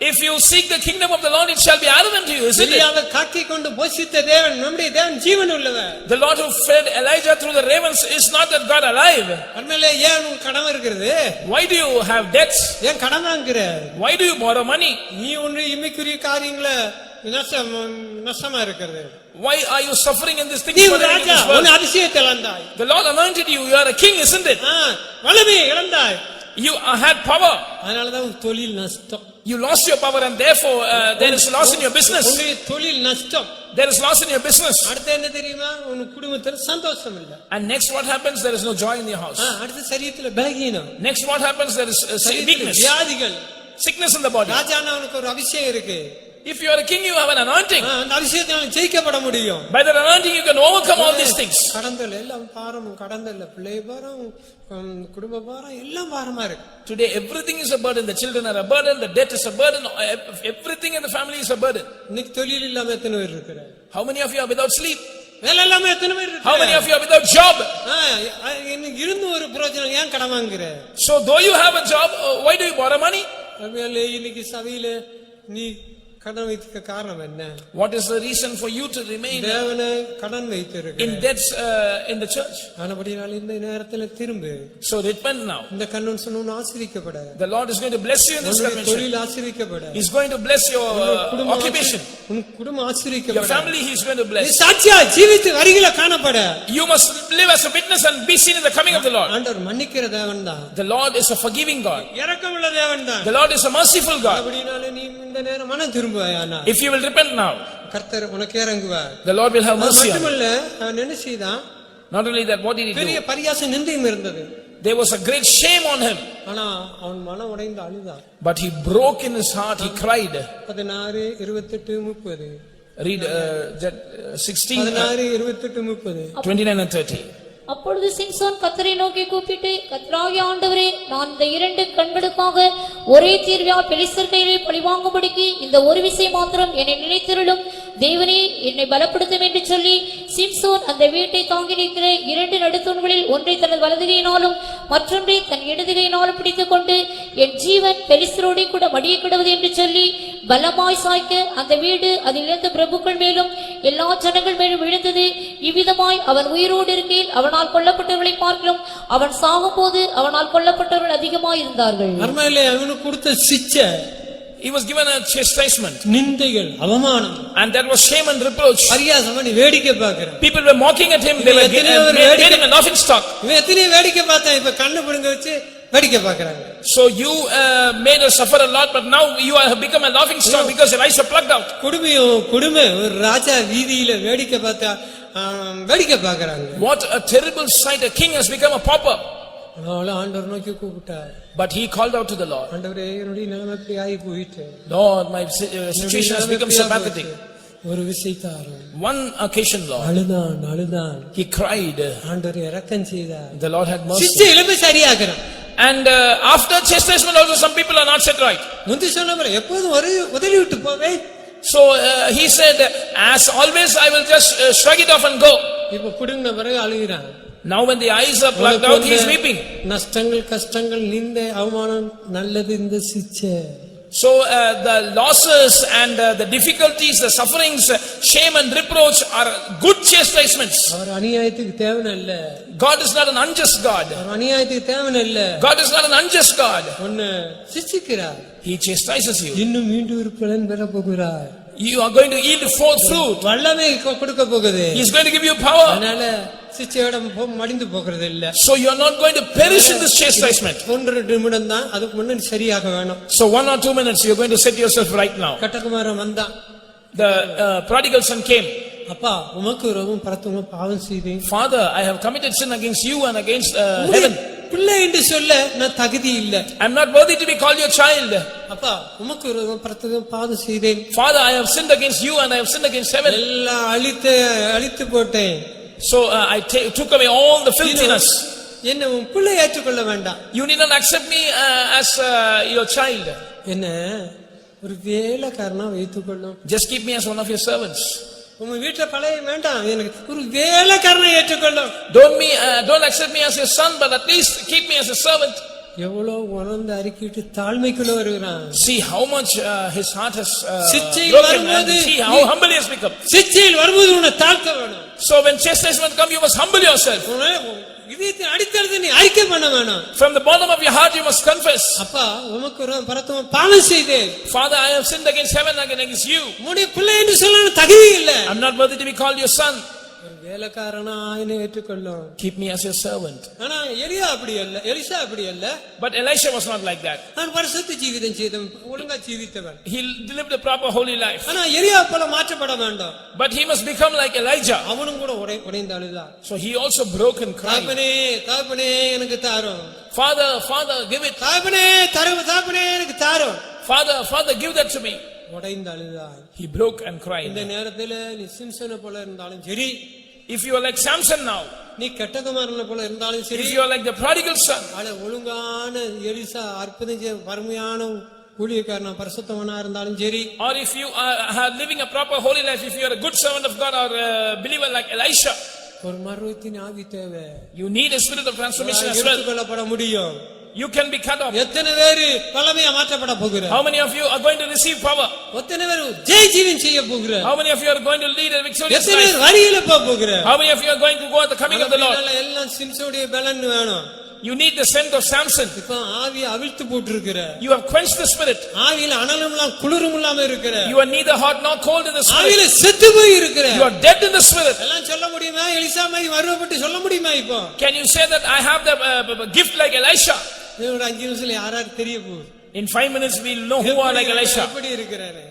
[SPEAKER 4] If you seek the kingdom of the Lord, it shall be added unto you, isn't it?
[SPEAKER 3] எலியாவை காக்கி கொண்டு போஷித்த தேவன், நம்முடைய தேவன் ஜீவன் உள்ளவர்.
[SPEAKER 4] The Lord who fed Elijah through the ravens is not that God alive.
[SPEAKER 3] அன்னையிலே ஏன் உங்களுக்கு கடன் இருக்கிறது?
[SPEAKER 4] Why do you have debts?
[SPEAKER 3] ஏன் கடன் வாங்குற?
[SPEAKER 4] Why do you borrow money?
[SPEAKER 3] நீ உன்னுடைய இம்மைக்குரிய காரியங்களை நஷ்டமா இருக்கிறது.
[SPEAKER 4] Why are you suffering in this thing?
[SPEAKER 3] நீ ராஜா, உன் அபிஷேகத்தை இழந்தாய்.
[SPEAKER 4] The Lord anointed you. You are a king, isn't it?
[SPEAKER 3] வல்லமை இழந்தாய்.
[SPEAKER 4] You had power.
[SPEAKER 3] அதனாலதான் உன் தொழில் நஷ்டம்.
[SPEAKER 4] You lost your power and therefore there is loss in your business.
[SPEAKER 3] உன்னுடைய தொழில் நஷ்டம்.
[SPEAKER 4] There is loss in your business.
[SPEAKER 3] அடுத்து என்ன தெரியுமா? உன் குடும்பத்துல சந்தோஷம் இல்ல.
[SPEAKER 4] And next what happens? There is no joy in your house.
[SPEAKER 3] அடுத்து சரீரத்துல பலகீனம்.
[SPEAKER 4] Next what happens? There is weakness.
[SPEAKER 3] வியாதிகள்.
[SPEAKER 4] Sickness in the body.
[SPEAKER 3] ராஜானவனுக்கு ஒரு அபிஷேகம் இருக்கு.
[SPEAKER 4] If you are a king, you have an anointing.
[SPEAKER 3] அந்த அபிஷேகத்தால ஜெயிக்கப்பட முடியும்.
[SPEAKER 4] By that anointing, you can overcome all these things.
[SPEAKER 3] கடந்தல எல்லாம் பாரம், கடந்தல பிள்ளை பாரம், குடும்ப பாரம் எல்லாம் பாரமா இருக்கு.
[SPEAKER 4] Today everything is a burden. The children are a burden, the debt is a burden, everything in the family is a burden.
[SPEAKER 3] இன்னைக்கு தொழில் இல்லாம எத்தனை பேர் இருக்கிறாங்க?
[SPEAKER 4] How many of you are without sleep?
[SPEAKER 3] வேலை இல்லாம எத்தனை பேர் இருக்காங்க?
[SPEAKER 4] How many of you are without job?
[SPEAKER 3] இன்னைக்கு இருந்து ஒரு பிரயோஜனம், ஏன் கடன் வாங்குற?
[SPEAKER 4] So though you have a job, why do you borrow money?
[SPEAKER 3] இன்னைக்கு சபையில நீ கடன் வைத்துக்க காரணம் என்ன?
[SPEAKER 4] What is the reason for you to remain
[SPEAKER 3] தேவனை கடன் வைத்திருக்க
[SPEAKER 4] in debts in the church?
[SPEAKER 3] ஆனபடியால் இந்த நேரத்துல திரும்பு.
[SPEAKER 4] So repent now.
[SPEAKER 3] இந்த கன்வென்ஷன் உன்னை ஆசீர்வதிக்கப்பட.
[SPEAKER 4] The Lord is going to bless you in this convention.
[SPEAKER 3] தொழில் ஆசீர்வதிக்கப்பட.
[SPEAKER 4] He is going to bless your occupation.
[SPEAKER 3] உன் குடும்பம் ஆசீர்வதிக்கப்பட.
[SPEAKER 4] Your family he is going to bless.
[SPEAKER 3] நீ சாட்சியா ஜீவித்து வருகிற காணப்பட.
[SPEAKER 4] You must live as a witness and be seen in the coming of the Lord.
[SPEAKER 3] ஆண்டவர் மன்னிக்கிற தேவன் தான்.
[SPEAKER 4] The Lord is a forgiving God.
[SPEAKER 3] இரக்கமுள்ள தேவன் தான்.
[SPEAKER 4] The Lord is a merciful God.
[SPEAKER 3] அப்படினாலே நீ இந்த நேரம் மனம் திரும்புவாயானா?
[SPEAKER 4] If you will repent now,
[SPEAKER 3] கர்த்தர் உனக்கு இறங்குவார்.
[SPEAKER 4] the Lord will have mercy on you.
[SPEAKER 3] மட்டுமல்ல, அவன் என்ன செய்தான்?
[SPEAKER 4] Not only that, what did he
[SPEAKER 3] பெரிய
[SPEAKER 4] do?
[SPEAKER 3] பரியாச நிந்தையும் இருந்தது.
[SPEAKER 4] There was a great shame on him.
[SPEAKER 3] ஆனா அவன் மனம் உடைந்து அழுதான்.
[SPEAKER 4] But he broke in his heart, he cried.
[SPEAKER 3] 16 28 30.
[SPEAKER 4] Read 16
[SPEAKER 3] 16 28 30.
[SPEAKER 4] 29 and 30.
[SPEAKER 1] அப்பொழுது சிம்சோன் கர்த்தரை நோக்கி கூப்பிட்டு, கர்த்தராகிய ஆண்டவரே, நான் இந்த 2 கண்களுக்காக ஒரே தீர்வியா பெலிஸ்தர் கையிலே பழிவாங்கும்படிக்கு இந்த ஒரு விசை மாத்திரம் என்னை நினைத்திருளும். தேவனே, என்னை பலப்படுத்தும் என்று சொல்லி சிம்சோன் அந்த வீட்டை தாங்கி நிற்கிற 2 நடுத்தூண்களில் ஒன்றை தனது வலதுகையினாலும் மற்றொன்றை தன் இடதுகையினாலும் பிடித்துக் கொண்டு, என் ஜீவன் பெலிஸ்தரோடே கூட மடிய கிடவது என்று சொல்லி பலமாய் சாய்க்க அந்த வீடு அதில் இருந்த பிரபுக்கள் மேலும் எல்லா ஜனங்கள் மேலும் விழுந்தது. இவ்விதமாய் அவன் உயிரோடு இருக்கையில் அவனால் கொல்லப்பட்டவர்களை பார்க்கலாம், அவன் சாகும் போது அவனால் கொல்லப்பட்டவர்கள் அதிகமாய் இருந்தார்கள்.
[SPEAKER 3] அருமையிலே அவனுக்கு கொடுத்த சிட்சை,
[SPEAKER 4] He was given a chastisement.
[SPEAKER 3] நிந்தைகள், அவமானம்,
[SPEAKER 4] And that was shame and reproach.
[SPEAKER 3] பரியாசம் பண்ணி வேடிக்கை பார்க்கிறான்.
[SPEAKER 4] People were mocking at him. They were made him a laughing stock.
[SPEAKER 3] இவன் எத்தனை வேடிக்கை பார்த்தான், இப்ப கண்ணு பிடுங்க வச்சு வேடிக்கை பார்க்கறாங்க.
[SPEAKER 4] So you made us suffer a lot, but now you have become a laughing stock because your eyes are plugged out.
[SPEAKER 3] குடுமை ஒரு ராஜா வீதியில வேடிக்கை பார்த்தா வேடிக்கை பார்க்கறாங்க.
[SPEAKER 4] What a terrible sight! A king has become a pauper.
[SPEAKER 3] ஆண்டவர் நோக்கி கூப்பிட்டார்.
[SPEAKER 4] But he called out to the Lord.
[SPEAKER 3] ஆண்டவரே, என்னுடைய நிலைமை இப்படி ஆகி போயிட்டு.
[SPEAKER 4] Lord, my situation has become so pathetic.
[SPEAKER 3] ஒரு விஷயத்தாரும்
[SPEAKER 4] One occasion, Lord,
[SPEAKER 3] அழுதான்
[SPEAKER 4] he cried.
[SPEAKER 3] ஆண்டவர் இரக்கம் செய்தார்.
[SPEAKER 4] The Lord had mercy.
[SPEAKER 3] சிச்சை இளமை சரியாகிறான்.
[SPEAKER 4] And after chastisement also some people are not set right.
[SPEAKER 3] முந்தி சொன்ன போல எப்போதும் ஒரு உதவி விட்டு போவே.
[SPEAKER 4] So he said, as always I will just shrug it off and go.
[SPEAKER 3] இப்ப புடுங்கின பிறகு அழுகிறான்.
[SPEAKER 4] Now when the eyes are plucked out, he is weeping.
[SPEAKER 3] நஷ்டங்கள் கஷ்டங்கள் நிந்தை அவமானம் நல்லது இந்த சிச்சை.
[SPEAKER 4] So the losses and the difficulties, the sufferings, shame and reproach are good chastisements.
[SPEAKER 3] அவர் அநியாயத்துக்கு தேவனல்ல.
[SPEAKER 4] God is not an unjust God.
[SPEAKER 3] அவர் அநியாயத்துக்கு தேவனல்ல.
[SPEAKER 4] God is not an unjust God.
[SPEAKER 3] ஒன்னு சிச்சிக்கிறார்.
[SPEAKER 4] He chastises you.
[SPEAKER 3] இன்னும் மீண்டும் ஒரு பலன் பெற போகிறார்.
[SPEAKER 4] You are going to yield forth fruit.
[SPEAKER 3] வல்லமை கொடுக்க போகுது.
[SPEAKER 4] He is going to give you power.
[SPEAKER 3] அதனால சிச்சையோட மடிந்து போகிறது இல்ல.
[SPEAKER 4] So you are not going to perish in this chastisement.
[SPEAKER 3] 1-2 நிமிடம் தான், அதுக்கு முன்னாடி சரியாக வேணும்.
[SPEAKER 4] So 1 or 2 minutes you are going to set yourself right now.
[SPEAKER 3] கட்டகுமாரன் வந்தான்.
[SPEAKER 4] The prodigal son came.
[SPEAKER 3] அப்பா உமக்கு விரோதம் பரத்துவம் பாவம் செய்தேன்.
[SPEAKER 4] Father, I have committed sin against you and against heaven.
[SPEAKER 3] பிள்ளை என்று சொல்ல நான் தகுதி இல்ல.
[SPEAKER 4] I am not worthy to be called your child.
[SPEAKER 3] அப்பா உமக்கு விரோதம் பரத்துவம் பாவம் செய்தேன்.
[SPEAKER 4] Father, I have sinned against you and I have sinned against heaven.
[SPEAKER 3] எல்லாம் அழித்து போட்டேன்.
[SPEAKER 4] So I took away all the filthiness.
[SPEAKER 3] என்ன உன் பிள்ளை ஏற்றுக்கொள்ள வேண்டாம்.
[SPEAKER 4] You need not accept me as your child.
[SPEAKER 3] என்ன ஒரு வேலைக்காரனா வைத்துக்கொள்ளும்.
[SPEAKER 4] Just keep me as one of your servants.
[SPEAKER 3] உங்க வீட்டுல பழைய வேண்டாம், எனக்கு ஒரு வேலைக்காரனை ஏற்றுக்கொள்ளும்.
[SPEAKER 4] Don't accept me as your son, but at least keep me as a servant.
[SPEAKER 3] எவ்வளவு உணர்ந்து அறிக்கிட்டு தாழ்மைக்குள்ள வருகிறான்.
[SPEAKER 4] See how much his heart has
[SPEAKER 3] broken
[SPEAKER 4] and see how humble he has become.
[SPEAKER 3] சிச்சையில் வரும்போது உன்னை தாழ்த்த வேணும்.
[SPEAKER 4] So when chastisement come, you must humble yourself.
[SPEAKER 3] இதயத்தை அடித்தறது நீ அறிக்கை பண்ண வேணும்.
[SPEAKER 4] From the bottom of your heart you must confess.
[SPEAKER 3] அப்பா உமக்கு விரோதம் பரத்துவம் பாவம் செய்தேன்.
[SPEAKER 4] Father, I have sinned against heaven and against you.
[SPEAKER 3] உன்னுடைய பிள்ளை என்று சொல்ல எனக்கு தகுதி இல்லை.
[SPEAKER 4] I am not worthy to be called your son.
[SPEAKER 3] ஒரு வேலைக்காரனா என்னை ஏற்றுக்கொள்ளும்.
[SPEAKER 4] Keep me as your servant.
[SPEAKER 3] ஆனா எலியா அப்படி அல்ல, எலிசா அப்படி அல்ல.
[SPEAKER 4] But Elisha was not like that.
[SPEAKER 3] நான் பரிசுத்த ஜீவிதம் செய்தவன், ஒழுங்கா ஜீவித்தவன்.
[SPEAKER 4] He lived a proper holy life.
[SPEAKER 3] ஆனா எலியா போல மாற்றப்பட வேண்டாம்.
[SPEAKER 4] But he must become like Elijah.
[SPEAKER 3] அவனும் கூட உடைந்து அழுதான்.
[SPEAKER 4] So he also broke and cried.
[SPEAKER 3] தகப்பனே எனக்கு தாரும்.
[SPEAKER 4] Father, give it.
[SPEAKER 3] தகப்பனே எனக்கு தாரும்.
[SPEAKER 4] Father, give that to me.
[SPEAKER 3] உடைந்து அழுதான்.
[SPEAKER 4] He broke and cried.
[SPEAKER 3] இந்த நேரத்துல நீ சிம்சனை போல இருந்தாலும் சரி,
[SPEAKER 4] if you are like Samson now,
[SPEAKER 3] நீ கட்டகுமாரனை போல இருந்தாலும் சரி,
[SPEAKER 4] if you are like the prodigal son,
[SPEAKER 3] ஒழுங்கான எலிசா அற்புதம் செய்ய வறுமையான ஊழியக்காரனா பரிசுத்தவனா இருந்தாலும் சரி,
[SPEAKER 4] or if you are living a proper holy life, if you are a good servant of God or a believer like Elisha,
[SPEAKER 3] ஒரு மறுபத்தின் ஆவி தேவை.
[SPEAKER 4] you need a spirit of transformation as well.
[SPEAKER 3] எடுத்துக்கொள்ளப்பட முடியும்.
[SPEAKER 4] You can be cut off.
[SPEAKER 3] எத்தனை பேரு பலமையா மாற்றப்பட போகிற?
[SPEAKER 4] How many of you are going to receive power?
[SPEAKER 3] எத்தனை பேரு ஜெய ஜீவன் செய்ய போகிற?
[SPEAKER 4] How many of you are going to lead a victorious
[SPEAKER 3] எத்தனை
[SPEAKER 4] life?
[SPEAKER 3] பேர் வரியில போகிற?
[SPEAKER 4] How many of you are going to go at the coming of the Lord?
[SPEAKER 3] எல்லாம் சிம்சோடைய பலன் வேணும்.
[SPEAKER 4] You need the strength of Samson.
[SPEAKER 3] இப்ப ஆவியை அவிழ்த்து போட்டுருக்கிற.
[SPEAKER 4] You have quenched the spirit.
[SPEAKER 3] ஆவியில அனலும் இல்லாம குளிரும் இல்லாம இருக்கிற.
[SPEAKER 4] You are neither hot nor cold in the spirit.
[SPEAKER 3] ஆவியில செத்து போய் இருக்கிற.
[SPEAKER 4] You are dead in the spirit.
[SPEAKER 3] எல்லாம் சொல்ல முடியுமா? எலிசா மாதிரி வருவப்பட்டு சொல்ல முடியுமா? இப்போ
[SPEAKER 4] can you say that I have the gift like Elisha?
[SPEAKER 3] ஒரு 5 நிமிஷத்துல யாராரு தெரிய போகுது.
[SPEAKER 4] In 5 minutes we will know who are like Elisha.
[SPEAKER 3] எப்படி இருக்கிறாரு?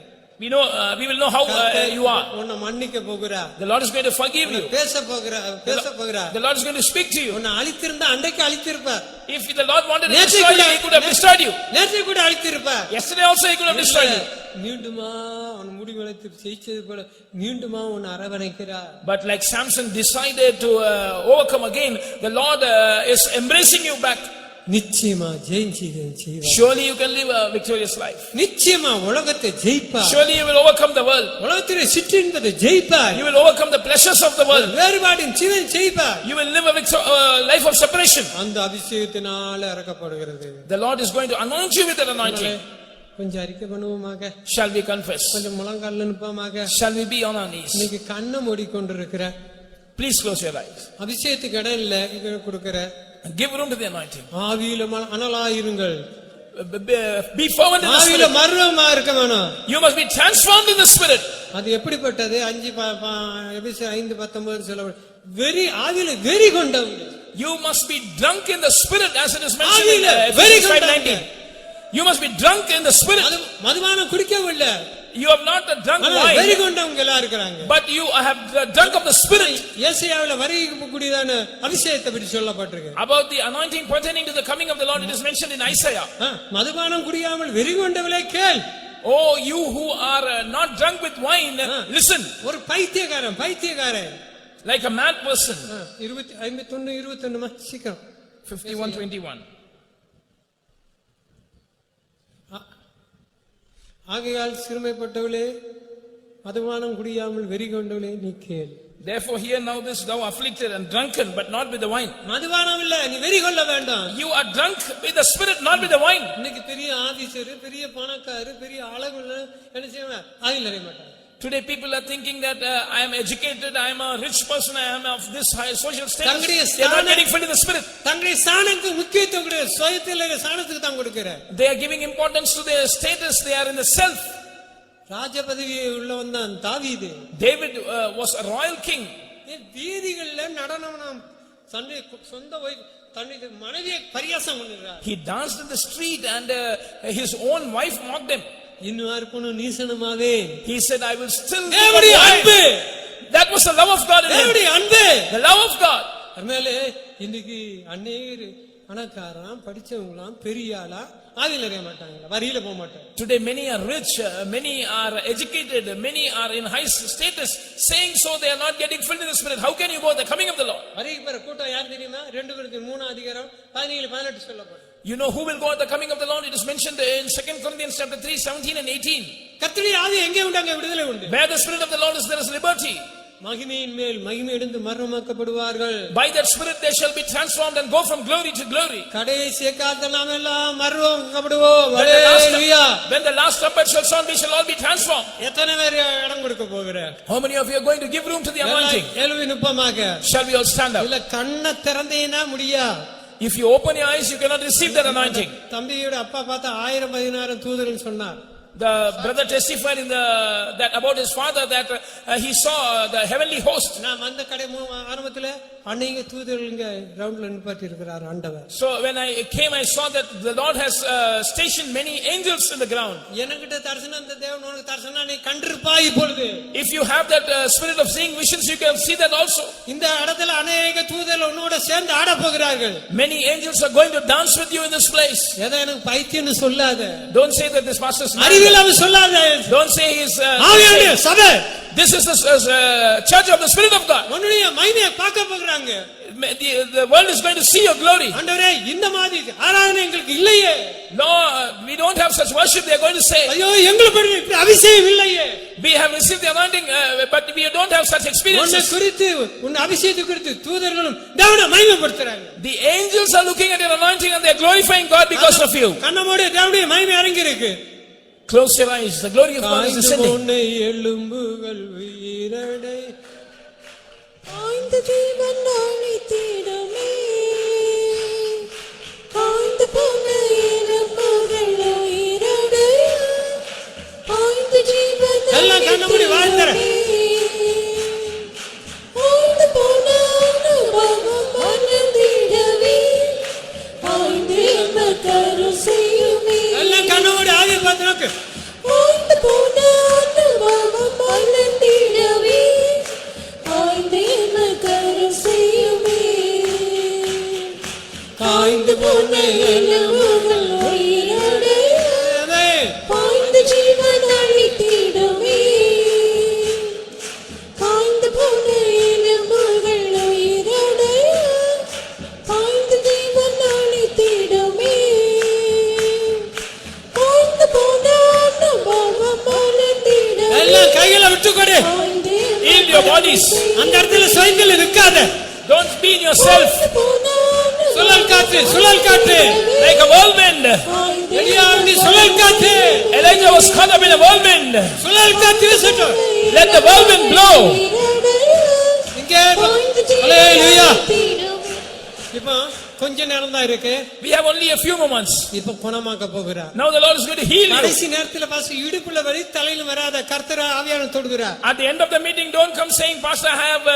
[SPEAKER 4] We will know how you are.
[SPEAKER 3] உன்னை மன்னிக்க போகிறார்.
[SPEAKER 4] The Lord is going to forgive you.
[SPEAKER 3] பேச போகிறார்.
[SPEAKER 4] The Lord is going to speak to you.
[SPEAKER 3] உன்னை அழித்திருந்தா அன்றைக்கு அழித்திருப்பார்.
[SPEAKER 4] If the Lord wanted to destroy you, he could have destroyed you.
[SPEAKER 3] நேற்று கூட அழித்திருப்பார்.
[SPEAKER 4] Yesterday also he could have destroyed you.
[SPEAKER 3] மீண்டுமா உன் முடி வளைத்து ஜெயிச்சது போல மீண்டுமா உன்னை அரவணைக்கிறார்.
[SPEAKER 4] But like Samson decided to overcome again, the Lord is embracing you back.
[SPEAKER 3] நிச்சயமா ஜெயிச்சீங்க.
[SPEAKER 4] Surely you can live a victorious life.
[SPEAKER 3] நிச்சயமா உலகத்தை ஜெயிப்பார்.
[SPEAKER 4] Surely you will overcome the world.
[SPEAKER 3] உலகத்திலே சிற்றின்பதை ஜெயிப்பார்.
[SPEAKER 4] You will overcome the pleasures of the world.
[SPEAKER 3] வேறுபாடின் Jeevan ஜெயிப்பார்.
[SPEAKER 4] You will live a life of separation.
[SPEAKER 3] அந்த அபிஷேகத்தினால இறக்கப்படுகிறது.
[SPEAKER 4] The Lord is going to anoint you with that anointing.
[SPEAKER 3] கொஞ்சம் அறிக்கை பண்ணுவோமாக.
[SPEAKER 4] Shall we confess?
[SPEAKER 3] கொஞ்சம் முழங்கால்ல நிப்போமாக.
[SPEAKER 4] Shall we be on our knees?
[SPEAKER 3] இன்னைக்கு கண்ணை மூடிக்கொண்டிருக்கிற.
[SPEAKER 4] Please close your eyes.
[SPEAKER 3] அபிஷேகத்துக்கு இடம் இல்ல கொடுக்கிற.
[SPEAKER 4] Give room to the anointing.
[SPEAKER 3] ஆவியில அனலாயிருங்கள்.
[SPEAKER 4] Be fervent in the
[SPEAKER 3] ஆவியில
[SPEAKER 4] spirit.
[SPEAKER 3] மர்வமா இருக்க வேணும்.
[SPEAKER 4] You must be transformed in the spirit.
[SPEAKER 3] அது எப்படிப்பட்டது? 5:19 சொல்ல வெறி ஆவியில வெறி கொண்டவங்க.
[SPEAKER 4] You must be drunk in the spirit as it is mentioned in
[SPEAKER 3] Ephesians
[SPEAKER 4] 5:19. You must be drunk in the spirit.
[SPEAKER 3] மதுபானம் குடிக்கவில்லை.
[SPEAKER 4] You have not drunk wine.
[SPEAKER 3] வெறி கொண்டவங்க எல்லாம் இருக்காங்க.
[SPEAKER 4] But you have drunk of the spirit.
[SPEAKER 3] ஏசாயாவில வரி கூடியதான அபிஷேகத்தை பற்றி சொல்லப்பட்டிருக்கு.
[SPEAKER 4] About the anointing pertaining to the coming of the Lord, it is mentioned in Isaiah.
[SPEAKER 3] மதுபானம் குடியாமல் வெறி கொண்டவளே கேள்.
[SPEAKER 4] Oh, you who are not drunk with wine, listen.
[SPEAKER 3] ஒரு பைத்தியக்காரன்
[SPEAKER 4] Like a mad person.
[SPEAKER 3] 51 சீக்கிரம்
[SPEAKER 4] 51:21.
[SPEAKER 3] ஆகையால் சிறுமைப்பட்டவளே மதுபானம் குடியாமல் வெறி கொண்டவளே நீ கேள்.
[SPEAKER 4] Therefore hear now this, thou afflicted and drunken, but not with the wine.
[SPEAKER 3] மதுபானம் இல்ல, நீ வெறி கொள்ள வேண்டாம்.
[SPEAKER 4] You are drunk with the spirit, not with the wine.
[SPEAKER 3] இன்னைக்கு பெரிய ஆபீசர், பெரிய பணக்காரர், பெரிய ஆளுங்க என்ன செய்வாங்க? ஆயில் நிறைய மாட்டாங்க.
[SPEAKER 4] Today people are thinking that I am educated, I am a rich person, I am of this high social status. They are not getting filled with the spirit.
[SPEAKER 3] தங்களுடைய சாணத்துக்கு முக்கியத்துவம் கொடுக்க, சுயத்தில் சாணத்துக்கு தான் கொடுக்கிறார்.
[SPEAKER 4] They are giving importance to their status, they are in the self.
[SPEAKER 3] ராஜ பதவியை உள்ளவன் தான் தாவீது.
[SPEAKER 4] David was a royal king.
[SPEAKER 3] வீதிகளில் நடனம் தன்னுடைய சொந்த தன்னுடைய மனைவியை பரியாசம் பண்ணுகிறார்.
[SPEAKER 4] He danced in the street and his own wife mocked him.
[SPEAKER 3] இன்னும் அர்ப்பணம் நீசனமாவே.
[SPEAKER 4] He said, I will still
[SPEAKER 3] தேவனுடைய அன்பு.
[SPEAKER 4] That was the love of God in him.
[SPEAKER 3] தேவனுடைய அன்பு.
[SPEAKER 4] The love of God.
[SPEAKER 3] அதனால இன்னைக்கு அநேகர் பணக்காரன் படிச்சவங்களாம் பெரிய ஆளா ஆவில அறிய மாட்டாங்க, வரியில போக மாட்டாங்க.
[SPEAKER 4] Today many are rich, many are educated, many are in high status, saying so they are not getting filled in the spirit. How can you go at the coming of the Lord?
[SPEAKER 3] வரிக்கு பெற கூட்டம் யார் தெரியுமா? 2 Corinthians 17:17 சொல்லப்படும்.
[SPEAKER 4] You know who will go at the coming of the Lord? It is mentioned in 2 Corinthians chapter 3:17 and 18.
[SPEAKER 3] கர்த்தருடைய ஆவி எங்கே உண்டு அங்கே விடுதலை உண்டு.
[SPEAKER 4] Where the spirit of the Lord is, there is liberty.
[SPEAKER 3] மகிமையின் மேல் மகிமை அடைந்து மரணமாக்கப்படுவார்கள்.
[SPEAKER 4] By that spirit they shall be transformed and go from glory to glory.
[SPEAKER 3] கடைசி காலத்துல நாம் எல்லாம் மரணமாக்கப்படுவோம். ஹalleluya.
[SPEAKER 4] When the last trumpet shall sound, we shall all be transformed.
[SPEAKER 3] எத்தனை பேர் இடம் கொடுக்க போகிறார்?
[SPEAKER 4] How many of you are going to give room to the anointing?
[SPEAKER 3] எழுவி நிப்பமாக.
[SPEAKER 4] Shall we all stand up?
[SPEAKER 3] இல்ல கண்ணை திறந்தீனா முடியா.
[SPEAKER 4] If you open your eyes, you cannot receive that anointing.
[SPEAKER 3] தம்பியோட அப்பா பார்த்தா 1000-16 தூதர்கள் சொன்னார்.
[SPEAKER 4] The brother testified in that about his father that he saw the heavenly host.
[SPEAKER 3] நான் அந்த கடை ஆரம்பத்துல அநேக தூதர்களுங்க ரவுண்ட்ல நிப்பாட்டி இருக்கிறார் ஆண்டவர்.
[SPEAKER 4] So when I came, I saw that the Lord has stationed many angels in the ground.
[SPEAKER 3] எனக்கிட்ட தரிசனம் அந்த தேவன் உனக்கு தரிசனம் நீ கண்டிருப்பாய் இப்பொழுது.
[SPEAKER 4] If you have that spirit of seeing visions, you can see that also.
[SPEAKER 3] இந்த இடத்துல அநேக தூதர்கள் உன்னோட சேர்ந்து ஆட போகிறார்கள்.
[SPEAKER 4] Many angels are going to dance with you in this place.
[SPEAKER 3] ஏதோ எனக்கு பைத்தியம்னு சொல்லாத.
[SPEAKER 4] Don't say that this pastor is
[SPEAKER 3] அறிவில்லாம சொல்லாத.
[SPEAKER 4] Don't say he is
[SPEAKER 3] ஆவியானவர் சபை.
[SPEAKER 4] This is the church of the spirit of God.
[SPEAKER 3] உன்னுடைய மகிமையை பார்க்க போகிறாங்க.
[SPEAKER 4] The world is going to see your glory.
[SPEAKER 3] ஆண்டவரே இந்த மாதிரி ஆராதனை எங்களுக்கு இல்லையே.
[SPEAKER 4] No, we don't have such worship. They are going to say,
[SPEAKER 3] ஐயோ எங்களுக்கு அபிஷேகம் இல்லையே.
[SPEAKER 4] We have received the anointing, but we don't have such experiences.
[SPEAKER 3] உன்னை குறித்து உன் அபிஷேகத்தை குறித்து தூதர்களும் தேவனை மகிமைப்படுத்துறாங்க.
[SPEAKER 4] The angels are looking at your anointing and they are glorifying God because of you.
[SPEAKER 3] கண்ணமோடு தேவனுடைய மகிமை இறங்கி இருக்கு.
[SPEAKER 4] Close your eyes. The glory of God is descending.
[SPEAKER 3] உன்னை எலும்புகள் உயிரடை
[SPEAKER 5] ஆய்ந்த ஜீவன் அளித்திடுமே ஆய்ந்து போன எலும்புகள் உயிரடை ஆய்ந்த ஜீவன்
[SPEAKER 3] எல்லாம் கண்ணமூடி வாழ்ந்துற.
[SPEAKER 5] ஆய்ந்து போன அனுபவம் மனதிடவே ஆய்ந்து எமக்கரு செய்யுமே
[SPEAKER 3] எல்லாம் கண்ணமூடி ஆவி பார்த்து நோக்கு.
[SPEAKER 5] ஆய்ந்து போன அனுபவம் மனதிடவே ஆய்ந்து எமக்கரு செய்யுமே ஆய்ந்து போன எலும்புகள் உயிரடை ஆய்ந்து ஜீவன் அளித்திடுமே ஆய்ந்து போன எலும்புகள் உயிரடை ஆய்ந்து ஜீவன் அளித்திடுமே ஆய்ந்து போன அனுபவம் மலர்ந்திடவே
[SPEAKER 3] எல்லாம் கைகளை விட்டு கொடு.
[SPEAKER 5] ஆய்ந்து
[SPEAKER 4] Yield your bodies.
[SPEAKER 3] அந்த இடத்துல சுயத்தில் இருக்காத.
[SPEAKER 4] Don't be in yourself
[SPEAKER 3] சுழல் காற்று சுழல் காற்று.
[SPEAKER 4] like a whirlwind.
[SPEAKER 3] எலியாவின் சுழல் காற்று.
[SPEAKER 4] Elijah was caught up in a whirlwind.
[SPEAKER 3] சுழல் காற்று வீசட்டும்.
[SPEAKER 4] Let the whirlwind blow.
[SPEAKER 3] இங்கே ஹalleluya. இப்போ கொஞ்ச நேரம் தான் இருக்கு.
[SPEAKER 4] We have only a few moments.
[SPEAKER 3] இப்போ குணமாக்க போகிறார்.
[SPEAKER 4] Now the Lord is going to heal you.
[SPEAKER 3] கடைசி நேரத்துல பாஸ்டர் இடுப்புல வலி தலையில வராத கர்த்தர் ஆவியானவர் தொடுகிறார்.
[SPEAKER 4] At the end of the meeting, don't come saying, Pastor, I have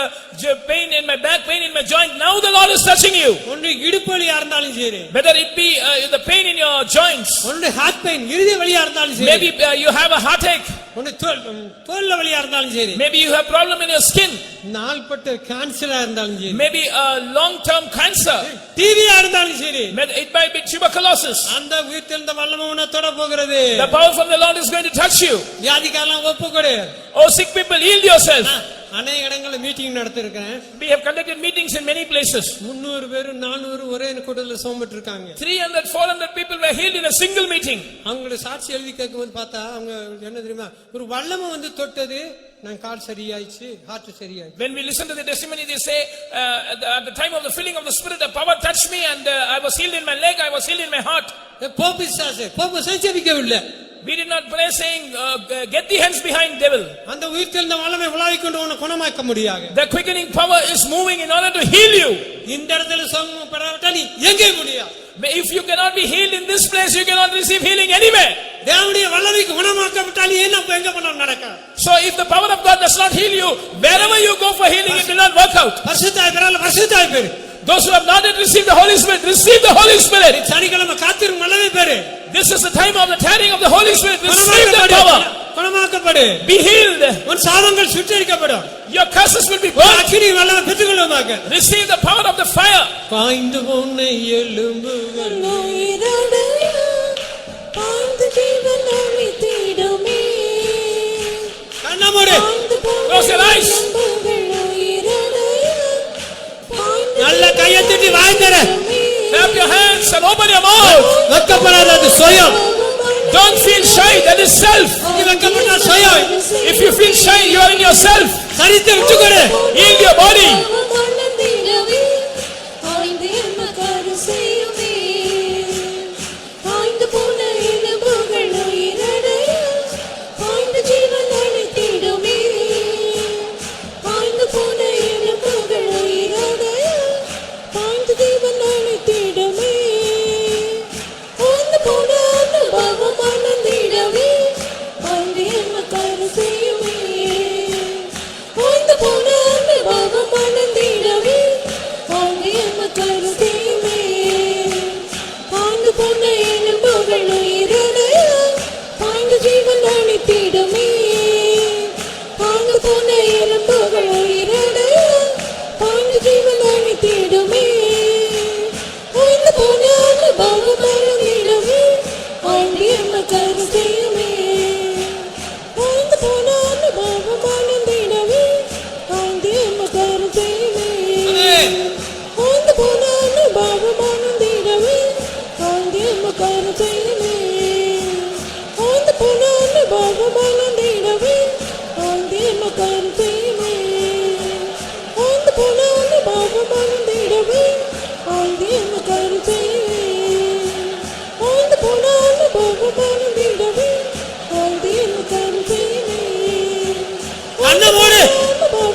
[SPEAKER 4] pain in my back, pain in my joint. Now the Lord is touching you.
[SPEAKER 3] ஒன்று இடுப்பு வலியா இருந்தாலும் சரி.
[SPEAKER 4] Whether it be the pain in your joints.
[SPEAKER 3] ஒன்று ஹார்ட் பெயின் இருதய வலியா இருந்தாலும் சரி.
[SPEAKER 4] Maybe you have a heartache.
[SPEAKER 3] ஒன்று தோல்ல வலியா இருந்தாலும் சரி.
[SPEAKER 4] Maybe you have problem in your skin.
[SPEAKER 3] நாள்பட்ட கேன்சரா இருந்தாலும் சரி.
[SPEAKER 4] Maybe a long-term cancer.
[SPEAKER 3] TV டிவியா இருந்தாலும் சரி,
[SPEAKER 4] it might be tuberculosis.
[SPEAKER 3] அந்த உயிர்த்தெழுந்த வல்லமை உன்னை தொட போகிறது.
[SPEAKER 4] The power from the Lord is going to touch you.
[SPEAKER 3] வியாதிக்காரலாம் ஒப்புக்கொடு.
[SPEAKER 4] Oh, sick people, yield yourself.
[SPEAKER 3] அநேக இடங்கள்ல meeting நடத்திருக்கேன்.
[SPEAKER 4] We have conducted meetings in many places.
[SPEAKER 3] 300 பேரு 400 ஒரே கூட்டத்துல சோம்பட்டு இருக்காங்க.
[SPEAKER 4] 300, 400 people were healed in a single meeting.
[SPEAKER 3] அவங்களோட சாட்சி எழுதி கேட்கும்போது பார்த்தா அவங்க என்ன தெரியுமா, ஒரு வல்லமை வந்து தொட்டது, நான் கால் சரியாயிச்சு, heart சரியாயிச்சு.
[SPEAKER 4] When we listen to the testimony, they say at the time of the filling of the Spirit, the power touched me and I was healed in my leg, I was healed in my heart.
[SPEAKER 3] போப்பு செஞ்சவிக்கவில்லை.
[SPEAKER 4] We did not pray saying get the hands behind devil.
[SPEAKER 3] அந்த உயிர்த்தெழுந்த வல்லமை உலாவிக் கொண்டு உன்னை குணமாக்க முடியாது.
[SPEAKER 4] The quickening power is moving in order to heal you.
[SPEAKER 3] இந்த இடத்துல சுகம் பெறாவிட்டா நீ எங்கே முடியாது.
[SPEAKER 4] If you cannot be healed in this place, you cannot receive healing anywhere.
[SPEAKER 3] தேவனுடைய வல்லமைக்கு குணமாக்கப்பட்டால் நீ என்ன எங்க போனாலும் நடக்காது.
[SPEAKER 4] So if the power of God does not heal you, wherever you go for healing, it will not work out.
[SPEAKER 3] பரிசுத்தாய் பெறல, பரிசுத்தாய் பெறு.
[SPEAKER 4] Those who have not yet received the Holy Spirit, receive the Holy Spirit.
[SPEAKER 3] சனிக்கிழமை காத்திரும் வல்லமை பெறு.
[SPEAKER 4] This is the time of the tarrying of the Holy Spirit. Receive the power.
[SPEAKER 3] குணமாக்கப்படு.
[SPEAKER 4] Be healed.
[SPEAKER 3] உன் சாபங்கள் சுட்டரிக்கப்படும்.
[SPEAKER 4] Your curses will be broken.
[SPEAKER 3] அக்கினி வல்லமை பெற்றுக்கொள்வாயாக.
[SPEAKER 4] Receive the power of the fire.
[SPEAKER 3] காய்ந்து போன எலும்புகள்
[SPEAKER 5] உயிரோடைய பாய்ந்து ஜீவன் அளித்திடுமே.
[SPEAKER 3] கண்ணை மூடு.
[SPEAKER 4] Close your eyes.
[SPEAKER 3] நல்ல கையை தட்டி வாய் தர.
[SPEAKER 4] Clap your hands and open your mouth.
[SPEAKER 3] வெட்கப்படாத அது சுயம்.
[SPEAKER 4] Don't feel shy, that is self.
[SPEAKER 3] நீ வெட்கப்பட்டா சுயம்.
[SPEAKER 4] If you feel shy, you are in yourself.
[SPEAKER 3] சரித்தை விட்டுக்கொடு.
[SPEAKER 4] Yield your body.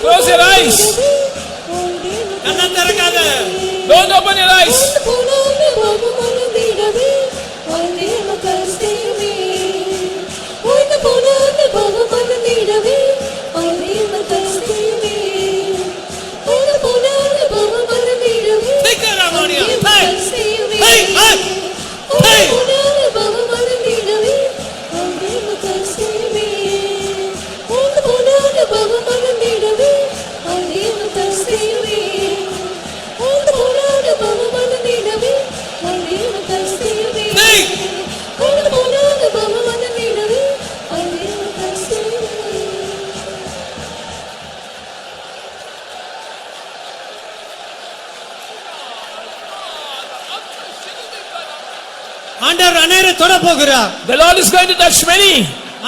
[SPEAKER 4] Close your eyes.
[SPEAKER 3] கண்ணை திறக்காத.
[SPEAKER 4] Don't open your eyes.
[SPEAKER 3] ஆண்டவர் அநேகரை தொட போகிறார்.
[SPEAKER 4] The Lord is going to touch many.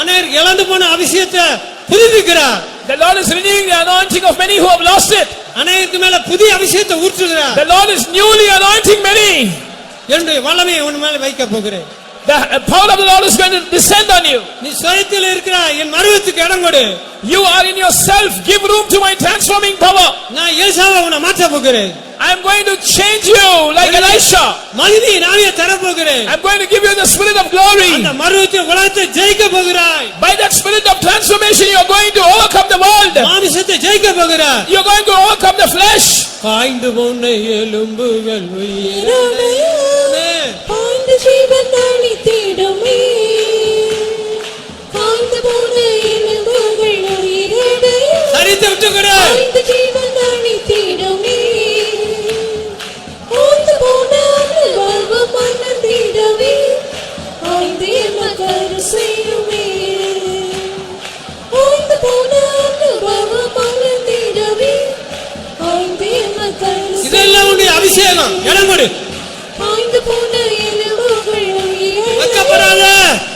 [SPEAKER 3] அநேகர் இழந்து போன அபிஷேகத்தை புதுப்பிக்கிறார்.
[SPEAKER 4] The Lord is renewing the anointing of many who have lost it.
[SPEAKER 3] அநேகருக்கு மேல புதிய அபிஷேகத்தை ஊற்றுகிறார்.
[SPEAKER 4] The Lord is newly anointing many.
[SPEAKER 3] என்னுடைய வல்லமையை உன் மேல வைக்க போகிறேன்.
[SPEAKER 4] The power of the Lord is going to descend on you.
[SPEAKER 3] நீ சுயத்தில் இருக்கிறாய், என் மருவத்துக்கு இடம் கொடு.
[SPEAKER 4] You are in yourself. Give room to my transforming power.
[SPEAKER 3] நான் ஏசாவை உன்னை மாற்ற போகிறேன்.
[SPEAKER 4] I am going to change you like Elisha.
[SPEAKER 3] மகிமை நானே தர போகிறேன்.
[SPEAKER 4] I am going to give you the spirit of glory.
[SPEAKER 3] அந்த மருவத்தை உலகத்தை ஜெயிக்க போகிறாய்.
[SPEAKER 4] By that spirit of transformation, you are going to overcome the world.
[SPEAKER 3] மாம்சத்தை ஜெயிக்க போகிறாய்.
[SPEAKER 4] You are going to overcome the flesh.
[SPEAKER 3] காய்ந்து போன எலும்புகள்
[SPEAKER 5] உயிரோடைய பாய்ந்து ஜீவன் அளித்திடுமே. காய்ந்து போன எலும்புகள் உயிரோடைய
[SPEAKER 3] சரித்தை விட்டுக்கொடு.
[SPEAKER 5] பாய்ந்து ஜீவன் அளித்திடுமே. காய்ந்து போன
[SPEAKER 3] இருக்கணும். இடம் கொடு.
[SPEAKER 5] பாய்ந்து போன எலும்புகள் உயிரோடு
[SPEAKER 3] வெட்கப்படாத.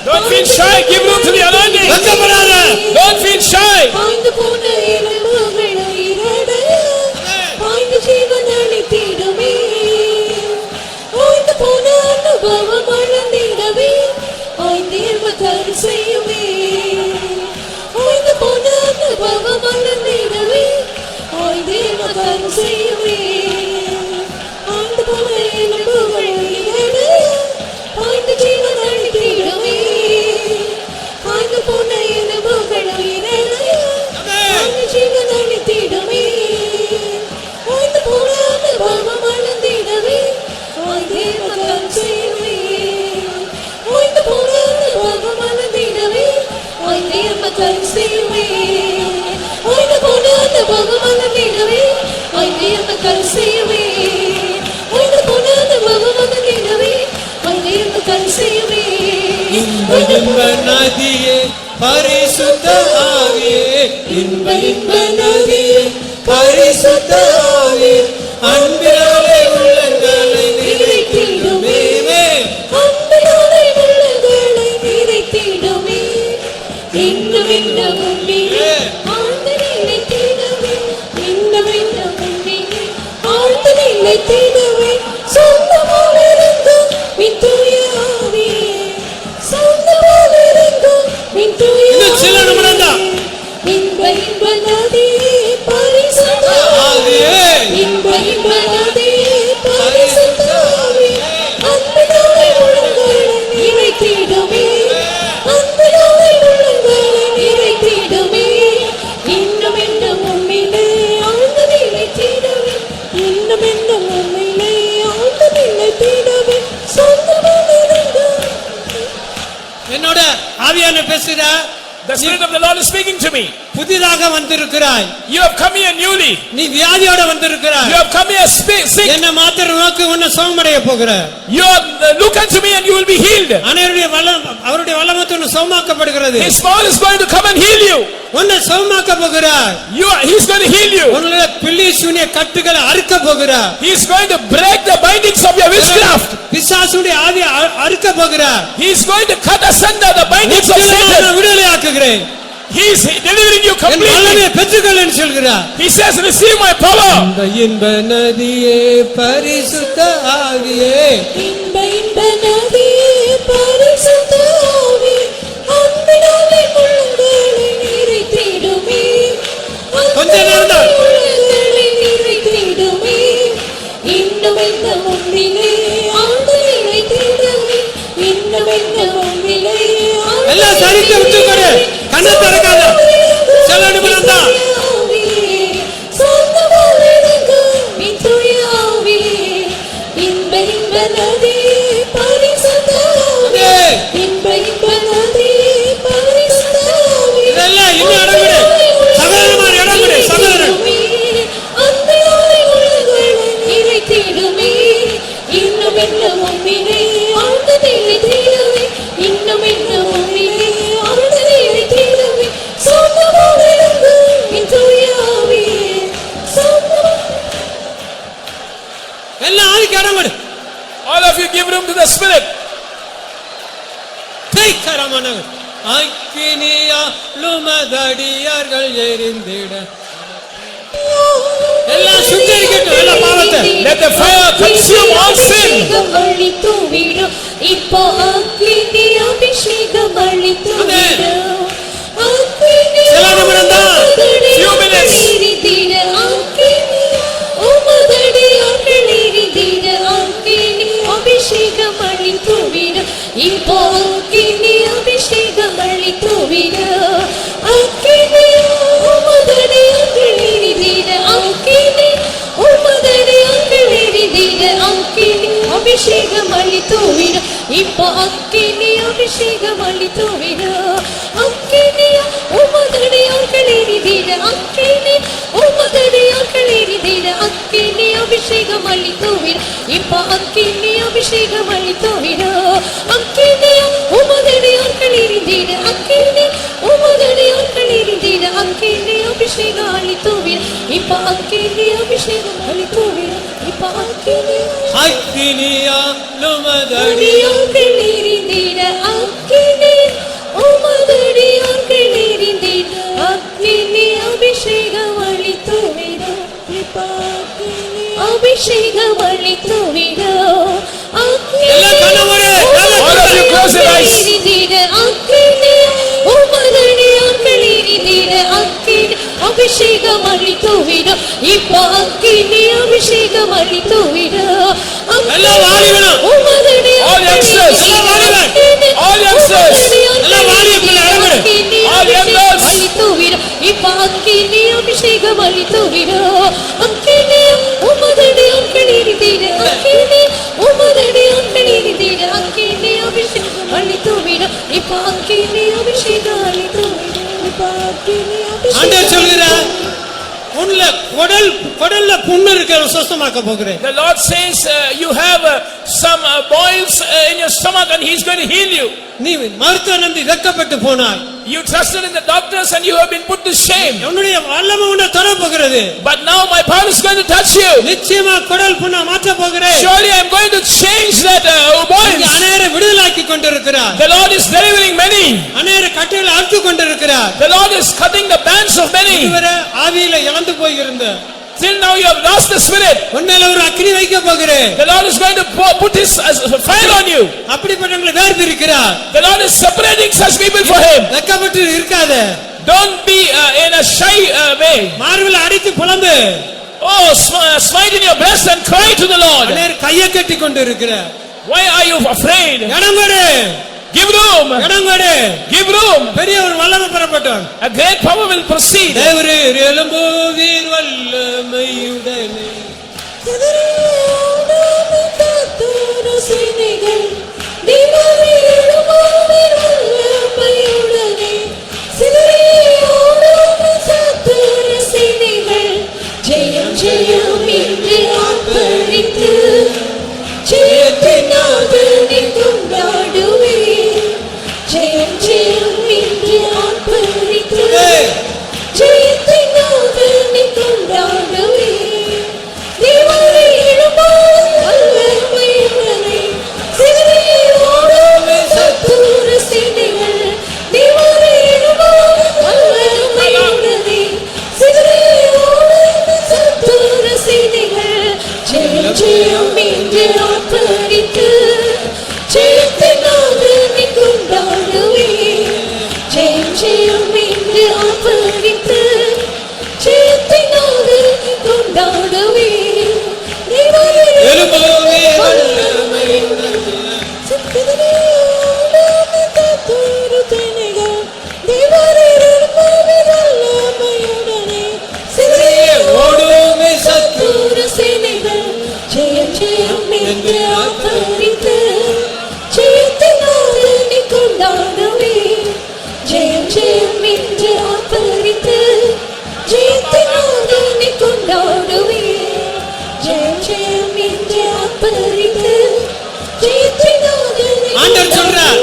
[SPEAKER 4] Don't feel shy. Give room to the anointing.
[SPEAKER 3] வெட்கப்படாத.
[SPEAKER 4] Don't feel shy.
[SPEAKER 5] பாய்ந்து போன எலும்புகள் உயிரோடு பாய்ந்து ஜீவன் அளித்திடுமே. பாய்ந்து போன அனுபவம் வளர்ந்திடவே ஆய்ந்தேர்வதற்கு செய்யுமே. பாய்ந்து போன அனுபவம் வளர்ந்திடவே ஆய்ந்தேர்வதற்கு செய்யுமே. பாய்ந்து போன எலும்புகள் உயிரோடு பாய்ந்து ஜீவன் அளித்திடுமே. பாய்ந்து போன எலும்புகள் உயிரோடு பாய்ந்து ஜீவன் அளித்திடுமே. பாய்ந்து போன அனுபவம் வளர்ந்திடவே ஆய்ந்தேர்வதற்கு செய்யுமே. பாய்ந்து போன அனுபவம் வளர்ந்திடவே ஆய்ந்தேர்வதற்கு செய்யுமே. பாய்ந்து போன அனுபவம் வளர்ந்திடவே ஆய்ந்தேர்வதற்கு செய்யுமே. பாய்ந்து போன அனுபவம் வளர்ந்திடவே ஆய்ந்தேர்வதற்கு செய்யுமே.
[SPEAKER 3] இன்ப நதியே பரிசுத்த ஆவியே, இன்ப நதியே பரிசுத்த ஆவியே, அன்பினாலே உள்ளங்களை நிறைத்திடுமே.
[SPEAKER 5] அன்பினாலே உள்ளங்களை நிறைத்திடுமே. இன்னும் இன்னும் உம்மிலே ஆழ்ந்து நிலைத்திடவே. இன்னும் இன்னும் உம்மிலே ஆழ்ந்து நிலைத்திடவே. சொந்தமாக இருந்தும் மின் தூய ஆவியே. சொந்தமாக இருந்தும் மின் தூய
[SPEAKER 3] இன்னும் சில நிமிடம் தான்.
[SPEAKER 5] இன்ப நதியே பரிசுத்த
[SPEAKER 3] ஆவியே,
[SPEAKER 5] இன்ப நதியே பரிசுத்த ஆவியே. அன்பினாலே உள்ளங்களை நிறைத்திடுமே. அன்பினாலே உள்ளங்களை நிறைத்திடுமே. இன்னும் இன்னும் உம்மிலே ஆழ்ந்து நிலைத்திடவே. இன்னும் இன்னும் உம்மிலே ஆழ்ந்து நிலைத்திடவே. சொந்தமாக இருந்தும்
[SPEAKER 3] என்னோட ஆவியான பேசுற.
[SPEAKER 4] The Spirit of the Lord is speaking to me.
[SPEAKER 3] புதிதாக வந்திருக்கிறாய்.
[SPEAKER 4] You have come here newly.
[SPEAKER 3] நீ வியாதியோட வந்திருக்கிறாய்.
[SPEAKER 4] You have come here sick.
[SPEAKER 3] என்ன மாத்திரம் நோக்கு உன்னை சுகமடைய போகிற.
[SPEAKER 4] You look unto me and you will be healed.
[SPEAKER 3] அவருடைய வல்லமத்து உன்னை சுகமாக்கப்படுகிறது.
[SPEAKER 4] His power is going to come and heal you.
[SPEAKER 3] உன்னை சுகமாக்க போகிறார்.
[SPEAKER 4] He is going to heal you.
[SPEAKER 3] உன்னுடைய பில்லி சூனிய கட்டுகளை அறுக்க போகிறார்.
[SPEAKER 4] He is going to break the bindings of your witchcraft.
[SPEAKER 3] பிசாசுடைய ஆவியை அறுக்க போகிறார்.
[SPEAKER 4] He is going to cut asunder the bindings of Satan.
[SPEAKER 3] விடுதலையாக்குகிறேன்.
[SPEAKER 4] He is delivering you
[SPEAKER 3] N
[SPEAKER 4] completely.
[SPEAKER 3] வல்லமையை பெற்றுக்கொள் என்று சொல்கிறார்.
[SPEAKER 4] He says, receive my power.
[SPEAKER 3] இன்ப நதியே பரிசுத்த ஆவியே,
[SPEAKER 5] இன்ப நதியே பரிசுத்த ஆவியே. அன்பினாலே உள்ளங்களை நிறைத்திடுமே.
[SPEAKER 3] கொஞ்ச நேரம் தான்.
[SPEAKER 5] உள்ளங்களை நிறைத்திடுமே. இன்னும் இன்னும் உம்மிலே ஆழ்ந்து நிலைத்திடவே. இன்னும் இன்னும் உம்மிலே ஆழ்ந்து
[SPEAKER 3] எல்லாம் சரித்து விட்டுக்கொடு. கண்ணை திறக்காத. சில நிமிடம் தான்.
[SPEAKER 5] சொந்தமாக இருந்தும் மின் தூய ஆவியே. இன்ப நதியே பரிசுத்த ஆவியே. இன்ப நதியே பரிசுத்த ஆவியே.
[SPEAKER 3] இதெல்லாம் இன்னும் இடம் கொடு. சகோதரமா இடம் கொடு. சகோதரன்
[SPEAKER 5] அன்பினாலே உள்ளங்களை நிறைத்திடுமே. இன்னும் இன்னும் உம்மிலே ஆழ்ந்து நிலைத்திடவே. இன்னும் இன்னும் உம்மிலே ஆழ்ந்து நிலைத்திடவே. சொந்தமாக இருந்தும் மின் தூய ஆவியே.
[SPEAKER 3] எல்லாம் ஆவிக்கு இடம் கொடு.
[SPEAKER 4] All of you give room to the Spirit.
[SPEAKER 3] தைக்கரமானவர் அக்கினியா லுமதடியார்கள் எரிந்திட. எல்லாம் சுத்தரிக்கட்டும் எல்லா பாவத்தை.
[SPEAKER 4] Let the fire consume all sin.
[SPEAKER 5] அழித்துவிடும். இப்போ அக்கினி அபிஷேகம் அழித்துவிடும். அக்கினி
[SPEAKER 3] சில நிமிடம் தான்.
[SPEAKER 4] Few minutes.
[SPEAKER 5] எரிந்திட. அக்கினி உமதடியார்கள் எரிந்திட. அக்கினி அபிஷேகம் அழித்துவிடும். இப்போ அக்கினி அபிஷேகம் அழித்துவிடும். அக்கினி உமதடியார்கள் எரிந்திட. அக்கினி உமதடியார்கள் எரிந்திட. அக்கினி அபிஷேகம் அழித்துவிடும். இப்போ அக்கினி அபிஷேகம் அழித்துவிடும். அக்கினி உமதடியார்கள் எரிந்திட. அக்கினி உமதடியார்கள் எரிந்திட. அக்கினி அபிஷேகம் அழித்துவிடும். இப்போ அக்கினி அபிஷேகம் அழித்துவிடும். அக்கினி உமதடியார்கள் எரிந்திட. அக்கினி உமதடியார்கள் எரிந்திட. அக்கினி அபிஷேகம் அழித்துவிடும். இப்போ அக்கினி அபிஷேகம் அழித்துவிடும். இப்ப அக்கினி
[SPEAKER 3] அக்கினியாலுமதடி
[SPEAKER 5] அடியார்கள் எரிந்திட அக்கினி உமதடியார்கள் எரிந்திட அக்கினி அபிஷேகம் அளித்துவிட இப்ப அக்கினி அபிஷேகம் அளித்துவிட அக்கினி
[SPEAKER 3] எல்லாம் கண்ணை மூடு.
[SPEAKER 4] All of you close your eyes.
[SPEAKER 5] எரிந்திட அக்கினி உமதடியார்கள் எரிந்திட அக்கினி அபிஷேகம் அளித்துவிட இப்ப அக்கினி அபிஷேகம் அளித்துவிட
[SPEAKER 3] எல்லாம் வாலிபனும்.
[SPEAKER 4] All youngsters. All youngsters.
[SPEAKER 3] எல்லாம் வாலிபர்கள் அழகு.
[SPEAKER 4] All youngsters.
[SPEAKER 5] இப்ப அக்கினி அபிஷேகம் அளித்துவிட அக்கினி உமதடி அக்கினி எரிந்திட அக்கினி உமதடி அக்கினி எரிந்திட அக்கினி அபிஷேகம் அளித்துவிட இப்ப அக்கினி அபிஷேகம் அளித்துவிட இப்ப அக்கினி
[SPEAKER 3] ஆண்டவர்
[SPEAKER 5] அபிஷேகம்
[SPEAKER 3] சொல்கிறார் உன்ல குடல்ல புண்ணு இருக்கிற சுத்தமாக்க போகிறேன்.
[SPEAKER 4] The Lord says you have some boils in your stomach and He's going to heal you.
[SPEAKER 3] நீ மருத்துவ நம்பி வெட்கப்பட்டு போனாய்.
[SPEAKER 4] You trusted in the doctors and you have been put to shame.
[SPEAKER 3] உன்னுடைய வல்லமை உன்னை தொட போகிறது.
[SPEAKER 4] But now my power is going to touch you.
[SPEAKER 3] நிச்சயமா குடல் புண்ணை மாற்ற போகிறேன்.
[SPEAKER 4] Surely I am going to change that boils.
[SPEAKER 3] அநேகரை விடுதலாக்கி கொண்டிருக்கிறார்.
[SPEAKER 4] The Lord is delivering many.
[SPEAKER 3] அநேகரை கட்டுகளை அறுத்து கொண்டிருக்கிறார்.
[SPEAKER 4] The Lord is cutting the bands of many.
[SPEAKER 3] இதுவரை ஆவியில இழந்து போயிருந்த
[SPEAKER 4] Till now you have lost the spirit.
[SPEAKER 3] உன்மேல ஒரு அக்கினி வைக்க போகிறேன்.
[SPEAKER 4] The Lord is going to put His fire on you.
[SPEAKER 3] அப்படிப்பட்டவங்களை வேறு பிரிக்கிறார்.
[SPEAKER 4] The Lord is separating such people for Him.
[SPEAKER 3] வெட்கப்பட்டு இருக்காத.
[SPEAKER 4] Don't be in a shy way.
[SPEAKER 3] மார்பில் அடித்து புலம்பு.
[SPEAKER 4] Oh, smite in your breast and cry to the Lord.
[SPEAKER 3] அநேகர் கையை கட்டி கொண்டு இருக்கிறார்.
[SPEAKER 4] Why are you afraid?
[SPEAKER 3] இடம் கொடு.
[SPEAKER 4] Give room.
[SPEAKER 3] இடம் கொடு.
[SPEAKER 4] Give room.
[SPEAKER 3] பெரிய ஒரு வல்லமை பெறப்பட்டவன்.
[SPEAKER 4] A great power will proceed.
[SPEAKER 3] தேவரீர் எழும்புவீர் வல்லமையுடனே.
[SPEAKER 5] ஜெயம் ஜெயம் என்று ஆர்ப்பரித்து ஜெயத்தினாதனை கொண்டாடுவே ஜெயம் ஜெயம் என்று ஆர்ப்பரித்து ஜெயத்தினாதனை கொண்டாடுவே தேவனை எழுப்பால் வல்லமையுடனே சிதறியோடும் சத்துரு சேனைகள் தேவனை எழுப்பால் வல்லமையுடனே சிதறியோடும் சத்துரு சேனைகள் ஜெயம் ஜெயம் என்று ஆர்ப்பரித்து ஜெயத்தினாதனை கொண்டாடுவே ஜெயம் ஜெயம் என்று ஆர்ப்பரித்து ஜெயத்தினாதனை கொண்டாடுவே
[SPEAKER 3] எழும்புவீர் வல்லமையுடனே. ஓடுமே சத்துரு
[SPEAKER 5] ஜெயம் ஜெயம் என்று ஆர்ப்பரித்து ஜெயத்தினாதனை கொண்டாடுவே ஜெயம் ஜெயம் என்று ஆர்ப்பரித்து ஜெயத்தினாதனை கொண்டாடுவே ஜெயம் ஜெயம் என்று ஆர்ப்பரித்து ஜெயத்தினாதனை
[SPEAKER 3] ஆண்டவர் சொல்றார்,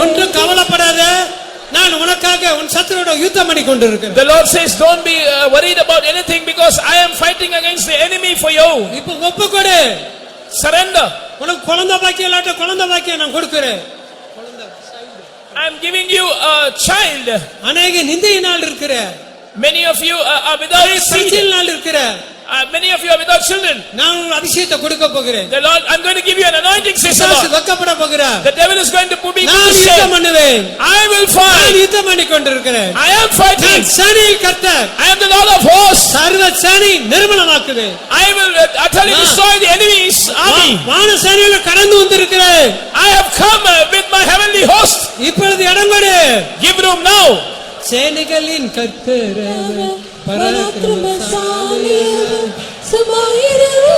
[SPEAKER 3] ஒன்று கவலைப்படாத, நான் உனக்காக உன் சத்துருவோட யுத்தம் பண்ணி கொண்டிருக்கிறேன்.
[SPEAKER 4] The Lord says, don't be worried about anything because I am fighting against the enemy for you.
[SPEAKER 3] இப்ப ஒப்பு கொடு.
[SPEAKER 4] Surrender.
[SPEAKER 3] உனக்கு குழந்தை பாக்கியம் இல்லாட்ட குழந்தை பாக்கியம் நான் கொடுக்கிறேன்.
[SPEAKER 4] I am giving you a child.
[SPEAKER 3] அநேக நிந்தையினால் இருக்கிற,
[SPEAKER 4] Many of you are without seed.
[SPEAKER 3] பிரச்சனையினால் இருக்கிற,
[SPEAKER 4] Many of you are without children.
[SPEAKER 3] நான் உனக்கு அபிஷேகத்தை கொடுக்க போகிறேன்.
[SPEAKER 4] The Lord, I'm going to give you an anointing, says the
[SPEAKER 3] பிசாசு
[SPEAKER 4] Lord.
[SPEAKER 3] வெட்கப்பட போகிறார்.
[SPEAKER 4] The devil is going to be
[SPEAKER 3] நான்
[SPEAKER 4] put to
[SPEAKER 3] யுத்தம்
[SPEAKER 4] shame.
[SPEAKER 3] பண்ணுவேன்.
[SPEAKER 4] I will
[SPEAKER 3] நான்
[SPEAKER 4] fight.
[SPEAKER 3] யுத்தம் பண்ணி கொண்டிருக்கிறேன்.
[SPEAKER 4] I am fighting.
[SPEAKER 3] நான் சேனையில் கர்த்தர்,
[SPEAKER 4] I am the Lord of hosts.
[SPEAKER 3] சர்வ சேனை நிர்மூலமாக்குவேன்.
[SPEAKER 4] I will utterly destroy the enemy's army.
[SPEAKER 3] வான சேனையில கடந்து வந்திருக்கிறேன்.
[SPEAKER 4] I have come with my heavenly host.
[SPEAKER 3] இப்பொழுது இடம் கொடு.
[SPEAKER 4] Give room now.
[SPEAKER 3] சேனைகளின் கர்த்தர்
[SPEAKER 5] பராக்கிரமசாலியவர் சமாயிரவர்